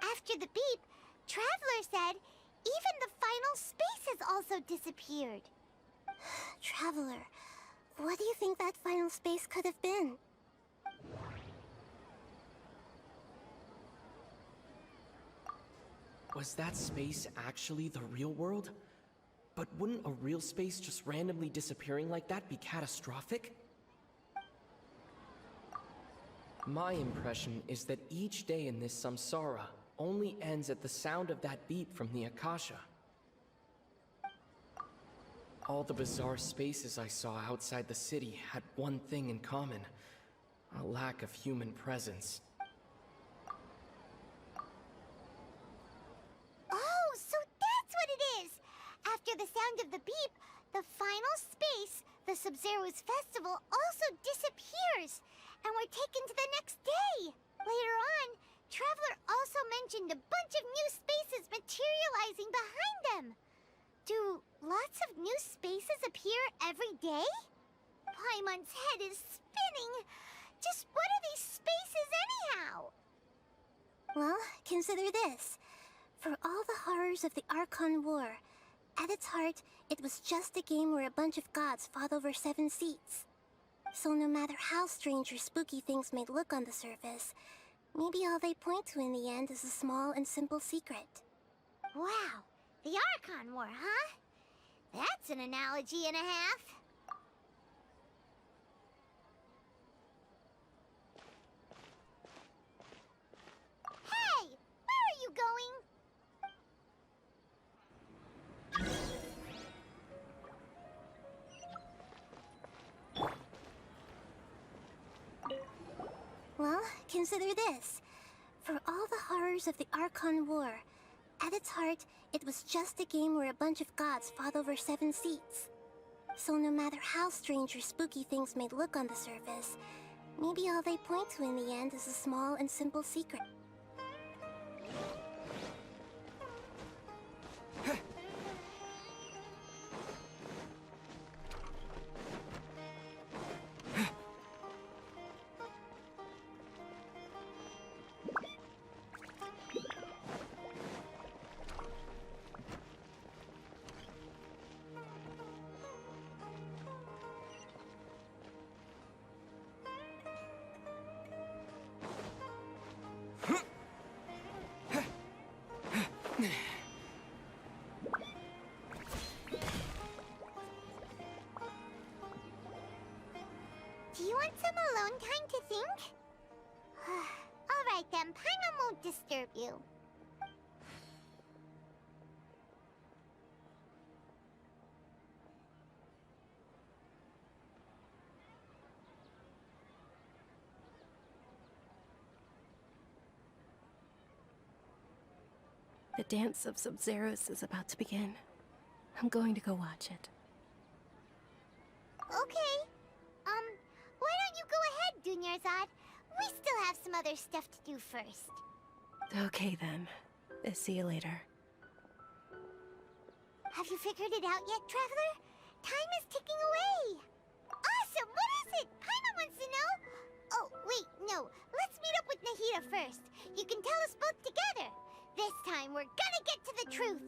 After the beep, Traveler said even the final spaces also disappeared. Traveler, what do you think that final space could have been? Was that space actually the real world? But wouldn't a real space just randomly disappearing like that be catastrophic? My impression is that each day in this Samsara only ends at the sound of that beep from the Akasha. All the bizarre spaces I saw outside the city had one thing in common: a lack of human presence. Oh, so that's what it is! After the sound of the beep, the final space, the Sabzeruz festival, also disappears, and we're taken to the next day. Later on, Traveler also mentioned a bunch of new spaces materializing behind them. Do lots of new spaces appear every day? Paimon's head is spinning. Just what are these spaces anyhow? Well, consider this. For all the horrors of the Archon War, at its heart, it was just a game where a bunch of gods fought over 7 seats. So no matter how strange or spooky things may look on the surface, maybe all they point to in the end is a small and simple secret. Wow, the Archon War, huh? That's an analogy and a half. Hey, where are you going? Well, consider this. For all the horrors of the Archon War, at its heart, it was just a game where a bunch of gods fought over 7 seats. So no matter how strange or spooky things may look on the surface, maybe all they point to in the end is a small and simple secret. Do you want some alone time to think? Alright then, Paimon won't disturb you. The dance of Sabzeruz is about to begin. I'm going to go watch it. Okay. Why don't you go ahead, Dunyarzad? We still have some other stuff to do first. Okay then. See you later. Have you figured it out yet, Traveler? Time is ticking away. Awesome! What is it? you know? Oh, wait, no. Let's meet up with Nahida first. You can tell us both together. This time, we're gonna get to the truth.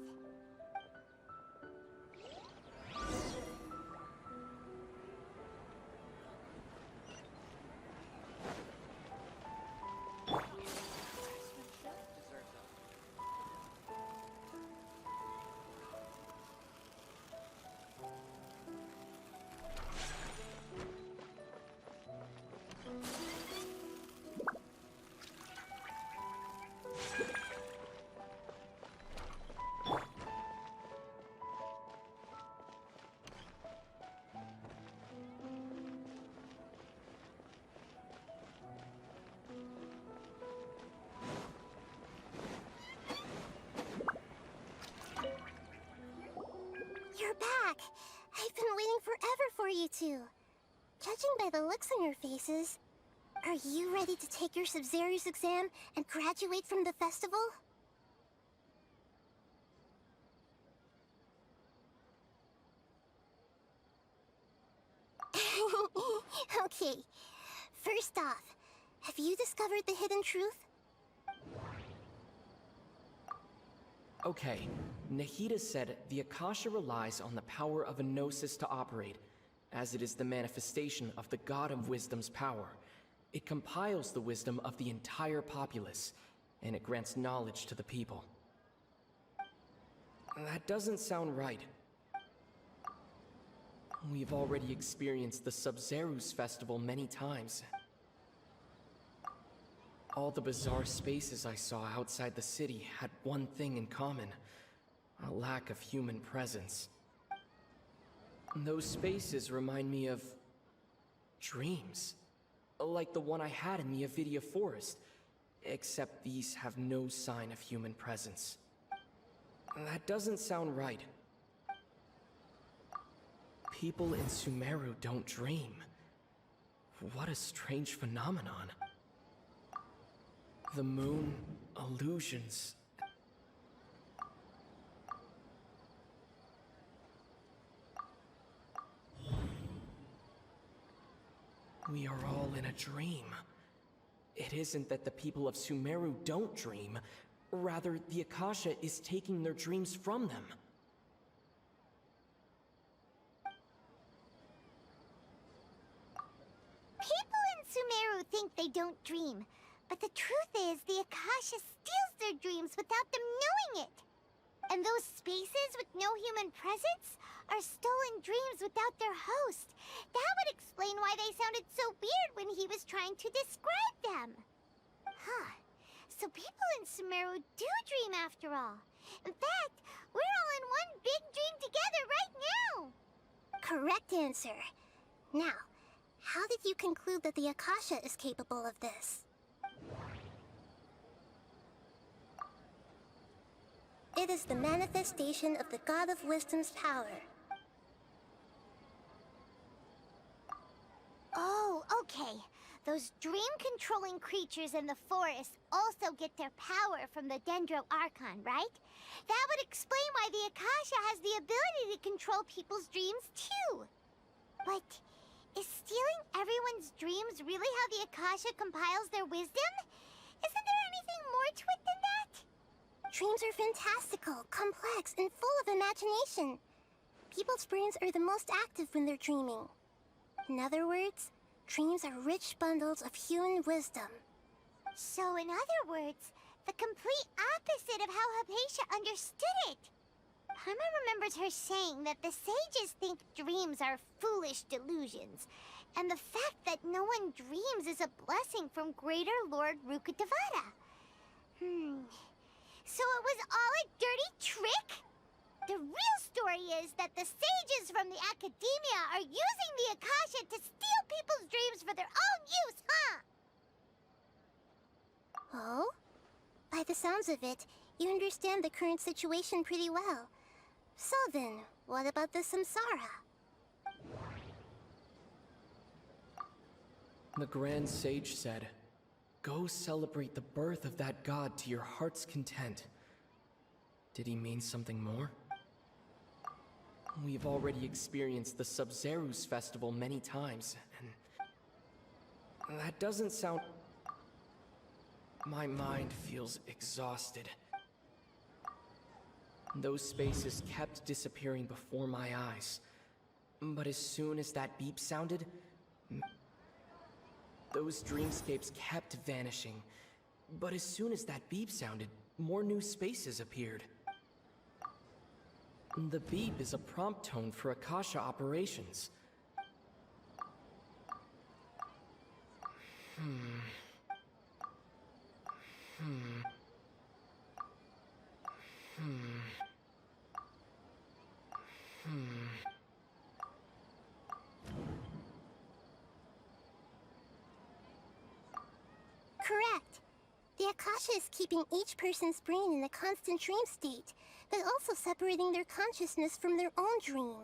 You're back! I've been waiting forever for you two. Judging by the looks on your faces, are you ready to take your Sabzeruz exam and graduate from the festival? Okay, first off, have you discovered the hidden truth? Okay, Nahida said the Akasha relies on the power of a gnosis to operate, as it is the manifestation of the God of Wisdom's power. It compiles the wisdom of the entire populace, and it grants knowledge to the people. That doesn't sound right. We've already experienced the Sabzeruz festival many times. All the bizarre spaces I saw outside the city had one thing in common: a lack of human presence. Those spaces remind me of dreams, like the one I had in the Avidia Forest, except these have no sign of human presence. That doesn't sound right. People in Sumeru don't dream. What a strange phenomenon. The moon, illusions. We are all in a dream. It isn't that the people of Sumeru don't dream. Rather, the Akasha is taking their dreams from them. People in Sumeru think they don't dream. But the truth is, the Akasha steals their dreams without them knowing it. And those spaces with no human presence are stolen dreams without their host. That would explain why they sounded so weird when he was trying to describe them. Huh. So people in Sumeru do dream after all. In fact, we're all in one big dream together right now. Correct answer. Now, how did you conclude that the Akasha is capable of this? It is the manifestation of the God of Wisdom's power. Oh, okay. Those dream-controlling creatures in the forest also get their power from the Dendro Archon, right? That would explain why the Akasha has the ability to control people's dreams, too. But is stealing everyone's dreams really how the Akasha compiles their wisdom? Isn't there anything more to it than that? Dreams are fantastical, complex, and full of imagination. People's brains are the most active when they're dreaming. In other words, dreams are rich bundles of human wisdom. So in other words, the complete opposite of how Hypatia understood it. Paimon remembers her saying that the sages think dreams are foolish delusions, and the fact that no one dreams is a blessing from Greater Lord Rukkhadevata. So it was all a dirty trick? The real story is that the sages from the Academia are using the Akasha to steal people's dreams for their own use, huh? Oh? By the sounds of it, you understand the current situation pretty well. So then, what about the Samsara? The Grand Sage said, "Go celebrate the birth of that god to your heart's content." Did he mean something more? We've already experienced the Sabzeruz festival many times, and That doesn't sound... My mind feels exhausted. Those spaces kept disappearing before my eyes. But as soon as that beep sounded, those dreamscapes kept vanishing. But as soon as that beep sounded, more new spaces appeared. The beep is a prompt tone for Akasha operations. Correct. The Akasha is keeping each person's brain in a constant dream state, but also separating their consciousness from their own dream.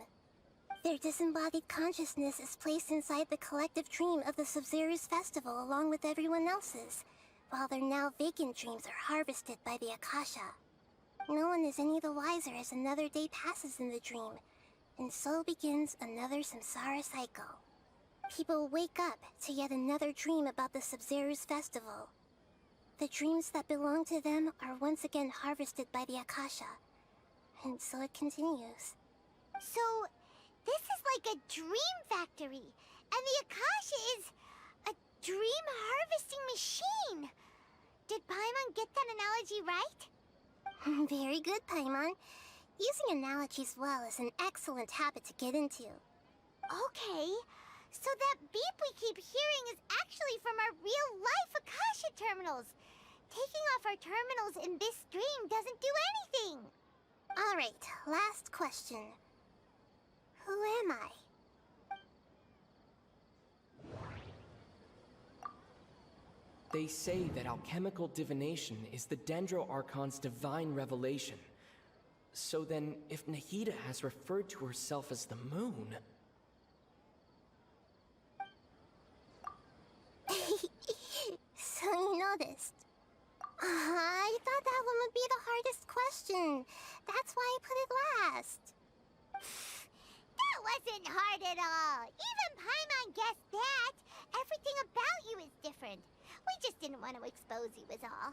Their disembodied consciousness is placed inside the collective dream of the Sabzeruz festival along with everyone else's, while their now vacant dreams are harvested by the Akasha. No one is any the wiser as another day passes in the dream, and so begins another Samsara cycle. People wake up to yet another dream about the Sabzeruz festival. The dreams that belong to them are once again harvested by the Akasha, and so it continues. So, this is like a dream factory, and the Akasha is a dream harvesting machine. Did Paimon get that analogy right? Very good, Paimon. Using analogies well is an excellent habit to get into. Okay, so that beep we keep hearing is actually from our real-life Akasha terminals. Taking off our terminals in this dream doesn't do anything. Alright, last question. Who am I? They say that alchemical divination is the Dendro Archon's divine revelation. So then, if Nahida has referred to herself as the moon... So you noticed. I thought that one would be the hardest question. That's why I put it last. That wasn't hard at all. Even Paimon guessed that. Everything about you is different. We just didn't want to expose you is all.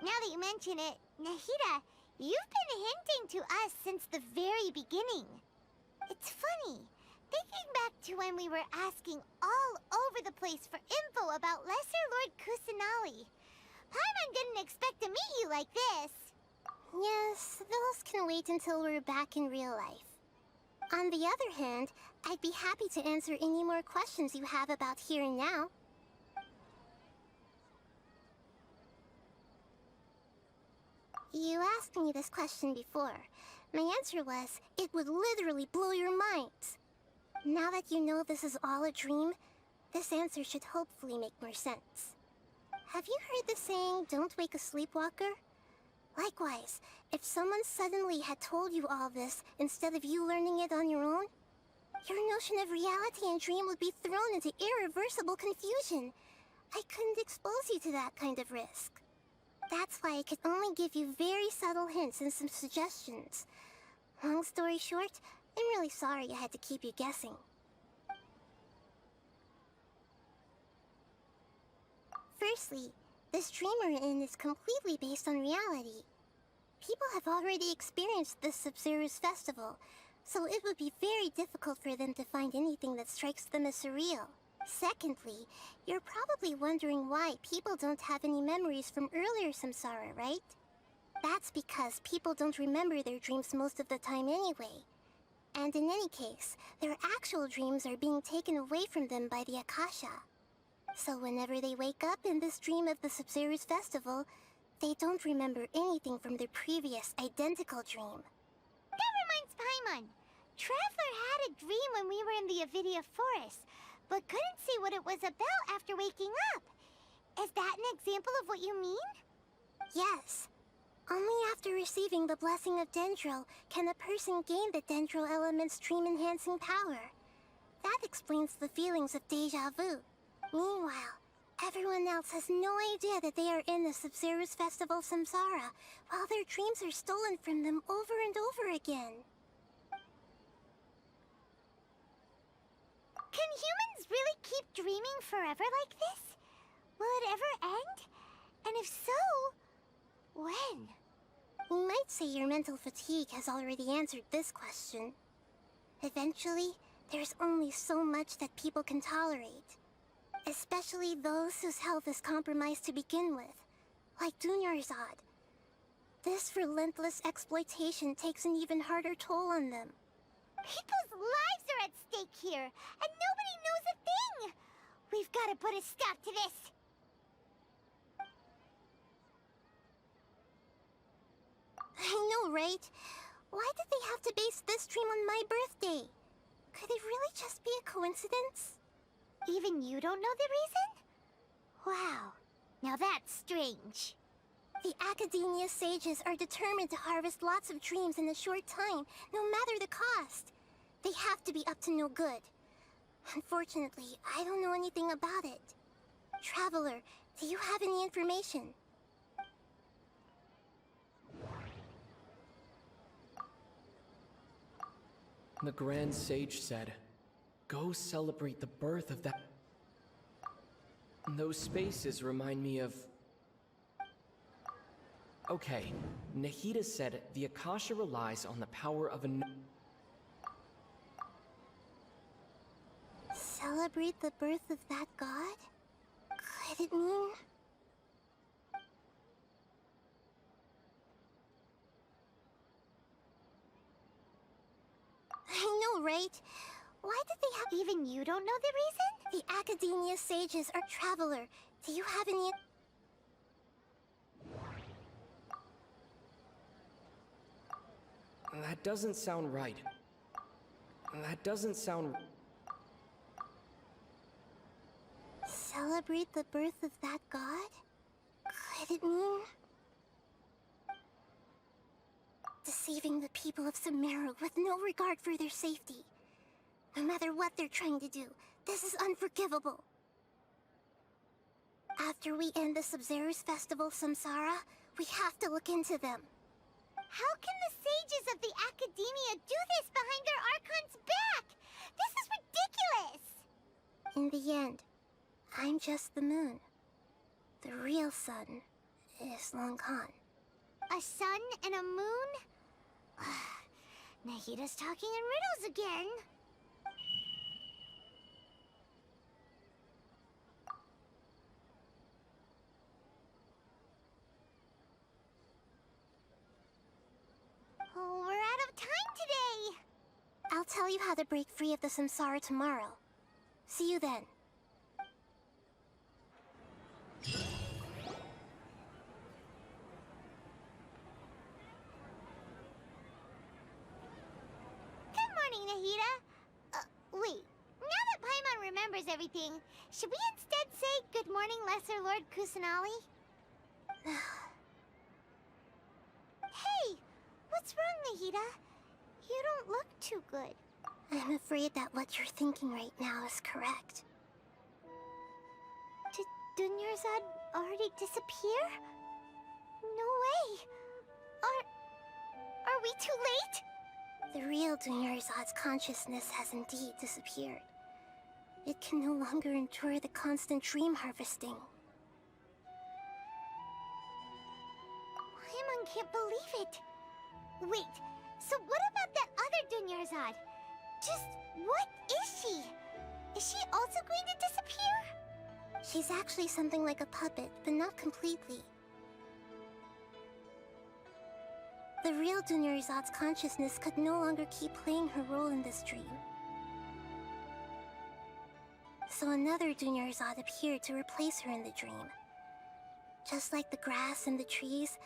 Now that you mention it, Nahida, you've been hinting to us since the very beginning. It's funny. Thinking back to when we were asking all over the place for info about Lesser Lord Kusanali, Paimon didn't expect to meet you like this. Yes, those can wait until we're back in real life. On the other hand, I'd be happy to answer any more questions you have about here and now. You asked me this question before. My answer was, it would literally blow your minds. Now that you know this is all a dream, this answer should hopefully make more sense. Have you heard the saying, don't wake a sleepwalker? Likewise, if someone suddenly had told you all this instead of you learning it on your own, your notion of reality and dream would be thrown into irreversible confusion. I couldn't expose you to that kind of risk. That's why I could only give you very subtle hints and some suggestions. Long story short, I'm really sorry I had to keep you guessing. Firstly, this dream we're in is completely based on reality. People have already experienced this Sabzeruz festival, so it would be very difficult for them to find anything that strikes them as surreal. Secondly, you're probably wondering why people don't have any memories from earlier Samsara, right? That's because people don't remember their dreams most of the time anyway. And in any case, their actual dreams are being taken away from them by the Akasha. So whenever they wake up in this dream of the Sabzeruz festival, they don't remember anything from their previous identical dream. That reminds Paimon. Traveler had a dream when we were in the Avidia forest, but couldn't see what it was about after waking up. Is that an example of what you mean? Yes. Only after receiving the blessing of Dendro can a person gain the Dendro element's dream-enhancing power. That explains the feelings of deja vu. Meanwhile, everyone else has no idea that they are in the Sabzeruz festival Samsara, while their dreams are stolen from them over and over again. Can humans really keep dreaming forever like this? Will it ever end? And if so, when? You might say your mental fatigue has already answered this question. Eventually, there's only so much that people can tolerate. Especially those whose health is compromised to begin with, like Dunyarzad. This relentless exploitation takes an even harder toll on them. People's lives are at stake here, and nobody knows a thing! We've got to put a stop to this! I know, right? Why did they have to base this dream on my birthday? Could it really just be a coincidence? Even you don't know the reason? Wow, now that's strange. The Academia sages are determined to harvest lots of dreams in a short time, no matter the cost. They have to be up to no good. Unfortunately, I don't know anything about it. Traveler, do you have any information? The Grand Sage said, "Go celebrate the birth of that." Those spaces remind me of... Okay, Nahida said the Akasha relies on the power of a... Celebrate the birth of that god? Could it mean... I know, right? Why did they have... Even you don't know the reason? The Academia sages are traveler. Do you have any... That doesn't sound right. That doesn't sound... Celebrate the birth of that god? Could it mean... deceiving the people of Sumeru with no regard for their safety? No matter what they're trying to do, this is unforgivable. After we end the Sabzeruz festival, Samsara, we have to look into them. How can the sages of the Academia do this behind their archon's back? This is ridiculous! In the end, I'm just the moon. The real sun is long gone. A sun and a moon? Nahida's talking in riddles again. Oh, we're out of time today! I'll tell you how to break free of the Samsara tomorrow. See you then. Good morning, Nahida. Wait. Now that Paimon remembers everything, should we instead say good morning, Lesser Lord Kusanali? Hey! What's wrong, Nahida? You don't look too good. I'm afraid that what you're thinking right now is correct. Did Dunyarzad already disappear? No way! Are we too late? The real Dunyarzad's consciousness has indeed disappeared. It can no longer endure the constant dream harvesting. Paimon can't believe it. Wait, so what about that other Dunyarzad? Just what is she? Is she also going to disappear? She's actually something like a puppet, but not completely. The real Dunyarzad's consciousness could no longer keep playing her role in this dream. So another Dunyarzad appeared to replace her in the dream. Just like the grass and the trees,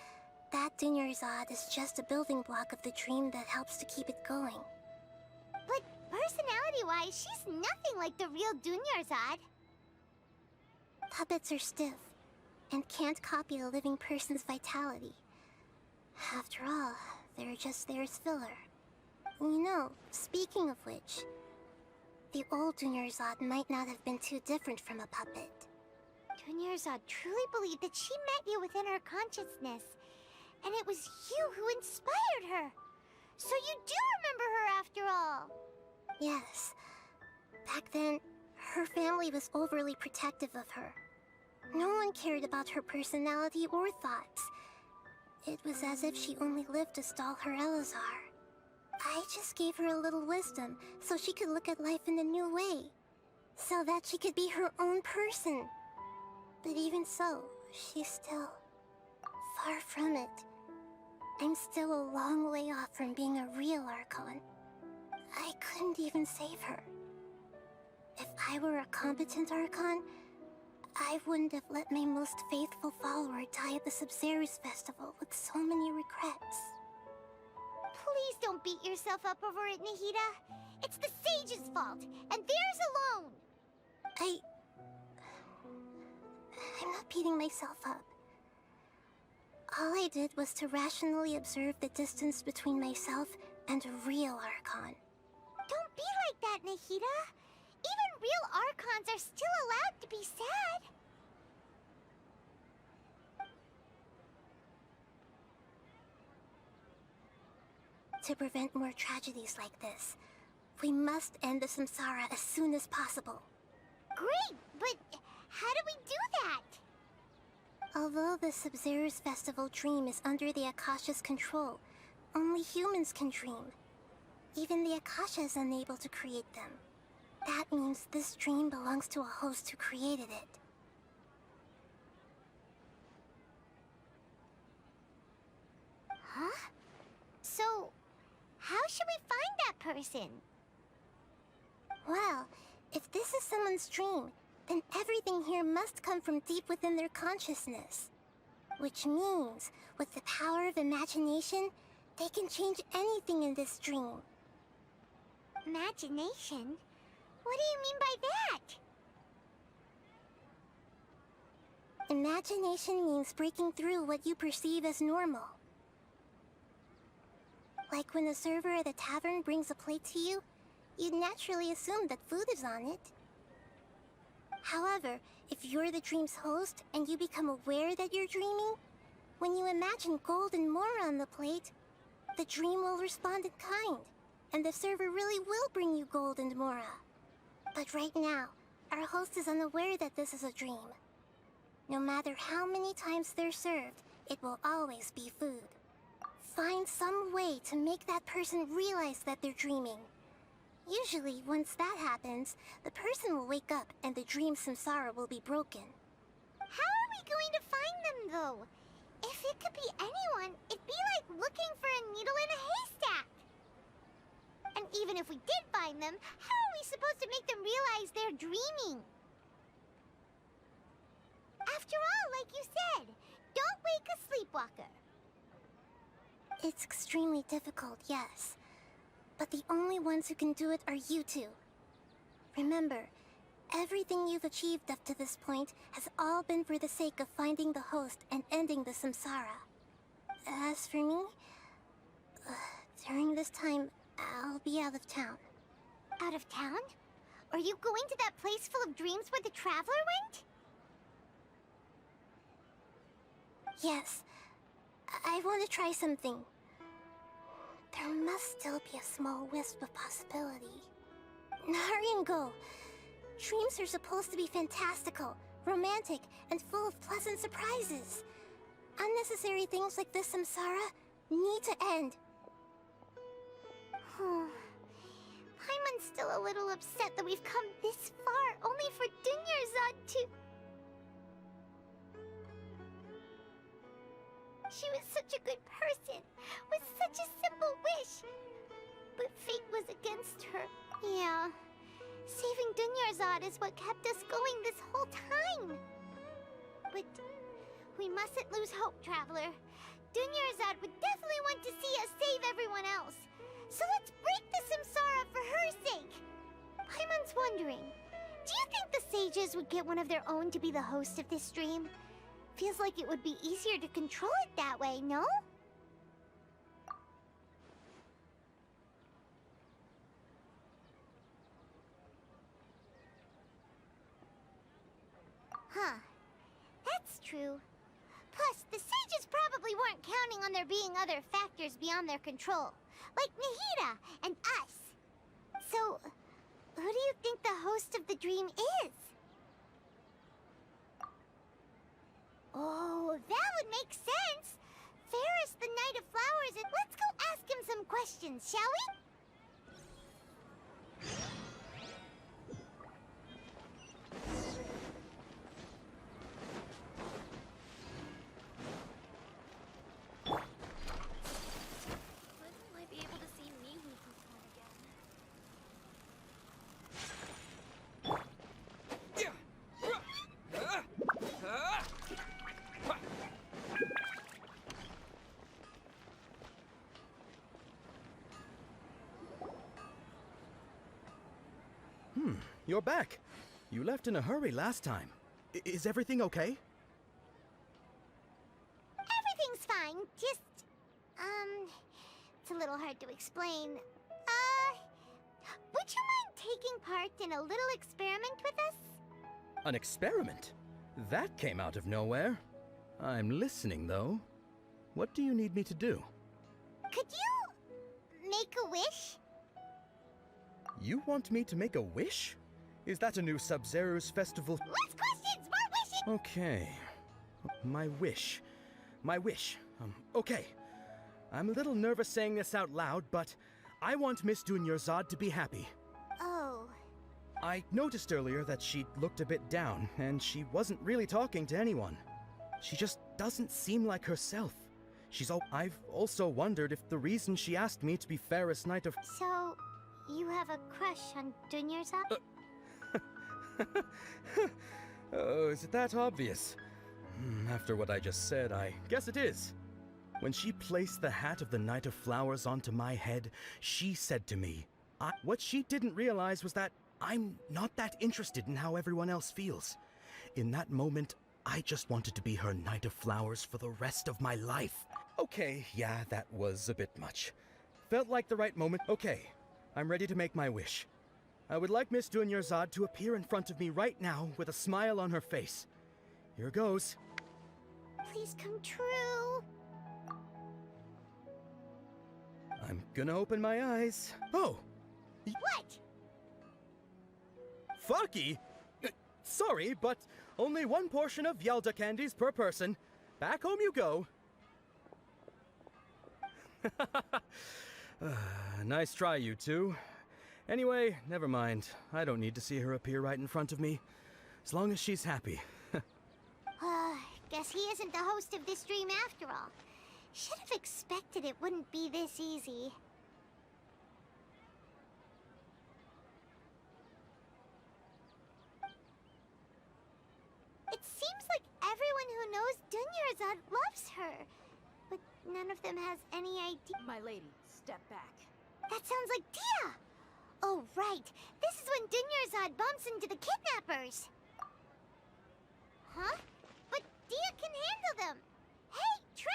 that Dunyarzad is just a building block of the dream that helps to keep it going. But personality-wise, she's nothing like the real Dunyarzad. Puppets are stiff, and can't copy a living person's vitality. After all, they're just there as filler. You know, speaking of which, the old Dunyarzad might not have been too different from a puppet. Dunyarzad truly believed that she met you within her consciousness, and it was you who inspired her. So you do remember her after all. Yes. Back then, Her family was overly protective of her. No one cared about her personality or thoughts. It was as if she only lived to stall her Elazar. I just gave her a little wisdom so she could look at life in a new way. So that she could be her own person. But even so, she's still far from it. I'm still a long way off from being a real archon. I couldn't even save her. If I were a competent archon, I wouldn't have let my most faithful follower die at the Sabzeruz festival with so many regrets. Please don't beat yourself up over it, Nahida. It's the sage's fault, and theirs alone. I'm not beating myself up. All I did was to rationally observe the distance between myself and a real archon. Don't be like that, Nahida. Even real archons are still allowed to be sad. To prevent more tragedies like this, we must end the Samsara as soon as possible. Great, but how do we do that? Although the Sabzeruz festival dream is under the Akasha's control, only humans can dream. Even the Akasha is unable to create them. That means this dream belongs to a host who created it. Huh? So, how should we find that person? Well, if this is someone's dream, then everything here must come from deep within their consciousness. Which means, with the power of imagination, they can change anything in this dream. Imagination? What do you mean by that? Imagination means breaking through what you perceive as normal. Like when a server at a tavern brings a plate to you, you'd naturally assume that food is on it. However, if you're the dream's host and you become aware that you're dreaming, when you imagine gold and more on the plate, the dream will respond in kind, and the server really will bring you gold and mora. But right now, our host is unaware that this is a dream. No matter how many times they're served, it will always be food. Find some way to make that person realize that they're dreaming. Usually, once that happens, the person will wake up and the dream samsara will be broken. How are we going to find them, though? If it could be anyone, it'd be like looking for a needle in a haystack. And even if we did find them, how are we supposed to make them realize they're dreaming? After all, like you said, don't wake a sleepwalker. It's extremely difficult, yes. But the only ones who can do it are you two. Remember, everything you've achieved up to this point has all been for the sake of finding the host and ending the samsara. As for me, during this time, I'll be out of town. Out of town? Are you going to that place full of dreams where the Traveler went? Yes. I want to try something. There must still be a small wisp of possibility. Hurry and go. Dreams are supposed to be fantastical, romantic, and full of pleasant surprises. Unnecessary things like this samsara need to end. Paimon's still a little upset that we've come this far only for Dunyarzad to... She was such a good person, with such a simple wish. But fate was against her. Yeah. Saving Dunyarzad is what kept us going this whole time. But we mustn't lose hope, Traveler. Dunyarzad would definitely want to see us save everyone else. So let's break the samsara for her sake. Paimon's wondering, do you think the sages would get one of their own to be the host of this dream? Feels like it would be easier to control it that way, no? Huh. That's true. Plus, the sages probably weren't counting on there being other factors beyond their control, like Nahida and us. So, who do you think the host of the dream is? Oh, that would make sense. Ferris, the Knight of Flowers, and let's go ask him some questions, shall we? When will I be able to see Mihu perform again? You're back. You left in a hurry last time. Is everything okay? Everything's fine, just, it's a little hard to explain. Would you mind taking part in a little experiment with us? An experiment? That came out of nowhere. I'm listening, though. What do you need me to do? Could you make a wish? You want me to make a wish? Is that a new Sabzeruz festival? Less questions, more wishing! Okay. My wish. Okay. I'm a little nervous saying this out loud, but I want Miss Dunyarzad to be happy. Oh. I noticed earlier that she looked a bit down, and she wasn't really talking to anyone. She just doesn't seem like herself. I've also wondered if the reason she asked me to be Ferris Knight of... So, you have a crush on Dunyarzad? Oh, is it that obvious? After what I just said, I guess it is. When she placed the hat of the Knight of Flowers onto my head, she said to me, what she didn't realize was that I'm not that interested in how everyone else feels. In that moment, I just wanted to be her Knight of Flowers for the rest of my life. Okay, yeah, that was a bit much. Felt like the right moment. Okay, I'm ready to make my wish. I would like Miss Dunyarzad to appear in front of me right now with a smile on her face. Here goes. Please come true. I'm gonna open my eyes. Oh! What? Fucky? Sorry, but only one portion of Yalda candies per person. Back home you go. Nice try, you two. Anyway, never mind. I don't need to see her appear right in front of me. As long as she's happy. Guess he isn't the host of this dream after all. Should have expected it wouldn't be this easy. It seems like everyone who knows Dunyarzad loves her. But none of them has any idea. My lady, step back. That sounds like Dia! Oh, right. This is when Dunyarzad bumps into the kidnappers. Huh? But Dia can handle them. Hey, Traveler!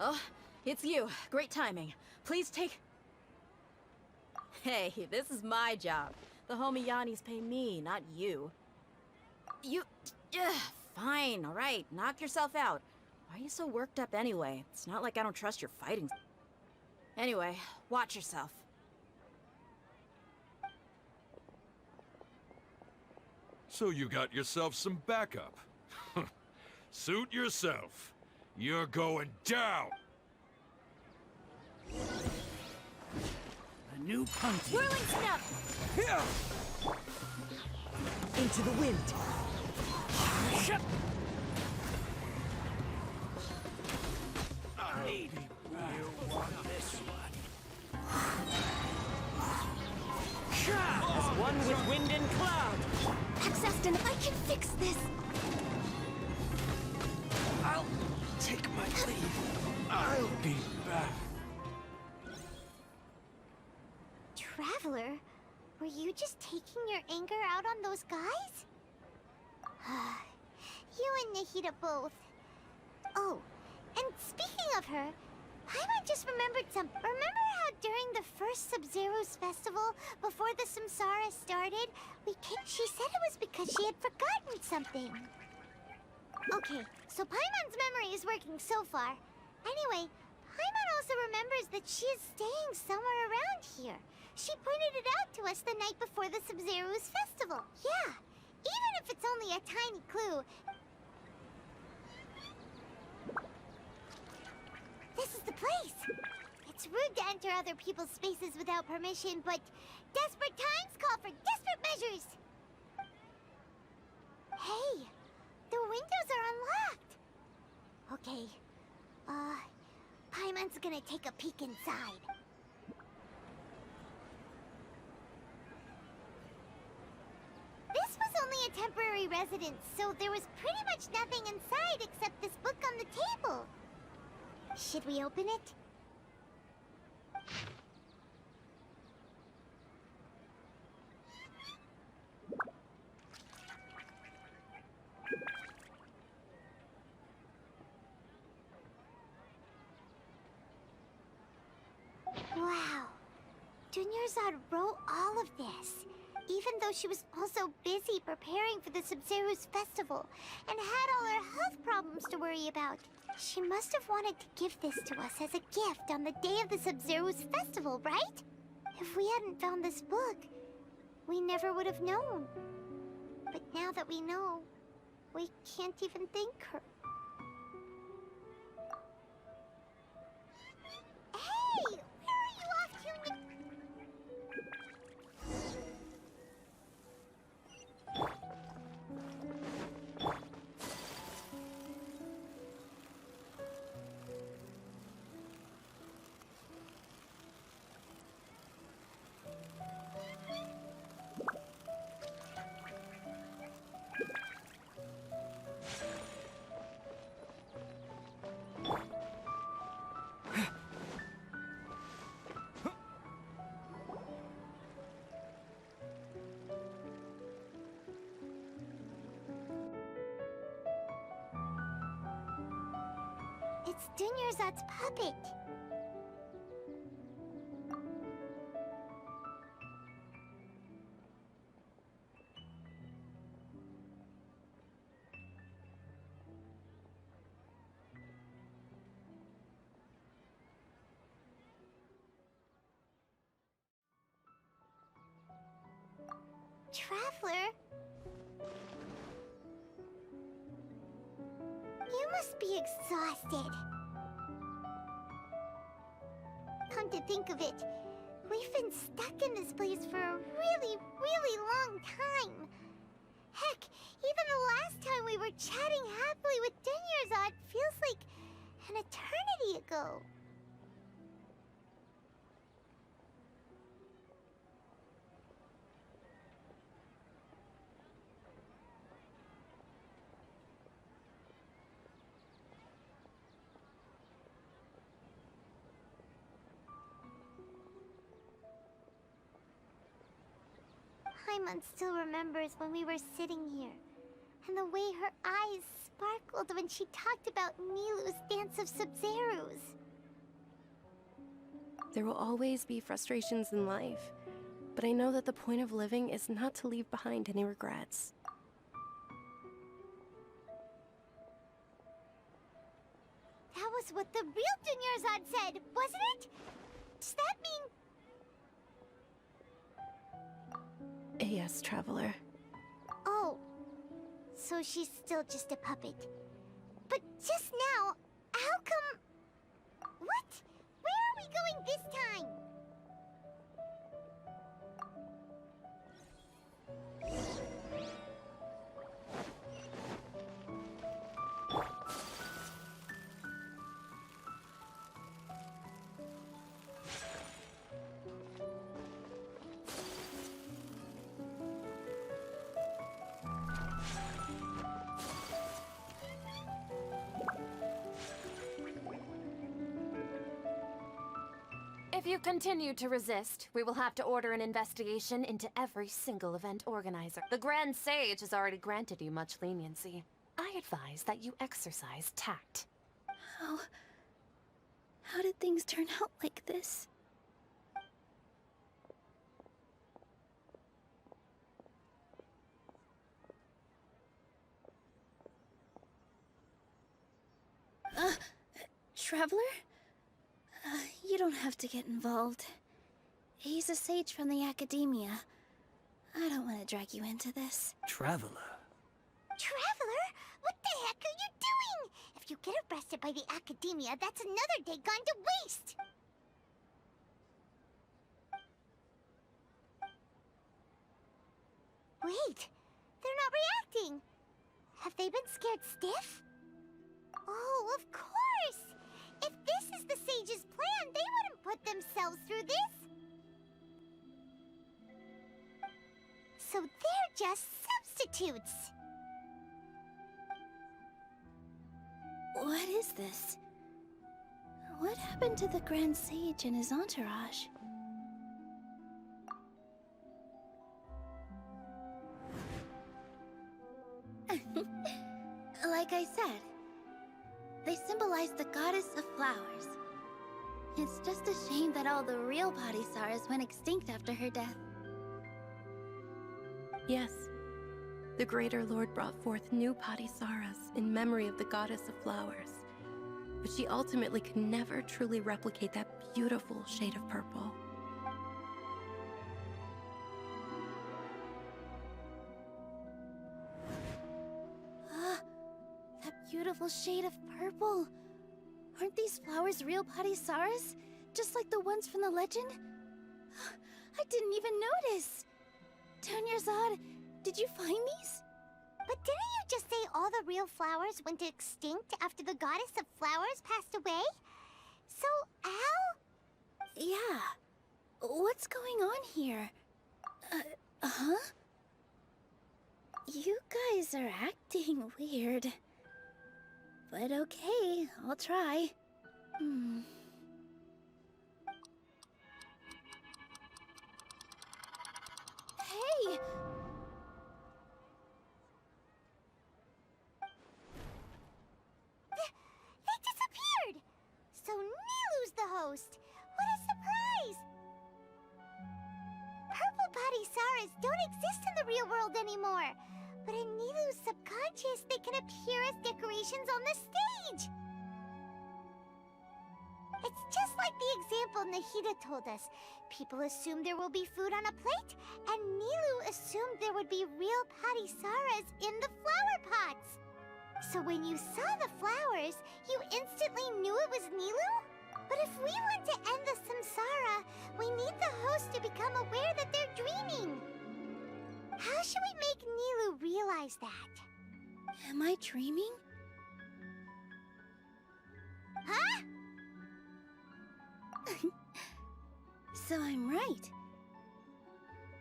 Oh, it's you. Great timing. Please take... Hey, this is my job. The homie Yanni's pay me, not you. You... fine, alright. Knock yourself out. Why are you so worked up anyway? It's not like I don't trust your fighting. Anyway, watch yourself. So you got yourself some backup. Suit yourself. You're going down! A new punch. Whirling snap! Into the wind! Shut! Maybe we'll want this one. As one with wind and cloud! Axaston, I can fix this! I'll take my leave. I'll be back. Traveler, were you just taking your anger out on those guys? You and Nahida both. Oh, and speaking of her, Paimon just remembered something. Remember how during the first Sabzeruz festival, before the Samsara started, she said it was because she had forgotten something. Okay, so Paimon's memory is working so far. Anyway, Paimon also remembers that she is staying somewhere around here. She pointed it out to us the night before the Sabzeruz festival. Yeah, even if it's only a tiny clue. This is the place! It's rude to enter other people's spaces without permission, but desperate times call for desperate measures! Hey! The windows are unlocked! Okay, Paimon's gonna take a peek inside. This was only a temporary residence, so there was pretty much nothing inside except this book on the table. Should we open it? Wow. Dunyarzad wrote all of this, even though she was also busy preparing for the Sabzeruz festival and had all her health problems to worry about. She must have wanted to give this to us as a gift on the day of the Sabzeruz festival, right? If we hadn't found this book, we never would have known. But now that we know, we can't even thank her. Hey! Where are you off to? It's Dunyarzad's puppet. Traveler? You must be exhausted. Come to think of it, we've been stuck in this place for a really, really long time. Heck, even the last time we were chatting happily with Dunyarzad feels like an eternity ago. Paimon still remembers when we were sitting here, and the way her eyes sparkled when she talked about Nilu's Dance of Sabzeruz. There will always be frustrations in life, but I know that the point of living is not to leave behind any regrets. That was what the real Dunyarzad said, wasn't it? Does that mean... Yes, Traveler. Oh, so she's still just a puppet. But just now, how come... What? Where are we going this time? If you continue to resist, we will have to order an investigation into every single event organizer. The Grand Sage has already granted you much leniency. I advise that you exercise tact. How did things turn out like this? Traveler? You don't have to get involved. He's a sage from the Academia. I don't want to drag you into this. Traveler? Traveler? What the heck are you doing? If you get arrested by the Academia, that's another day gone to waste! Wait, they're not reacting. Have they been scared stiff? Oh, of course! If this is the sage's plan, they wouldn't put themselves through this. So they're just substitutes. What is this? What happened to the Grand Sage and his entourage? Like I said, they symbolize the goddess of flowers. It's just a shame that all the real Padisaras went extinct after her death. Yes. The Greater Lord brought forth new Padisaras in memory of the goddess of flowers. But she ultimately could never truly replicate that beautiful shade of purple. That beautiful shade of purple. Aren't these flowers real Padisaras? Just like the ones from the legend? I didn't even notice! Tanyarzad, did you find these? But didn't you just say all the real flowers went extinct after the goddess of flowers passed away? So, how? Yeah. What's going on here? Huh? You guys are acting weird. But okay, I'll try. Hey! They disappeared! So Nilu's the host! What a surprise! Purple Padisaras don't exist in the real world anymore! But in Nilu's subconscious, they can appear as decorations on the stage! It's just like the example Nahida told us. People assumed there will be food on a plate, and Nilu assumed there would be real Padisaras in the flower pots. So when you saw the flowers, you instantly knew it was Nilu? But if we want to end the Samsara, we need the host to become aware that they're dreaming. How should we make Nilu realize that? Am I dreaming? Huh? So I'm right.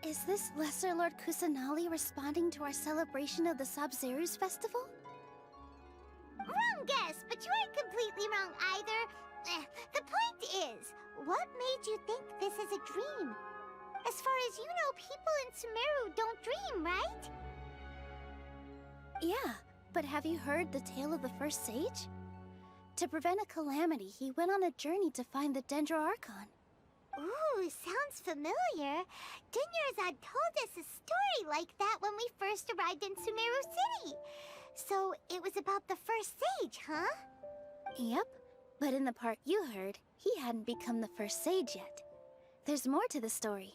Is this Lesser Lord Kusanali responding to our celebration of the Sabzeruz festival? Wrong guess, but you aren't completely wrong either. The point is, what made you think this is a dream? As far as you know, people in Sumeru don't dream, right? Yeah, but have you heard the tale of the first sage? To prevent a calamity, he went on a journey to find the Archon. Ooh, sounds familiar. Denouement told us a story like that when we first arrived in Sumeru City. So it was about the first sage, huh? Yep, but in the part you heard, he hadn't become the first sage yet. There's more to the story.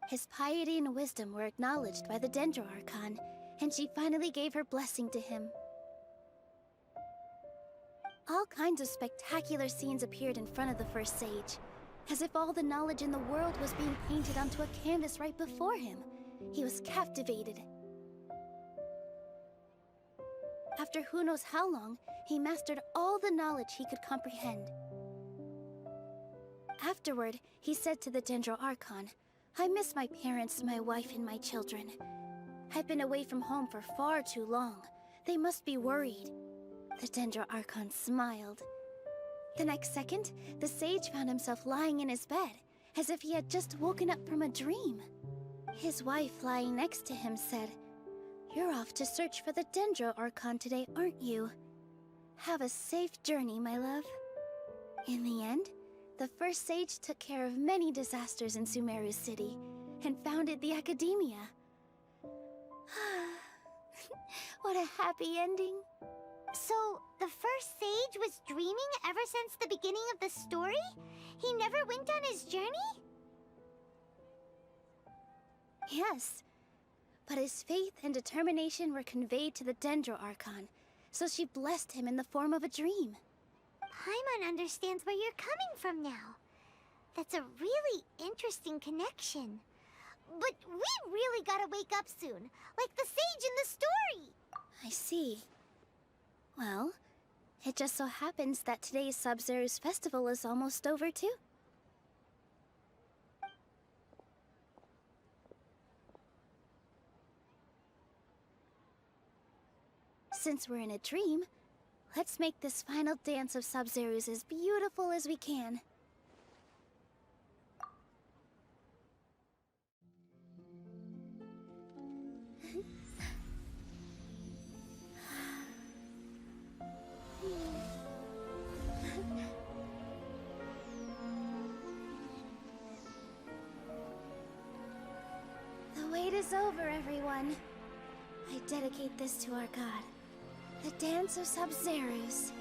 His piety and wisdom were acknowledged by the Archon, and she finally gave her blessing to him. All kinds of spectacular scenes appeared in front of the first sage, as if all the knowledge in the world was being painted onto a canvas right before him. He was captivated. After who knows how long, he mastered all the knowledge he could comprehend. Afterward, he said to the Archon, "I miss my parents, my wife, and my children. I've been away from home for far too long. They must be worried." The Archon smiled. The next second, the sage found himself lying in his bed, as if he had just woken up from a dream. His wife, lying next to him, said, You're off to search for the Dendro Archon today, aren't you? Have a safe journey, my love. In the end, the first sage took care of many disasters in Sumeru City and founded the Academia. What a happy ending. So, the first sage was dreaming ever since the beginning of the story? He never went on his journey? Yes, but his faith and determination were conveyed to the Dendro Archon, so she blessed him in the form of a dream. Paimon understands where you're coming from now. That's a really interesting connection. But we really gotta wake up soon, like the sage in the story! I see. Well, it just so happens that today's Sabzeruz festival is almost over too. Since we're in a dream, let's make this final dance of Sabzeruz as beautiful as we can. The wait is over, everyone. I dedicate this to our god, the dance of Sabzeruz.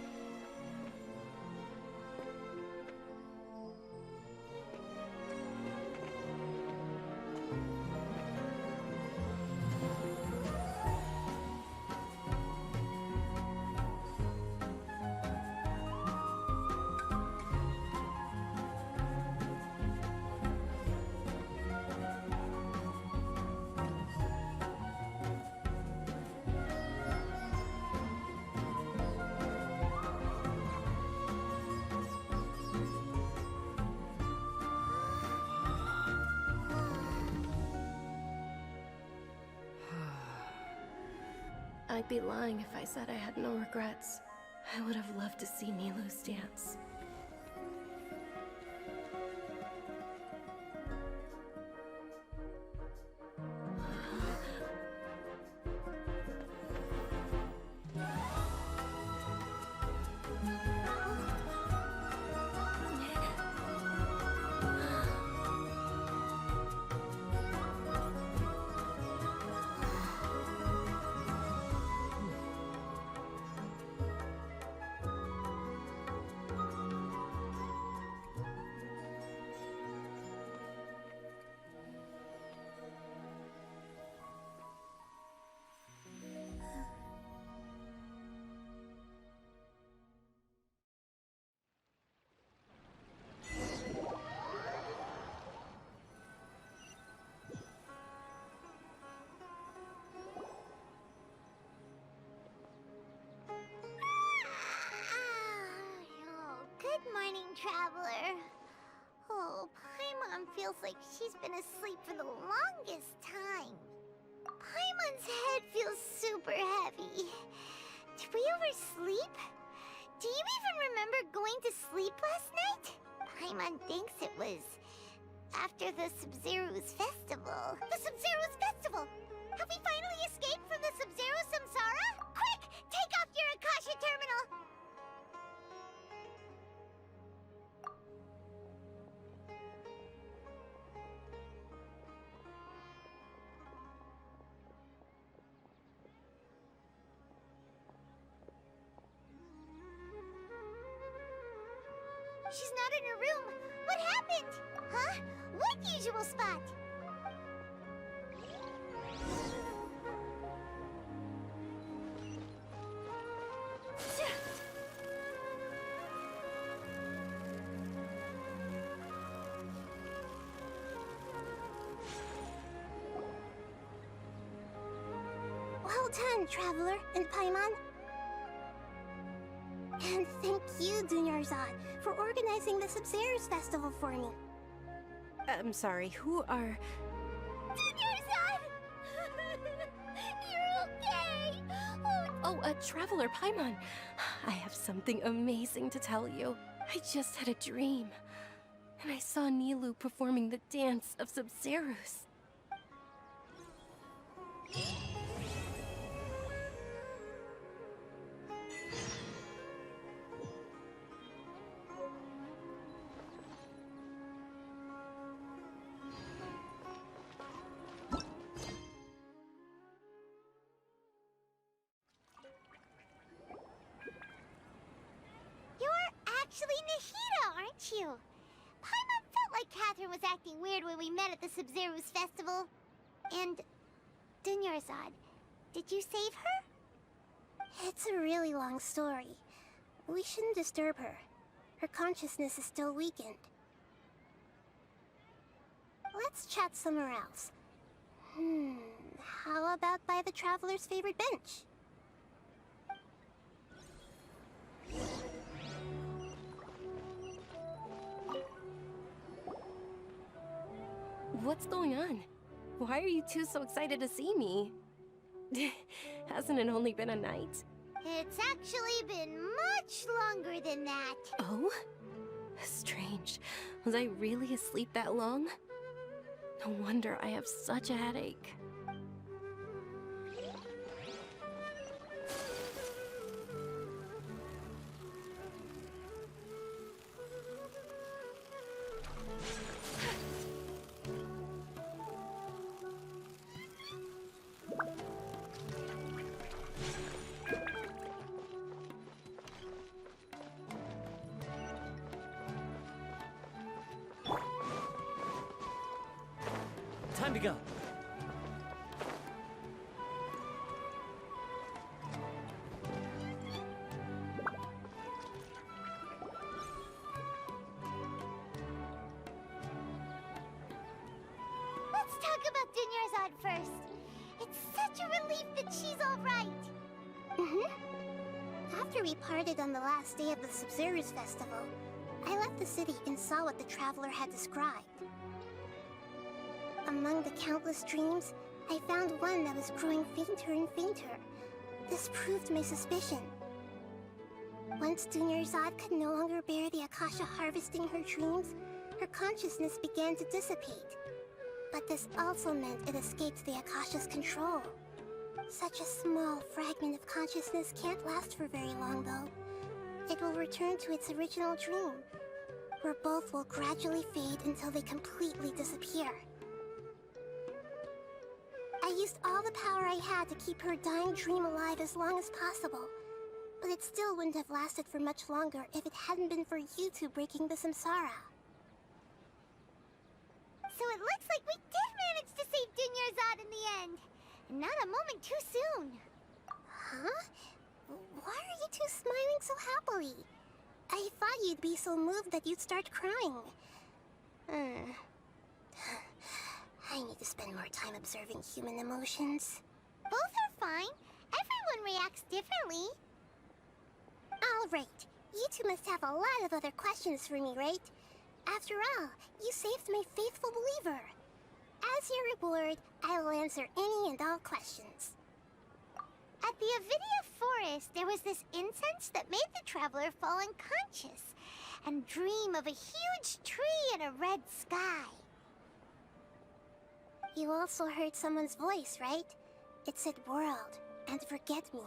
I'd be lying if I said I had no regrets. I would have loved to see Nilou's dance. Good morning, traveler. Oh, Paimon feels like she's been asleep for the longest time. Paimon's head feels super heavy. Did we oversleep? Do you even remember going to sleep last night? Paimon thinks it was after the Sabzeruz festival. The Sabzeruz festival! Have we finally escaped from the Sabzeruz Samsara? Quick! Take off your Akasha terminal! She's not in her room. What happened? Huh? What usual spot? Well done, Traveler and Paimon. And thank you, Dunyarzad, for organizing the Sabzeruz festival for me. I'm sorry, who are... Dunyarzad! You're okay! Oh, Traveler Paimon. I have something amazing to tell you. I just had a dream. And I saw Nilou performing the dance of Sabzeruz. met you. Paimon felt like Catherine was acting weird when we met at the Sabzeruz festival. And Dunyarzad, did you save her? It's a really long story. We shouldn't disturb her. Her consciousness is still weakened. Let's chat somewhere else. How about by the Traveler's favorite bench? What's going on? Why are you two so excited to see me? Hasn't it only been a night? It's actually been much longer than that. Oh? Strange. Was I really asleep that long? No wonder I have such a headache. Time to go. Let's talk about Dunyarzad first. It's such a relief that she's all right. After we parted on the last day of the Sabzeruz festival, I left the city and saw what the Traveler had described. Among the countless dreams, I found one that was growing fainter and fainter. This proved my suspicion. Once Dunyarzad could no longer bear the Akasha harvesting her dreams, her consciousness began to dissipate. But this also meant it escaped the Akasha's control. Such a small fragment of consciousness can't last for very long, though. It will return to its original dream, where both will gradually fade until they completely disappear. I used all the power I had to keep her dying dream alive as long as possible, but it still wouldn't have lasted for much longer if it hadn't been for you two breaking the Samsara. So it looks like we did manage to save Dunyarzad in the end. And not a moment too soon. Huh? Why are you two smiling so happily? I thought you'd be so moved that you'd start crying. I need to spend more time observing human emotions. Both are fine. Everyone reacts differently. All right. You two must have a lot of other questions for me, right? After all, you saved my faithful believer. As your reward, I will answer any and all questions. At the Avidia forest, there was this incense that made the Traveler fall unconscious and dream of a huge tree and a red sky. You also heard someone's voice, right? It said world and forget me.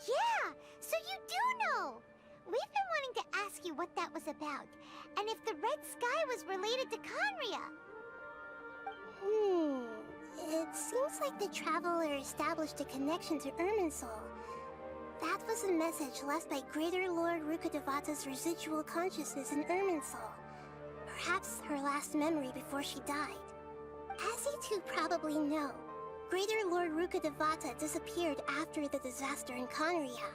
Yeah, so you do know! We've been wanting to ask you what that was about, and if the red sky was related to Conria. It seems like the Traveler established a connection to Irminsul. That was a message left by Greater Lord Rukkhadevata's residual consciousness in Irminsul. Perhaps her last memory before she died. As you two probably know, Greater Lord Rukkhadevata disappeared after the disaster in Conria.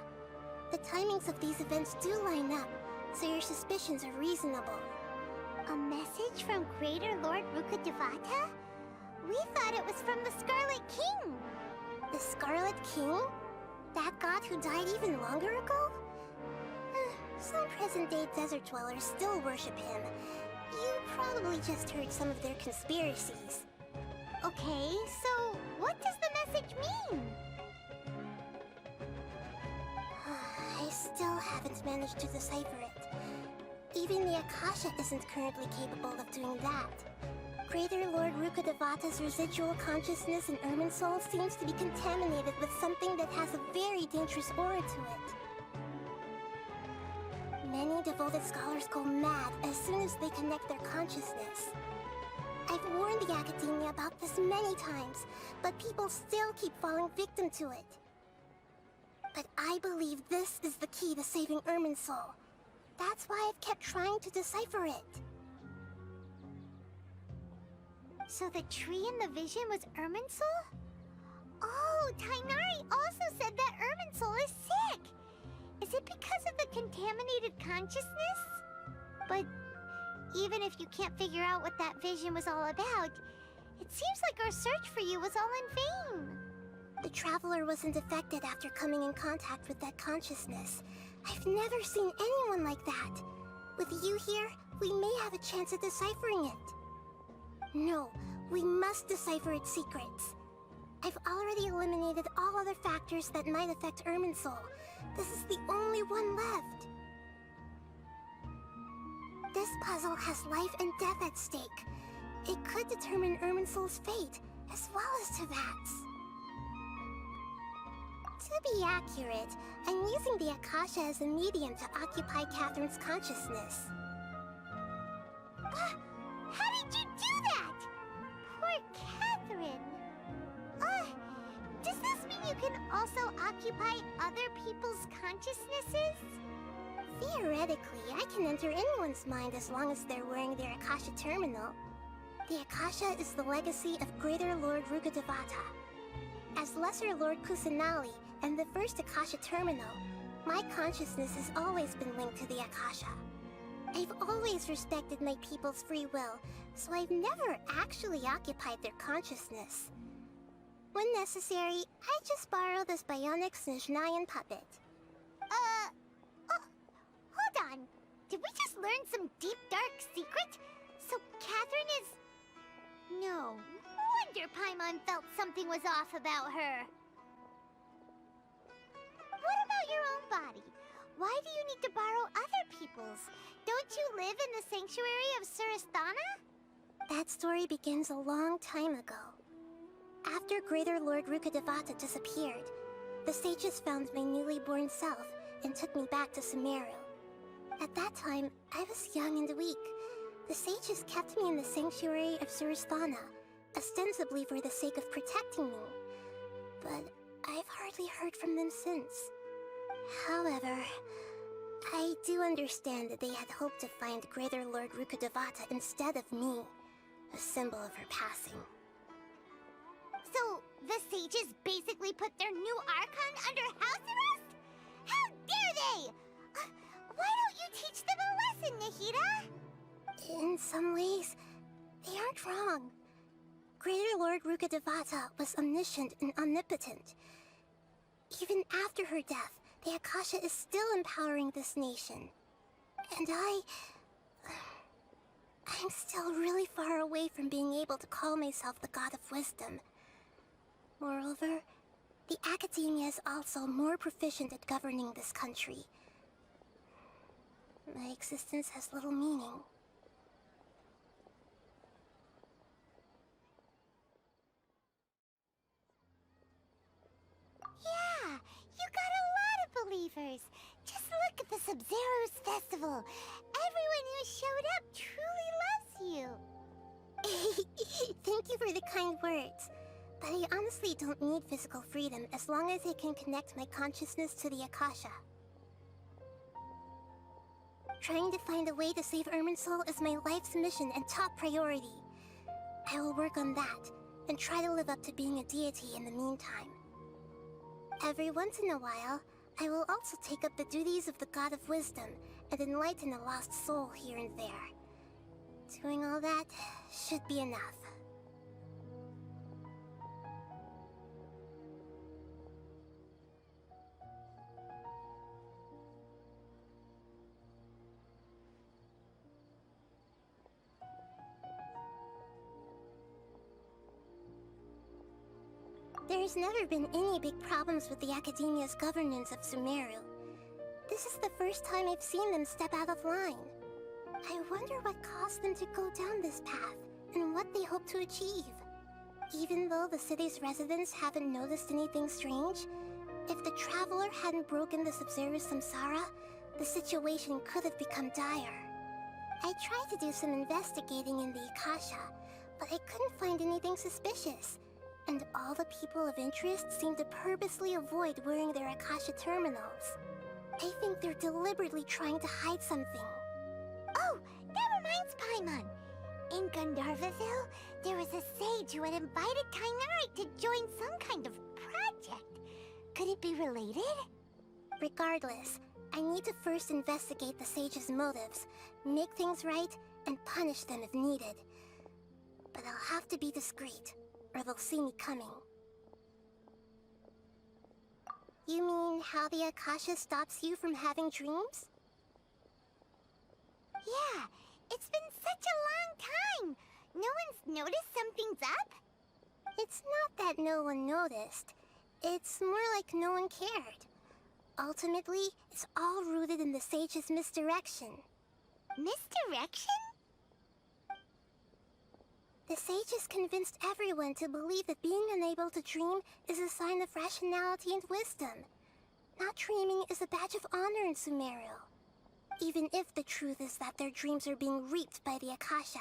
The timings of these events do line up, so your suspicions are reasonable. A message from Greater Lord Rukkhadevata? We thought it was from the Scarlet King. The Scarlet King? That god who died even longer ago? Some present-day desert dwellers still worship him. You probably just heard some of their conspiracies. Okay, so what does the message mean? I still haven't managed to decipher it. Even the Akasha isn't currently capable of doing that. Greater Lord Rukkhadevata's residual consciousness in Irminsul seems to be contaminated with something that has a very dangerous aura to it. Many devoted scholars go mad as soon as they connect their consciousness. I've warned the Academia about this many times, but people still keep falling victim to it. But I believe this is the key to saving Irminsul. That's why I've kept trying to decipher it. So the tree in the vision was Irminsul? Oh, Tainari also said that Irminsul is sick! Is it because of the contaminated consciousness? But even if you can't figure out what that vision was all about, it seems like our search for you was all in vain. The Traveler wasn't affected after coming in contact with that consciousness. I've never seen anyone like that. With you here, we may have a chance at deciphering it. No, we must decipher its secrets. I've already eliminated all other factors that might affect Irminsul. This is the only one left. This puzzle has life and death at stake. It could determine Irminsul's fate, as well as Tevat's. To be accurate, I'm using the Akasha as a medium to occupy Catherine's consciousness. How did you do that? Poor Catherine. Does this mean you can also occupy other people's consciousnesses? Theoretically, I can enter anyone's mind as long as they're wearing their Akasha terminal. The Akasha is the legacy of Greater Lord Rukkhadevata. As Lesser Lord Kusanali and the first Akasha terminal, my consciousness has always been linked to the Akasha. I've always respected my people's free will, so I've never actually occupied their consciousness. When necessary, I just borrow this bionic Snezhnayan puppet. Hold on. Did we just learn some deep, dark secret? So Catherine is... No wonder Paimon felt something was off about her. What about your own body? Why do you need to borrow other people's? Don't you live in the sanctuary of Surasthana? That story begins a long time ago. After Greater Lord Rukkhadevata disappeared, the sages found my newly born self and took me back to Sumeru. At that time, I was young and weak. The sages kept me in the sanctuary of Surasthana, ostensibly for the sake of protecting me. But I've hardly heard from them since. However, I do understand that they had hoped to find Greater Lord Rukkhadevata instead of me, a symbol of her passing. So, the sages basically put their new archon under house arrest? How dare they! Why don't you teach them a lesson, Nahida? In some ways, they aren't wrong. Greater Lord Rukkhadevata was omniscient and omnipotent. Even after her death, the Akasha is still empowering this nation. And I'm still really far away from being able to call myself the God of Wisdom. Moreover, the Academia is also more proficient at governing this country. My existence has little meaning. Yeah, you got a lot of believers. Just look at the Sabzeruz festival. Everyone who showed up truly loves you. Thank you for the kind words. But I honestly don't need physical freedom as long as I can connect my consciousness to the Akasha. Trying to find a way to save Irminsul is my life's mission and top priority. I will work on that, and try to live up to being a deity in the meantime. Every once in a while, I will also take up the duties of the God of Wisdom and enlighten a lost soul here and there. Doing all that should be enough. There's never been any big problems with the Academia's governance of Sumeru. This is the first time I've seen them step out of line. I wonder what caused them to go down this path, and what they hope to achieve. Even though the city's residents haven't noticed anything strange, if the Traveler hadn't broken the Sabzeruz Samsara, the situation could have become dire. I tried to do some investigating in the Akasha, but I couldn't find anything suspicious. And all the people of interest seem to purposely avoid wearing their Akasha terminals. I think they're deliberately trying to hide something. Oh, that reminds Paimon. In Gandharvaville, there was a sage who had invited Kainerite to join some kind of project. Could it be related? Regardless, I need to first investigate the sage's motives, make things right, and punish them if needed. But I'll have to be discreet, or they'll see me coming. You mean how the Akasha stops you from having dreams? Yeah, it's been such a long time. No one's noticed something's up? It's not that no one noticed. It's more like no one cared. Ultimately, it's all rooted in the sage's misdirection. Misdirection? The sage has convinced everyone to believe that being unable to dream is a sign of rationality and wisdom. Not dreaming is a badge of honor in Sumeru. Even if the truth is that their dreams are being reaped by the Akasha.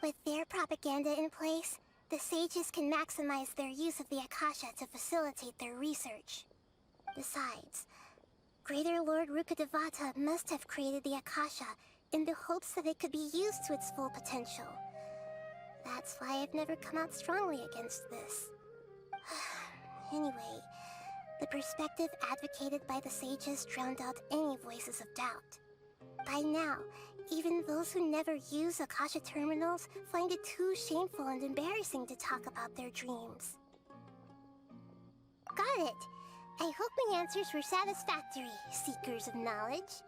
With their propaganda in place, the sages can maximize their use of the Akasha to facilitate their research. Besides, Greater Lord Rukkhadevata must have created the Akasha in the hopes that it could be used to its full potential. That's why I've never come out strongly against this. Anyway, the perspective advocated by the sages drowned out any voices of doubt. By now, even those who never use Akasha terminals find it too shameful and embarrassing to talk about their dreams. Got it. I hope my answers were satisfactory, seekers of knowledge.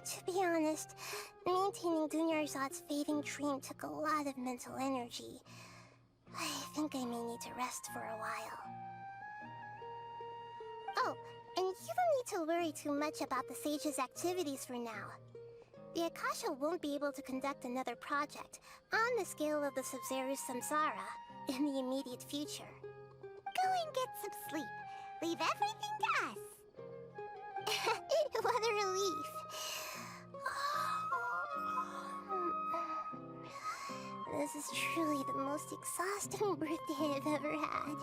To be honest, maintaining Dunyarzad's fading dream took a lot of mental energy. I think I may need to rest for a while. Oh, and you don't need to worry too much about the sage's activities for now. The Akasha won't be able to conduct another project on the scale of the Sabzeruz Samsara in the immediate future. Go and get some sleep. Leave everything to us. What a relief. This is truly the most exhausting birthday I've ever had.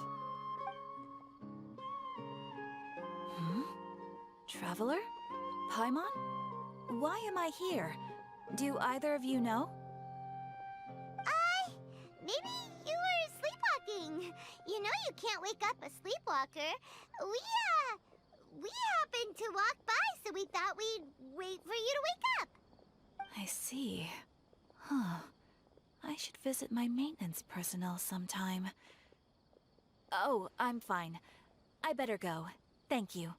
Traveler? Paimon? Why am I here? Do either of you know? Maybe you were sleepwalking. You know you can't wake up a sleepwalker. We happened to walk by, so we thought we'd wait for you to wake up. I see. Huh. I should visit my maintenance personnel sometime. Oh, I'm fine. I better go. Thank you.